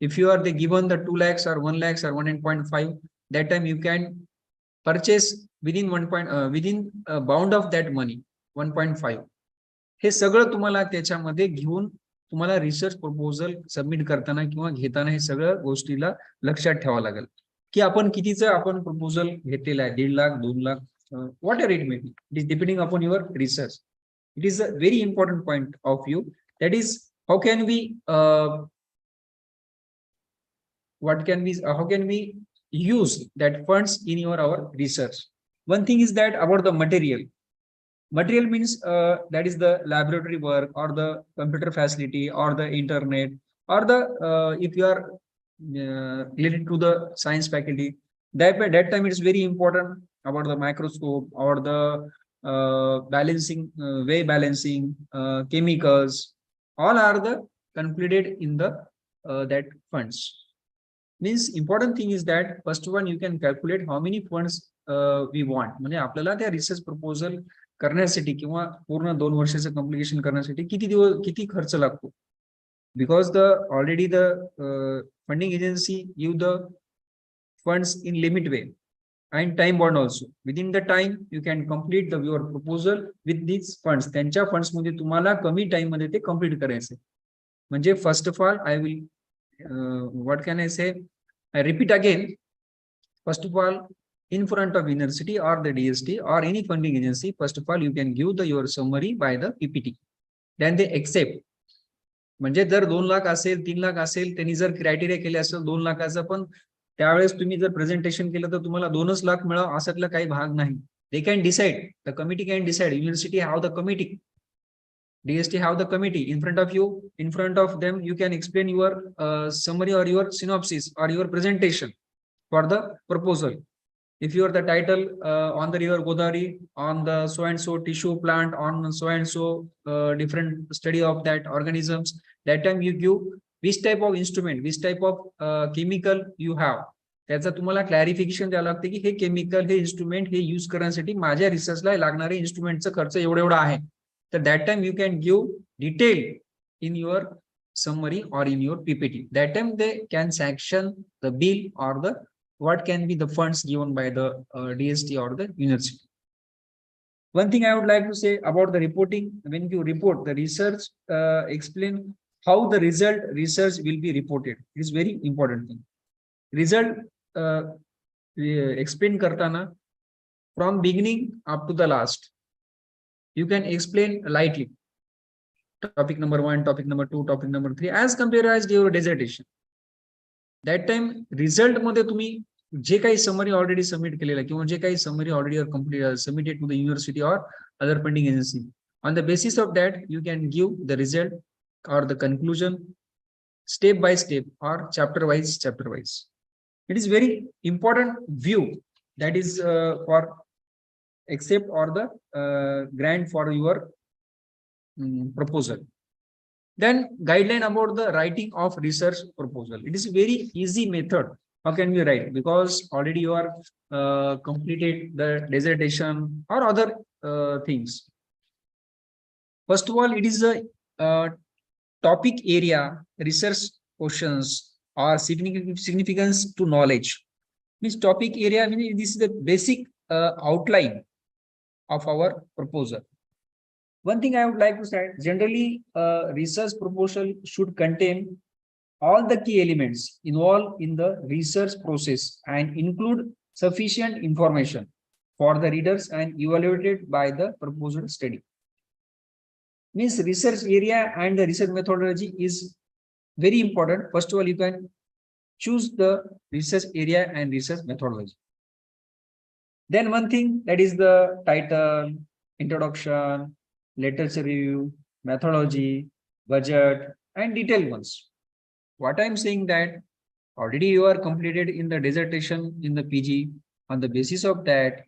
If you are the given the 2 lakhs or 1 lakhs or 1.5, that time you can purchase within within bound of that money 1.5. हे सगळं तुम्हाला त्याच्यामध्ये घेऊन तुम्हाला रिसर्च प्रपोजल सबमिट करताना किंवा घेताना हे सगळं गोष्टीला लक्षात ठेवावं लागेल की आपण कितीचं आपण प्रपोजल घेतलेलं आहे, 1.5 lakh 2 lakh, what ever it may be. It is depending upon your research. It is a very important point of view. That is, how can we use that funds in our research? One thing is that about the material. Material means that is the laboratory work, or the computer facility, or the internet, or the if you are related to the science faculty, that time it is very important about the microscope, or the balancing, weigh balancing, chemicals, all are the concluded in the that funds. Means important thing is that first one, you can calculate how many funds we want. म्हणजे आपल्याला त्या research proposal करण्यासाठी किंवा पूर्ण 2 वर्षाचं complication करण्यासाठी किती खर्च लागतो. Because the already the funding agency give the funds in limit way and time bound also. Within the time you can complete your proposal with these funds. त्यांच्या funds मध्ये तुम्हाला कमी टाइम मध्ये ते complete करायचे. म्हणजे first of all, I will what can I say? I repeat again. First of all, in front of university or the DST or any funding agency, first of all you can give your summary by the PPT. Then they accept. म्हणजे जर 2 लाख असेल 3 लाख असेल, त्यांनी जर criteria केले असेल 2 लाखाचा, पण त्यावेळेस तुम्ही जर प्रेझेंटेशन केलं तर तुम्हाला 2च लाख मिळावं असातला काही भाग नाही. They can decide. The committee can decide. University have the committee. DST have the committee in front of you. In front of them, you can explain your summary or your synopsis or your presentation. for the proposal. If you are the title on the river Godavari, on the so and so tissue plant, on so and so different study of that organisms, that time you give which type of instrument, which type of chemical you have. त्याचा तुम्हाला clarification द्यावं लागते की हे chemical, हे instrument, हे use करण्यासाठी माझ्या रिसर्चला लागणारे इन्स्ट्रुमेंटचा खर्च एवढा आहे. तर that time you can give detail in your summary or in your PPT. That time they can sanction the bill or the what can be the funds given by the DST or the university. One thing I would like to say about the reporting, when you report the research, explain how the research will be reported. It is very important thing. Result explain kartana from beginning up to the last. You can explain lightly. Topic number 1, topic number 2, topic number 3, as compared as your dissertation. That time result मध्ये तुम्ही जे काही summary already submit केलेला किंवा जे काही summary already or complete submitted to the university or other funding agency, on the basis of that you can give the result or the conclusion step by step or chapter wise. It is very important view that is for accept or the grant for your proposal. Then guideline about the writing of research proposal. It is a very easy method. How can we write? Because already you are completed the dissertation or other things. First of all, it is a topic area research questions or significance to knowledge. Means topic area, means this is the basic outline of our proposal. One thing I would like to say, generally, research proposal should contain all the key elements involved in the research process and include sufficient information for the readers and evaluated by the proposed study. Means research area and the research methodology is very important. First of all, you can choose the research area and research methodology. Then one thing, that is the title, introduction, literature review, methodology, budget, and detailed ones. What I'm saying that already you are completed in the dissertation in the PG. On the basis of that,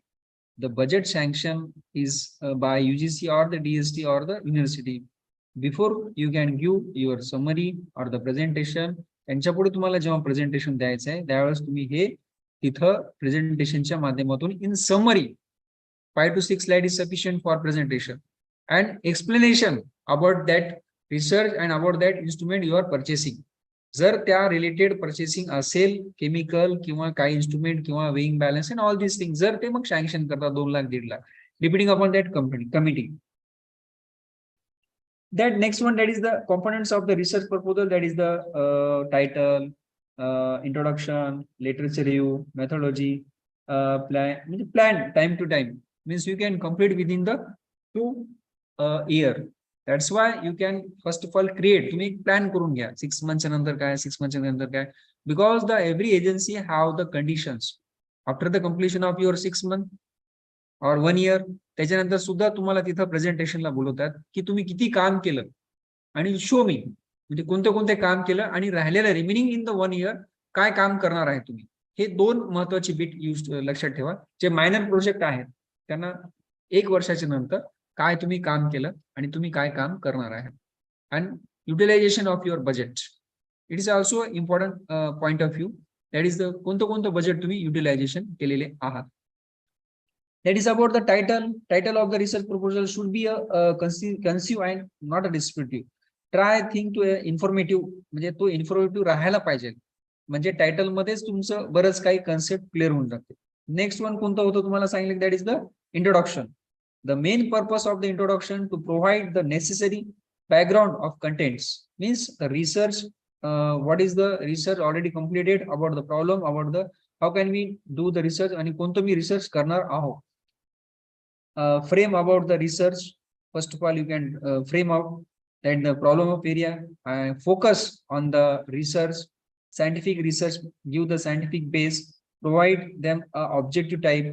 the budget sanction is by UGC or the DST or the university. Before you can give your summary or the presentation, त्यांच्या पुढे तुम्हाला जेव्हा presentation द्यायचं आहे त्यावेळेस तुम्ही हे तिथं प्रेझेंटेशनच्या माध्यमातून in summary 5 to 6 slides is sufficient for presentation and explanation about that research and about that instrument you are purchasing. जर त्या related purchasing असेल chemical किंवा काही instrument किंवा weighing balance and all these things, जर ते मग sanction करतात 2 lakh 1.5 lakh depending upon that committee. That next one, that is the components of the research proposal, that is the title, introduction, literature review, methodology, plan time to time, means you can complete within the 2 year. That's why you can first of all create, तुम्ही plan करून घ्या 6 months नंतर काय, 6 months नंतर काय, because the every agency have the conditions after the completion of your 6 months or 1 year. त्याच्यानंतर सुद्धा तुम्हाला तिथं प्रेझेंटेशनला बोलवतात की तुम्ही किती काम केलं आणि शो मी, म्हणजे कोणते काम केलं आणि राहिलेलं रिमेनिंग इन द 1 year काय काम करणार आहे तुम्ही. हे 2 महत्वाची बीट लक्षात ठेवा. जे मायनर प्रोजेक्ट आहेत त्यांना 1 वर्षाच्या नंतर काय तुम्ही काम केलं आणि तुम्ही काय काम करणार आहे. And utilization of your budget, it is also important point of view. That is the कोणतं बजेट तुम्ही युटिलायझेशन केलेले आहात. That is about the title. Title of the research proposal should be a concise and not a descriptive. Try think to informative, म्हणजे तो informative राहायला पाहिजे. म्हणजे title मध्येच तुमचं बरंच काही कन्सेप्ट क्लिअर होऊन जाते. नेक्स्ट वन कोणतं होतं तुम्हाला सांगितलं, that is the introduction. The main purpose of the introduction to provide the necessary background of contents, means the research, what is the research already completed about the problem, about the how can we do the research आणि कोणतं मी research करणार आहोत. Frame about the research. First of all, you can frame out that the problem of area, focus on the research, scientific research, give the scientific base, provide them objective type.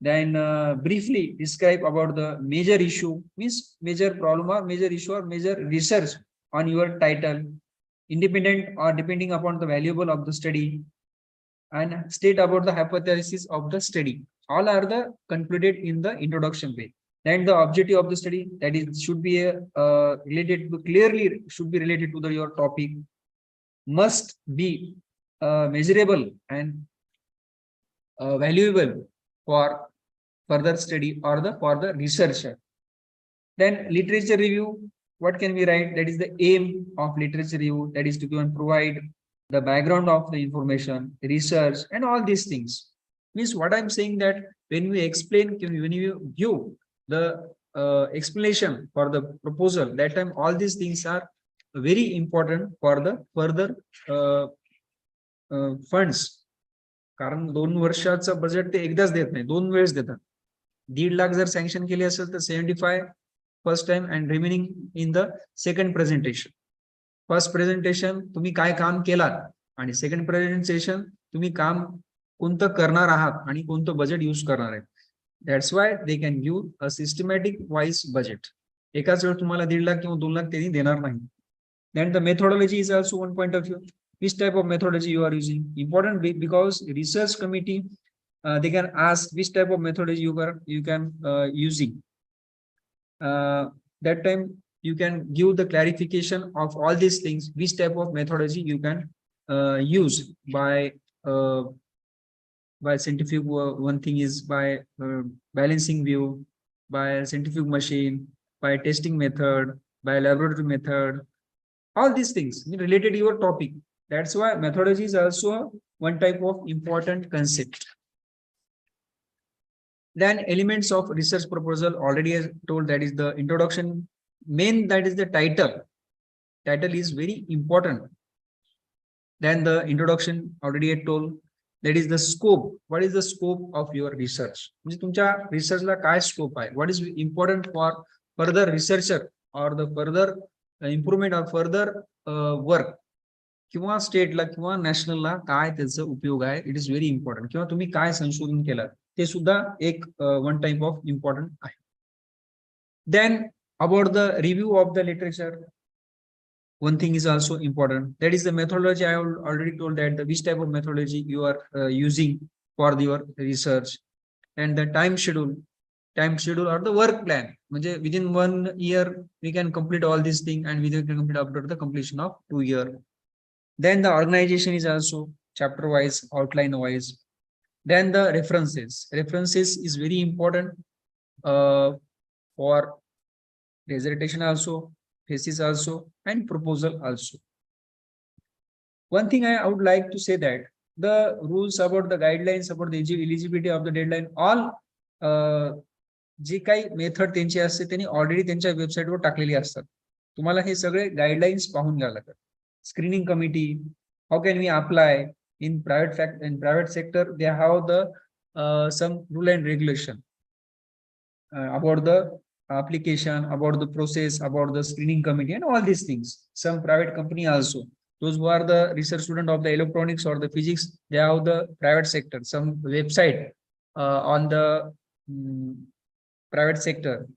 Then briefly describe about the major issue, means major problem or major issue or major research on your title, independent or depending upon the valuable of the study. and state about the hypothesis of the study. All are the concluded in the introduction page. Then the objective of the study, that is should be related to, clearly should be related to your topic, must be measurable and valuable for further study or for the researcher. Then literature review, what can we write? That is the aim of literature review, that is to give and provide the background of the information, research, and all these things. Means what I'm saying, that when we explain, when you give the explanation for the proposal, that time all these things are very important for the further funds. कारण 2 वर्षाचं budget ते एकदाच देत नाही, 2 वेळेस देतात. 1.5 लाख जर sanction केले असेल तर 75 first time and remaining in the second presentation. First presentation तुम्ही काय काम केलात आणि सेकंड प्रेझेंटेशन तुम्ही काम कोणतं करणार आहात आणि कोणतं बजेट यूज करणार आहे. That's why they can give a systematic wise budget. एकाच वेळ तुम्हाला 1.5 लाख किंवा 2 लाख त्यांनी देणार नाही. Then the methodology is also one point of view. Which type of methodology you are using? Important because research committee they can ask which type of methodology you can using. That time you can give the clarification of all these things. Which type of methodology you can use by scientific. One thing is by balancing view, by scientific machine, by testing method, by laboratory method. All these things related to your topic. That's why methodology is also one type of important concept. Then elements of research proposal, already I told, that is the introduction. Main, that is the title. Title is very important. Then the introduction, already I told, that is the scope. What is the scope of your research? म्हणजे तुमच्या research ला काय scope आहे? What is important for further researcher or the further improvement or further work, किंवा स्टेटला किंवा नॅशनलला काय त्याचा उपयोग आहे. It is very important. किंवा तुम्ही काय संशोधन केलं ते सुद्धा एक वन टाइप ऑफ इम्पॉर्टंट आहे. Then about the review of the literature, one thing is also important, that is the methodology. I already told that which type of methodology you are using for your research, and the time schedule or the work plan. म्हणजे within 1 year we can complete all these things, and we can complete after the completion of 2 years. Then the organization is also chapter wise, outline wise. Then the references is very important for dissertation also, thesis also, and proposal also. One thing I would like to say, that the rules about the guidelines about the eligibility of the deadline, all जे काही method त्यांची असते त्यांनी already त्यांच्या वेबसाईटवर टाकलेली असतात. तुम्हाला हे सगळे गाईडलाईन्स पाहून घ्यावं लागतात. Screening committee, how can we apply in private sector, they have the some rule and regulation about the application, about the process, about the screening committee, and all these things. Some private company also, those who are the research student of the electronics or the physics, they have the private sector, some website on the private sector.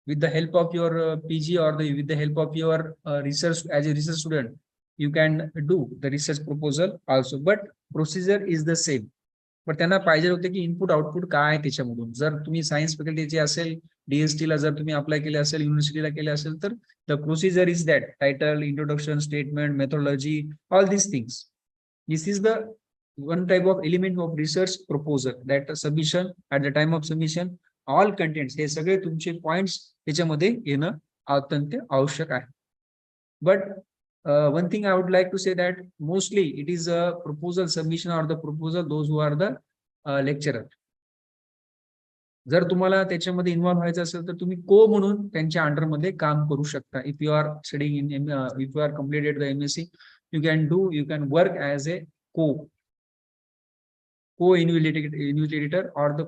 With the help of your PG or with the help of your research, as a research student, you can do the research proposal also, but procedure is the same. पण त्यांना पाहिजे होते की input output काय आहे त्याच्यामधून. जर तुम्ही सायन्स फॅकल्टीचे असेल, DST ला जर तुम्ही अप्लाय केले असेल, युनिव्हर्सिटीला केले असेल, तर the procedure is that title, introduction, statement, methodology, all this things. This is the one type of element of research proposal, that submission, at the time of submission all contents, हे सगळे तुमचे points त्याच्यामध्ये येणं अत्यंत आवश्यक आहे. But one thing I would like to say, that mostly it is a proposal submission or the proposal those who are the lecturer. जर तुम्हाला त्याच्यामध्ये इन्व्हॉल्व व्हायचं असेल तर तुम्ही को म्हणून त्यांच्या अंडर मध्ये काम करू शकता. If you are studying in if you are completed the MSc, you can work as a co-invigilator or the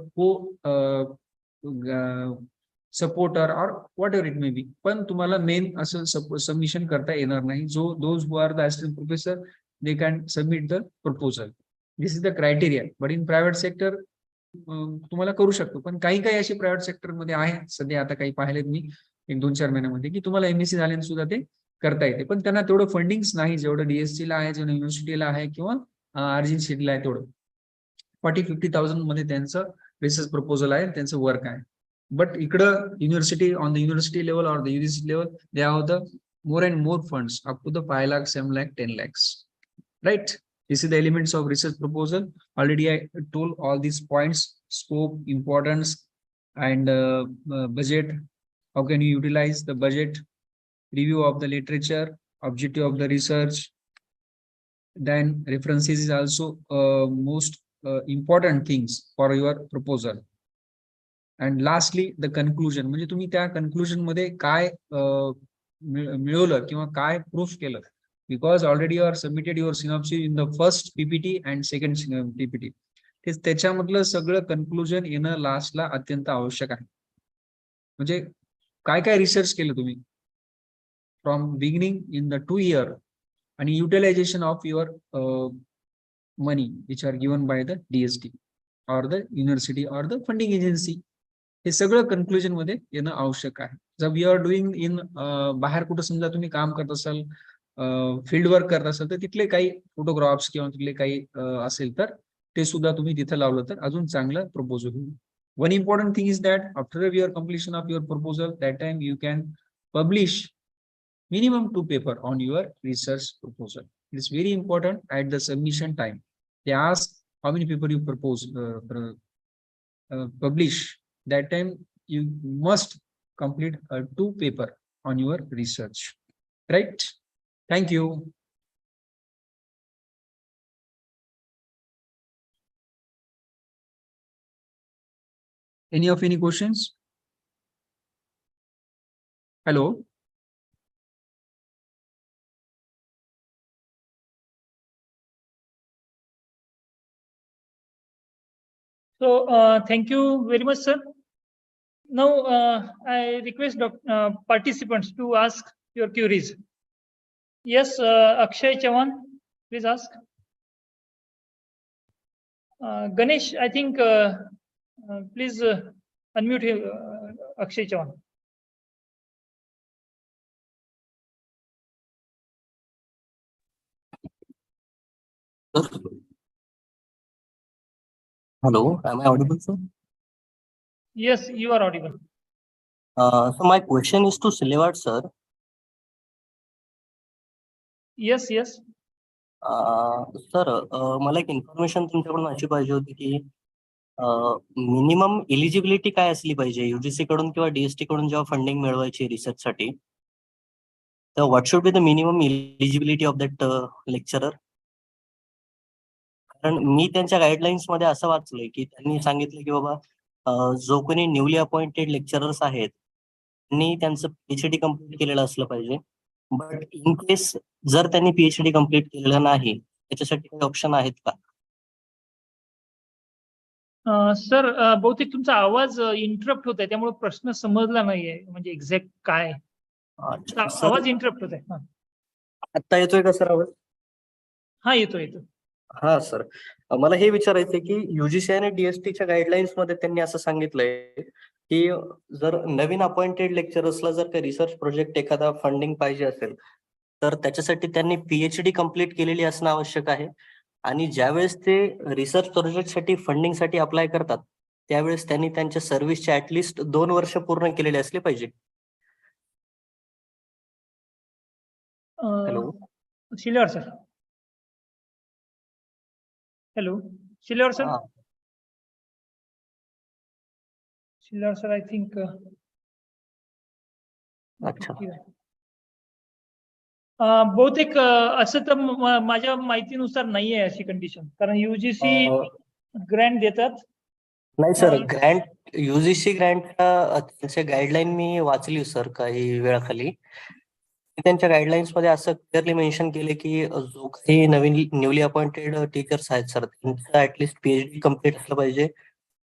supporter or whatever it may be. पण तुम्हाला मेन असं सबमिशन करता येणार नाही. जो those who are the assistant professor, they can submit the proposal. This is the criteria. But in private sector तुम्हाला करू शकतो. पण काही असे प्रायव्हेट सेक्टर मध्ये आहे सध्या, आता काही पाहिले मी 1-2-4 महिन्यामध्ये, की तुम्हाला MSc झाल्याने सुद्धा ते करता येते. पण त्यांना तेवढं फंडिंग्स नाही जेवढं DST ला आहे, जेवढं युनिव्हर्सिटीला आहे किंवा RGCT ला आहे तेवढं. 40-50,000 मध्ये त्यांचं रिसर्च प्रपोजल आहे, त्यांचं वर्क आहे. बट इकडं university on the university level or the UGC level they have the more and more funds up to the 5 lakhs, 7 lakh, 10 lakhs, right? This is the elements of research proposal. Already I told all these points: scope, importance, and budget. How can you utilize the budget? Review of the literature, objective of the research. Then references is also most important things for your proposal. And lastly, the conclusion. म्हणजे तुम्ही त्या conclusion मध्ये काय मिळवलं किंवा काय proof केलं, because already you are submitted your synopsis in the first PPT and second PPT. त्याच्यामधलं सगळं कन्क्लुजन येणं लास्टला अत्यंत आवश्यक आहे. म्हणजे काय काय रिसर्च केलं तुम्ही from beginning in the 2 year आणि utilisation of your money which are given by the DST or the university or the funding agency. हे सगळं कन्क्लुजन मध्ये येणं आवश्यक आहे. जर वी आर डुईंग इन बाहेर कुठं समजा तुम्ही काम करत असाल, फील्ड वर्क करत असाल, तर तिथले काही फोटोग्राफ्स किंवा तिथले काही असेल तर ते सुद्धा तुम्ही तिथे लावलं तर अजून चांगलं प्रपोजल होईल. One important thing is that after your completion of your proposal, that time you can publish minimum 2 paper on your research proposal. It is very important at the submission time. They ask how many paper you propose publish. That time you must complete 2 paper on your research, right? Thank you. Any questions? Hello. So thank you very much, sir. Now I request participants to ask your queries. Yes, Akshay Chavan, please ask. Ganesh, I think please unmute him, Akshay Chavan. Hello, am I audible, sir? Yes, you are audible. So my question is to Silewat, sir. Yes, yes. Sir, मला एक information तुमच्याकडून अशी पाहिजे होती की minimum eligibility काय असली पाहिजे UGC कडून किंवा DST कडून जेव्हा फंडिंग मिळवायची रिसर्च साठी, तर what should be the minimum eligibility of that lecturer? कारण मी त्यांच्या गाईडलाईन्स मध्ये असं वाचलंय की त्यांनी सांगितलं की बाबा जो कोणी न्यूली अपॉइंटेड लेक्चरर्स आहेत त्यांनी त्यांचं PhD कम्प्लीट केलेलं असलं पाहिजे. बट इन केस जर त्यांनी PhD कम्प्लीट केलेलं नाही, त्याच्यासाठी काही ऑप्शन आहेत का? सर बहुतेक तुमचा आवाज इंटरप्ट होत आहे, त्यामुळे प्रश्न समजला नाहीये, म्हणजे एक्झॅक्ट काय आवाज इंटरप्ट होत आहे. आता येतोय का सर आवाज? हा, येतो. हा सर, मला हे विचारायचंय की UGC आणि DSTच्या गाईडलाईन्स मध्ये त्यांनी असं सांगितलंय की जर नवीन अपॉइंटेड लेक्चरर्सला जर काही रिसर्च प्रोजेक्ट एखादा फंडिंग पाहिजे असेल तर त्याच्यासाठी त्यांनी PhD कम्प्लीट केलेली असणं आवश्यक आहे. आणि ज्यावेळेस ते रिसर्च प्रोजेक्टसाठी फंडिंगसाठी अप्लाय करतात त्यावेळेस त्यांनी त्यांच्या सर्व्हिसचे ऍटलिस्ट 2 वर्ष पूर्ण केलेले असले पाहिजे. Hello Shilewar sir. Hello Shilewar sir. Shilewar sir, I think अच्छा. बहुतेक असं तर माझ्या माहितीनुसार नाहीये अशी कंडिशन, कारण UGC ग्रँट देतात. नाही सर, ग्रँट UGC ग्रँट त्यांच्या गाईडलाईन मी वाचली सर काही वेळाखाली. त्यांच्या गाईडलाईन्स मध्ये असं क्लिअरली मेन्शन केले की जो काही नवीन न्यूली अपॉइंटेड टीचर्स आहेत सर त्यांचं ऍटलिस्ट PhD कम्प्लीट असलं पाहिजे.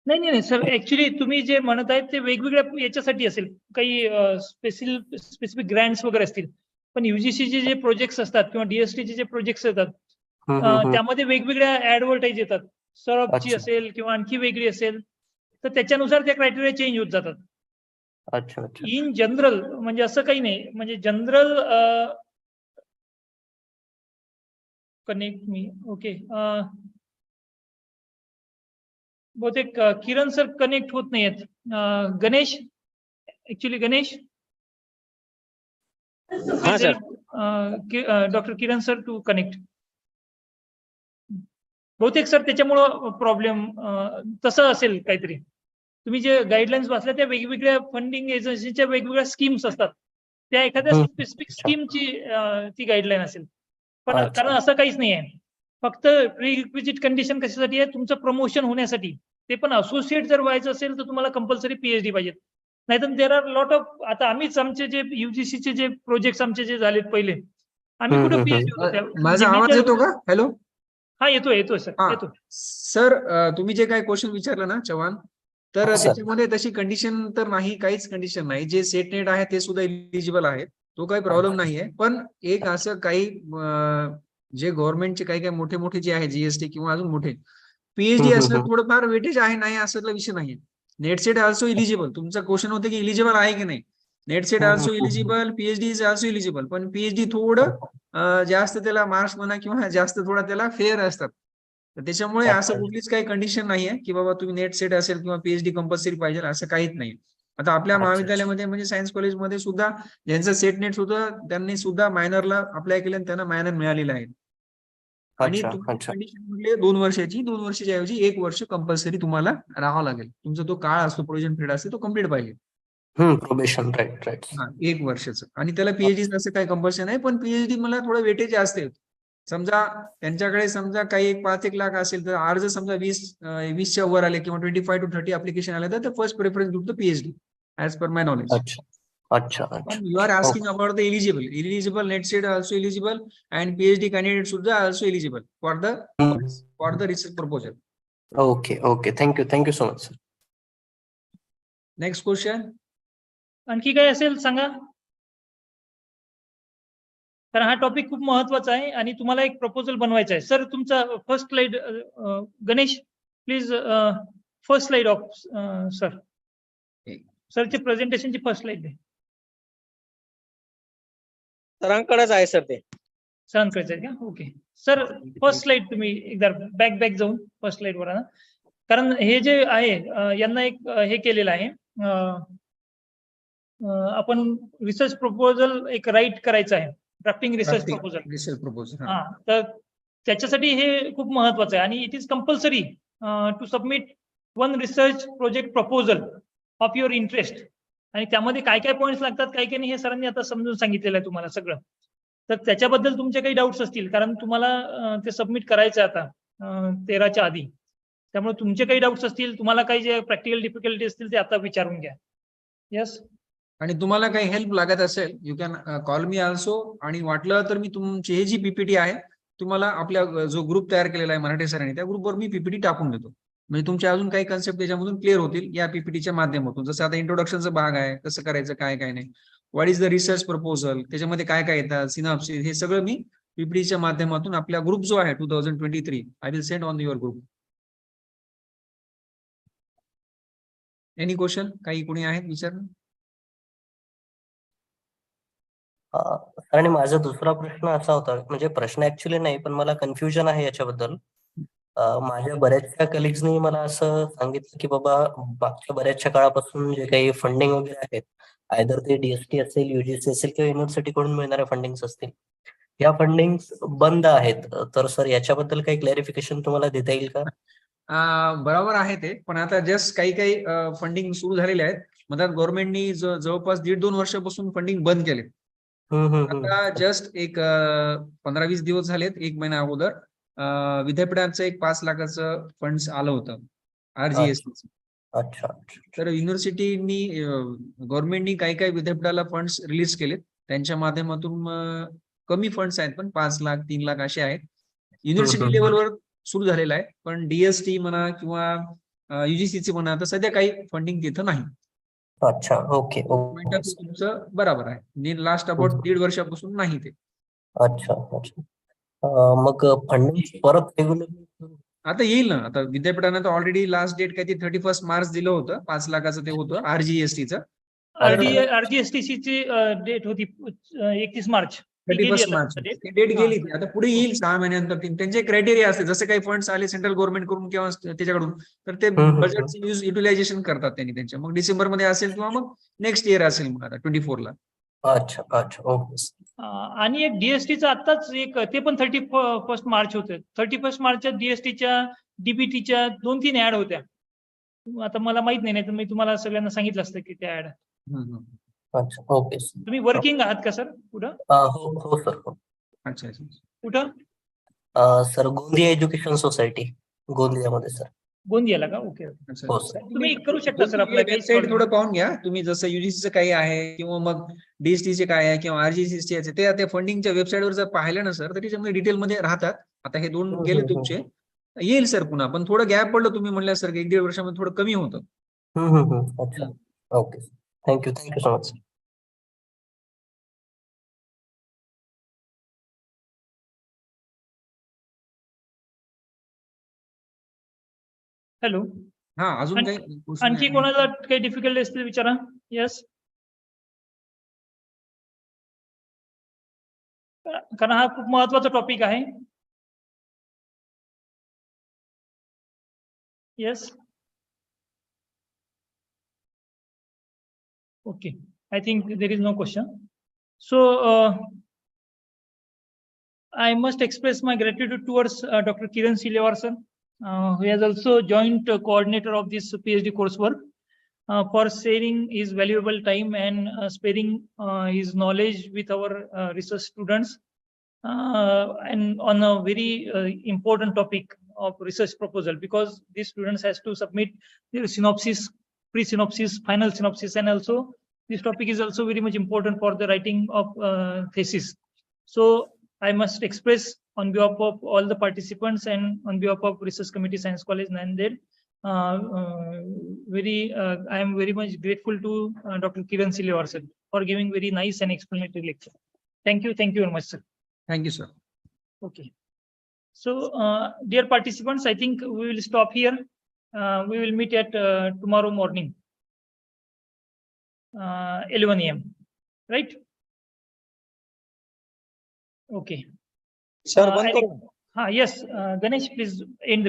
नाही सर, ऍक्च्युली तुम्ही जे म्हणत आहेत ते वेगवेगळ्या याच्यासाठी असेल, काही स्पेसिफिक ग्रँट्स वगैरे असतील, पण UGCचे जे प्रोजेक्ट्स असतात किंवा DSTचे जे प्रोजेक्ट्स येतात त्यामध्ये वेगवेगळ्या ऍडव्हर्टाईज येतात. सरबची असेल किंवा आणखी वेगळी असेल, तर त्याच्यानुसार त्या क्रायटेरिया चेंज होत जातात. अच्छा. इन जनरल म्हणजे असं काही नाही, म्हणजे जनरल कनेक्ट मी ओके बहुतेक किरण सर कनेक्ट होत नाहीयेत. गणेश, ऍक्च्युली गणेश. हा sir. Doctor Kiran sir to connect. बहुतेक सर त्याच्यामुळं प्रॉब्लेम तसं असेल काहीतरी. तुम्ही जे गाईडलाईन्स वाचल्या त्या वेगवेगळ्या फंडिंग एजन्सीच्या वेगवेगळ्या स्कीम्स असतात. त्या एखाद्या स्पेसिफिक स्कीमची ती गाईडलाईन असेल. पण अच्छा. कारण असं काहीच नाही आहे. फक्त प्री रिक्विजिट कंडिशन कशासाठी आहे, तुमचं प्रमोशन होण्यासाठी. ते पण असोसिएट जर व्हायचं असेल तर तुम्हाला कंपल्सरी पीएचडी पाहिजे. नाहीतर देर आर लॉट ऑफ, आता आम्हीच आमचे जे युजीसीचे जे प्रोजेक्ट आमचे जे झालेत पहिले, आम्ही कुठे पीएचडी माझा आवाज येतो का? हॅलो. हा येतोय सर, हा. येतो. सर तुम्ही जे काही क्वेश्चन विचारलं ना चव्हाण, तर हा, सर. त्याच्यामध्ये तशी कंडिशन तर नाही, काहीच कंडिशन नाही. जे सेट नेट आहे ते सुद्धा इलिजिबल आहेत, तो काही प्रॉब्लेम नाहीये. पण एक असं काही जे गव्हर्नमेंटचे काही मोठे मोठे जे आहे जीएसटी किंवा अजून मोठे पीएचडी असणं थोडंफार वेटेज आहे, नाही असं विषय नाहीये. Net SET also eligible. तुमचा क्वेश्चन होतं की इलिजिबल आहे की नाही. Net SET also eligible, PhD is also eligible. पण पीएचडी थोडं जास्त त्याला मार्क्स म्हणा किंवा जास्त थोडा त्याला फेअर असतात. तर त्याच्यामुळे असं कुठलीच काही कंडिशन नाहीये की बाबा तुम्ही नेट सेट असेल किंवा पीएचडी कंपल्सरी पाहिजे, असं काहीच नाही. आता आपल्या महाविद्यालयामध्ये म्हणजे सायन्स कॉलेजमध्ये सुद्धा ज्यांचं सेट नेट होतं त्यांनी सुद्धा मायनरला अप्लाय केलं आणि त्यांना मायनर मिळालेलं आहे. आणि कंडिशन म्हणजे 2 वर्षाची, 2 वर्षाच्या ऐवजी 1 वर्ष कंपल्सरी तुम्हाला राहावं लागेल. तुमचा तो काळ असतो, प्रोव्हिजन पिरियड असते, तो कम्प्लीट पाहिजे. Probation, right. 1 वर्षाचं. आणि त्याला पीएचडी असं काही कंपल्शन नाही, पण पीएचडी मला थोडं वेटेज असते. समजा त्यांच्याकडे समजा काही 5-1 लाख असेल तर अर्ज समजा 20च्या वर आले किंवा 25 to 30 ऍप्लिकेशन आले तर first preference give the PhD as per my knowledge. अच्छा. You are asking about the eligible NET SET also eligible and PhD candidate सुद्धा also eligible for the research proposal. Okay. Thank you so much sir. Next question. आणखी काय असेल सांगा. कारण हा topic खूप महत्वाचा आहे आणि तुम्हाला एक प्रपोजल बनवायचा आहे. सर तुमचा first slide, Ganesh please, first slide of sir. सरचे प्रेझेंटेशनची फर्स्ट स्लाइड आहे. सरांकडेच आहे सर ते. सरांकडेच आहे का? ओके सर, फर्स्ट स्लाइड तुम्ही एकदा बॅक जाऊन फर्स्ट स्लाइड वर आणा. कारण हे जे आहे यांना एक हे केलेलं आहे, आपण रिसर्च प्रपोजल एक राईट करायचं आहे, ड्राफ्टिंग रिसर्च प्रपोजल. हा, तर त्याच्यासाठी हे खूप महत्वाचं आहे आणि it is compulsory to submit 1 research project proposal of your interest. आणि त्यामध्ये काय काय पॉईंट्स लागतात, काय काय नाही, हे सरांनी आता समजून सांगितलेलं आहे तुम्हाला सगळं. तर त्याच्याबद्दल तुमचे काही डाऊट्स असतील, कारण तुम्हाला ते सबमिट करायचं आहे आता 13च्या आधी. त्यामुळे तुमचे काही डाऊट्स असतील, तुम्हाला काही जे प्रॅक्टिकल डिफिकल्टी असतील ते आता विचारून घ्या. यस. आणि तुम्हाला काही हेल्प लागत असेल you can call me also. आणि वाटलं तर मी तुमची हे जी पीपीटी आहे तुम्हाला आपल्या जो ग्रुप तयार केलेला आहे मराठे सरांनी, त्या ग्रुपवर मी पीपीटी टाकून देतो. म्हणजे तुमच्या अजून काही कन्सेप्ट त्याच्यामधून क्लिअर होतील या पीपीटीच्या माध्यमातून. जसं आता इंट्रोडक्शनचा भाग आहे, कसं करायचं, काय नाही, what is the research proposal, त्याच्यामध्ये काय काय येतात, सिनॉप्सिस, हे सगळं मी पीपीटीच्या माध्यमातून आपला ग्रुप जो आहे 2023 I will send on your group. Any question? काही कोणी आहेत विचार? आणि माझा दुसरा प्रश्न असा होता, म्हणजे प्रश्न ऍक्च्युली नाही पण मला कन्फ्युजन आहे याच्याबद्दल. माझ्या बऱ्याचशा कलिग्सनी मला असं सांगितलं की बाबा मागच्या बऱ्याचशा काळापासून जे काही फंडिंग वगैरे आहेत, आयदर ते डीएसटी असेल, युजीसी असेल किंवा युनिव्हर्सिटी कडून मिळणाऱ्या फंडिंग्स असतील, या फंडिंग बंद आहेत. तर सर याच्याबद्दल काही क्लॅरिफिकेशन तुम्हाला देता येईल का? बरोबर आहे ते, पण आता जस्ट काही फंडिंग सुरू झालेले आहेत. मधात गव्हर्नमेंटनी जवळपास 1.5-2 वर्षापासून फंडिंग बंद केले. आता जस्ट एक 15-20 दिवस झालेत, 1 महिना अगोदर विद्यापीठांचं एक 5 लाखाचं फंड्स आलं होतं आरजीएसटी. अच्छा. तर युनिव्हर्सिटीनी गव्हर्नमेंटनी काही विद्यापीठाला फंड्स रिलीज केलेत. त्यांच्या माध्यमातून कमी फंड्स आहेत, पण 5 लाख 3 लाख असे आहेत. युनिव्हर्सिटी लेवलवर सुरू झालेला आहे, पण डीएसटी म्हणा किंवा युजीसीची म्हणा तर सध्या काही फंडिंग तिथं नाही. अच्छा. ओके. तुमचं बरोबर आहे, लास्ट अबाउट 1.5 वर्षापासून नाही ते. अच्छा. मग फंडिंग परत रेग्युलर आता येईल ना. आता विद्यापीठानं तर ऑलरेडी लास्ट डेट काय ती 31 मार्च दिलं होतं. 5 लाखाचं ते होतं आरजीएसटीचं. आरजीएसटीसी ची डेट होती 31 मार्च. 31 आता मार्च date. ती डेट हा. गेली ती. आता पुढे येईल 6 महिन्यानंतर त्यांचे क्रायटेरिया असते, जसे काही फंड्स आले सेंट्रल गव्हर्नमेंट कडून किंवा त्याच्याकडून, तर ते हम्म. बजेटचे युटिलायझेशन करतात त्यांनी त्यांच्या. मग डिसेंबर मध्ये असेल किंवा मग नेक्स्ट इयर असेल मग आता 24 ला. अच्छा अच्छा ओके. आणि एक DSTचं आत्ताच एक ते पण 31 मार्च होते. 31 मार्चच्या DSTच्या DBTच्या 2-3 ऍड होत्या. आता मला माहित नाही तर मी तुम्हाला सगळ्यांना सांगितलं असतं की त्या ऍड. अच्छा ओके. तुम्ही वर्किंग आहात का सर कुठं? हो हो सर हो. अच्छा अच्छा. कुठं? सर गोंदिया एज्युकेशन सोसायटी गोंदियामध्ये सर. गोंदियाला का? ओके. अच्छा. हो सर. तुम्ही करू शकता सर आपल्या काही वेबसाईट थोडं पाहून घ्या तुम्ही, जसं युजीसीचं काही आहे किंवा मग DSTचे काय आहे किंवा RGCचे ते फंडिंगच्या वेबसाईटवर जर पाहिलं ना सर, तर त्याच्यामध्ये डिटेलमध्ये राहतात. आता हे 2 गेले तुमचे, येईल सर पुन्हा, पण थोडं गॅप पडलं तुम्ही म्हणल्यासारखं 1-1.5 वर्षामध्ये थोडं कमी होतं. अच्छा okay. Thank you so much. Hello. हा, अजून काही question आणखी आहे? कोणाला काही डिफिकल्टी असतील विचारा. येस. कारण हा खूप महत्वाचा टॉपिक आहे. Yes. Okay, I think there is no question. So I must express my gratitude towards Dr. Kiran Silewar sir, who has also joint coordinator of this PhD coursework, for sharing his valuable time and sparing his knowledge with our research students, and on a very important topic of research proposal, because these students has to submit their synopsis, pre-synopsis, final synopsis, and also this topic is also very much important for the writing of thesis. So I must express on behalf of all the participants and on behalf of Research Committee Science College Nanded, I am very much grateful to Dr. Kiran Silewar sir for giving very nice and explanatory lecture. Thank you very much, sir. Thank you, sir. Okay. So, dear participants, I think we will stop here. We will meet at tomorrow morning, 11 AM, right? Okay. Sir बंद करू. Yes, Ganesh, please end the meeting.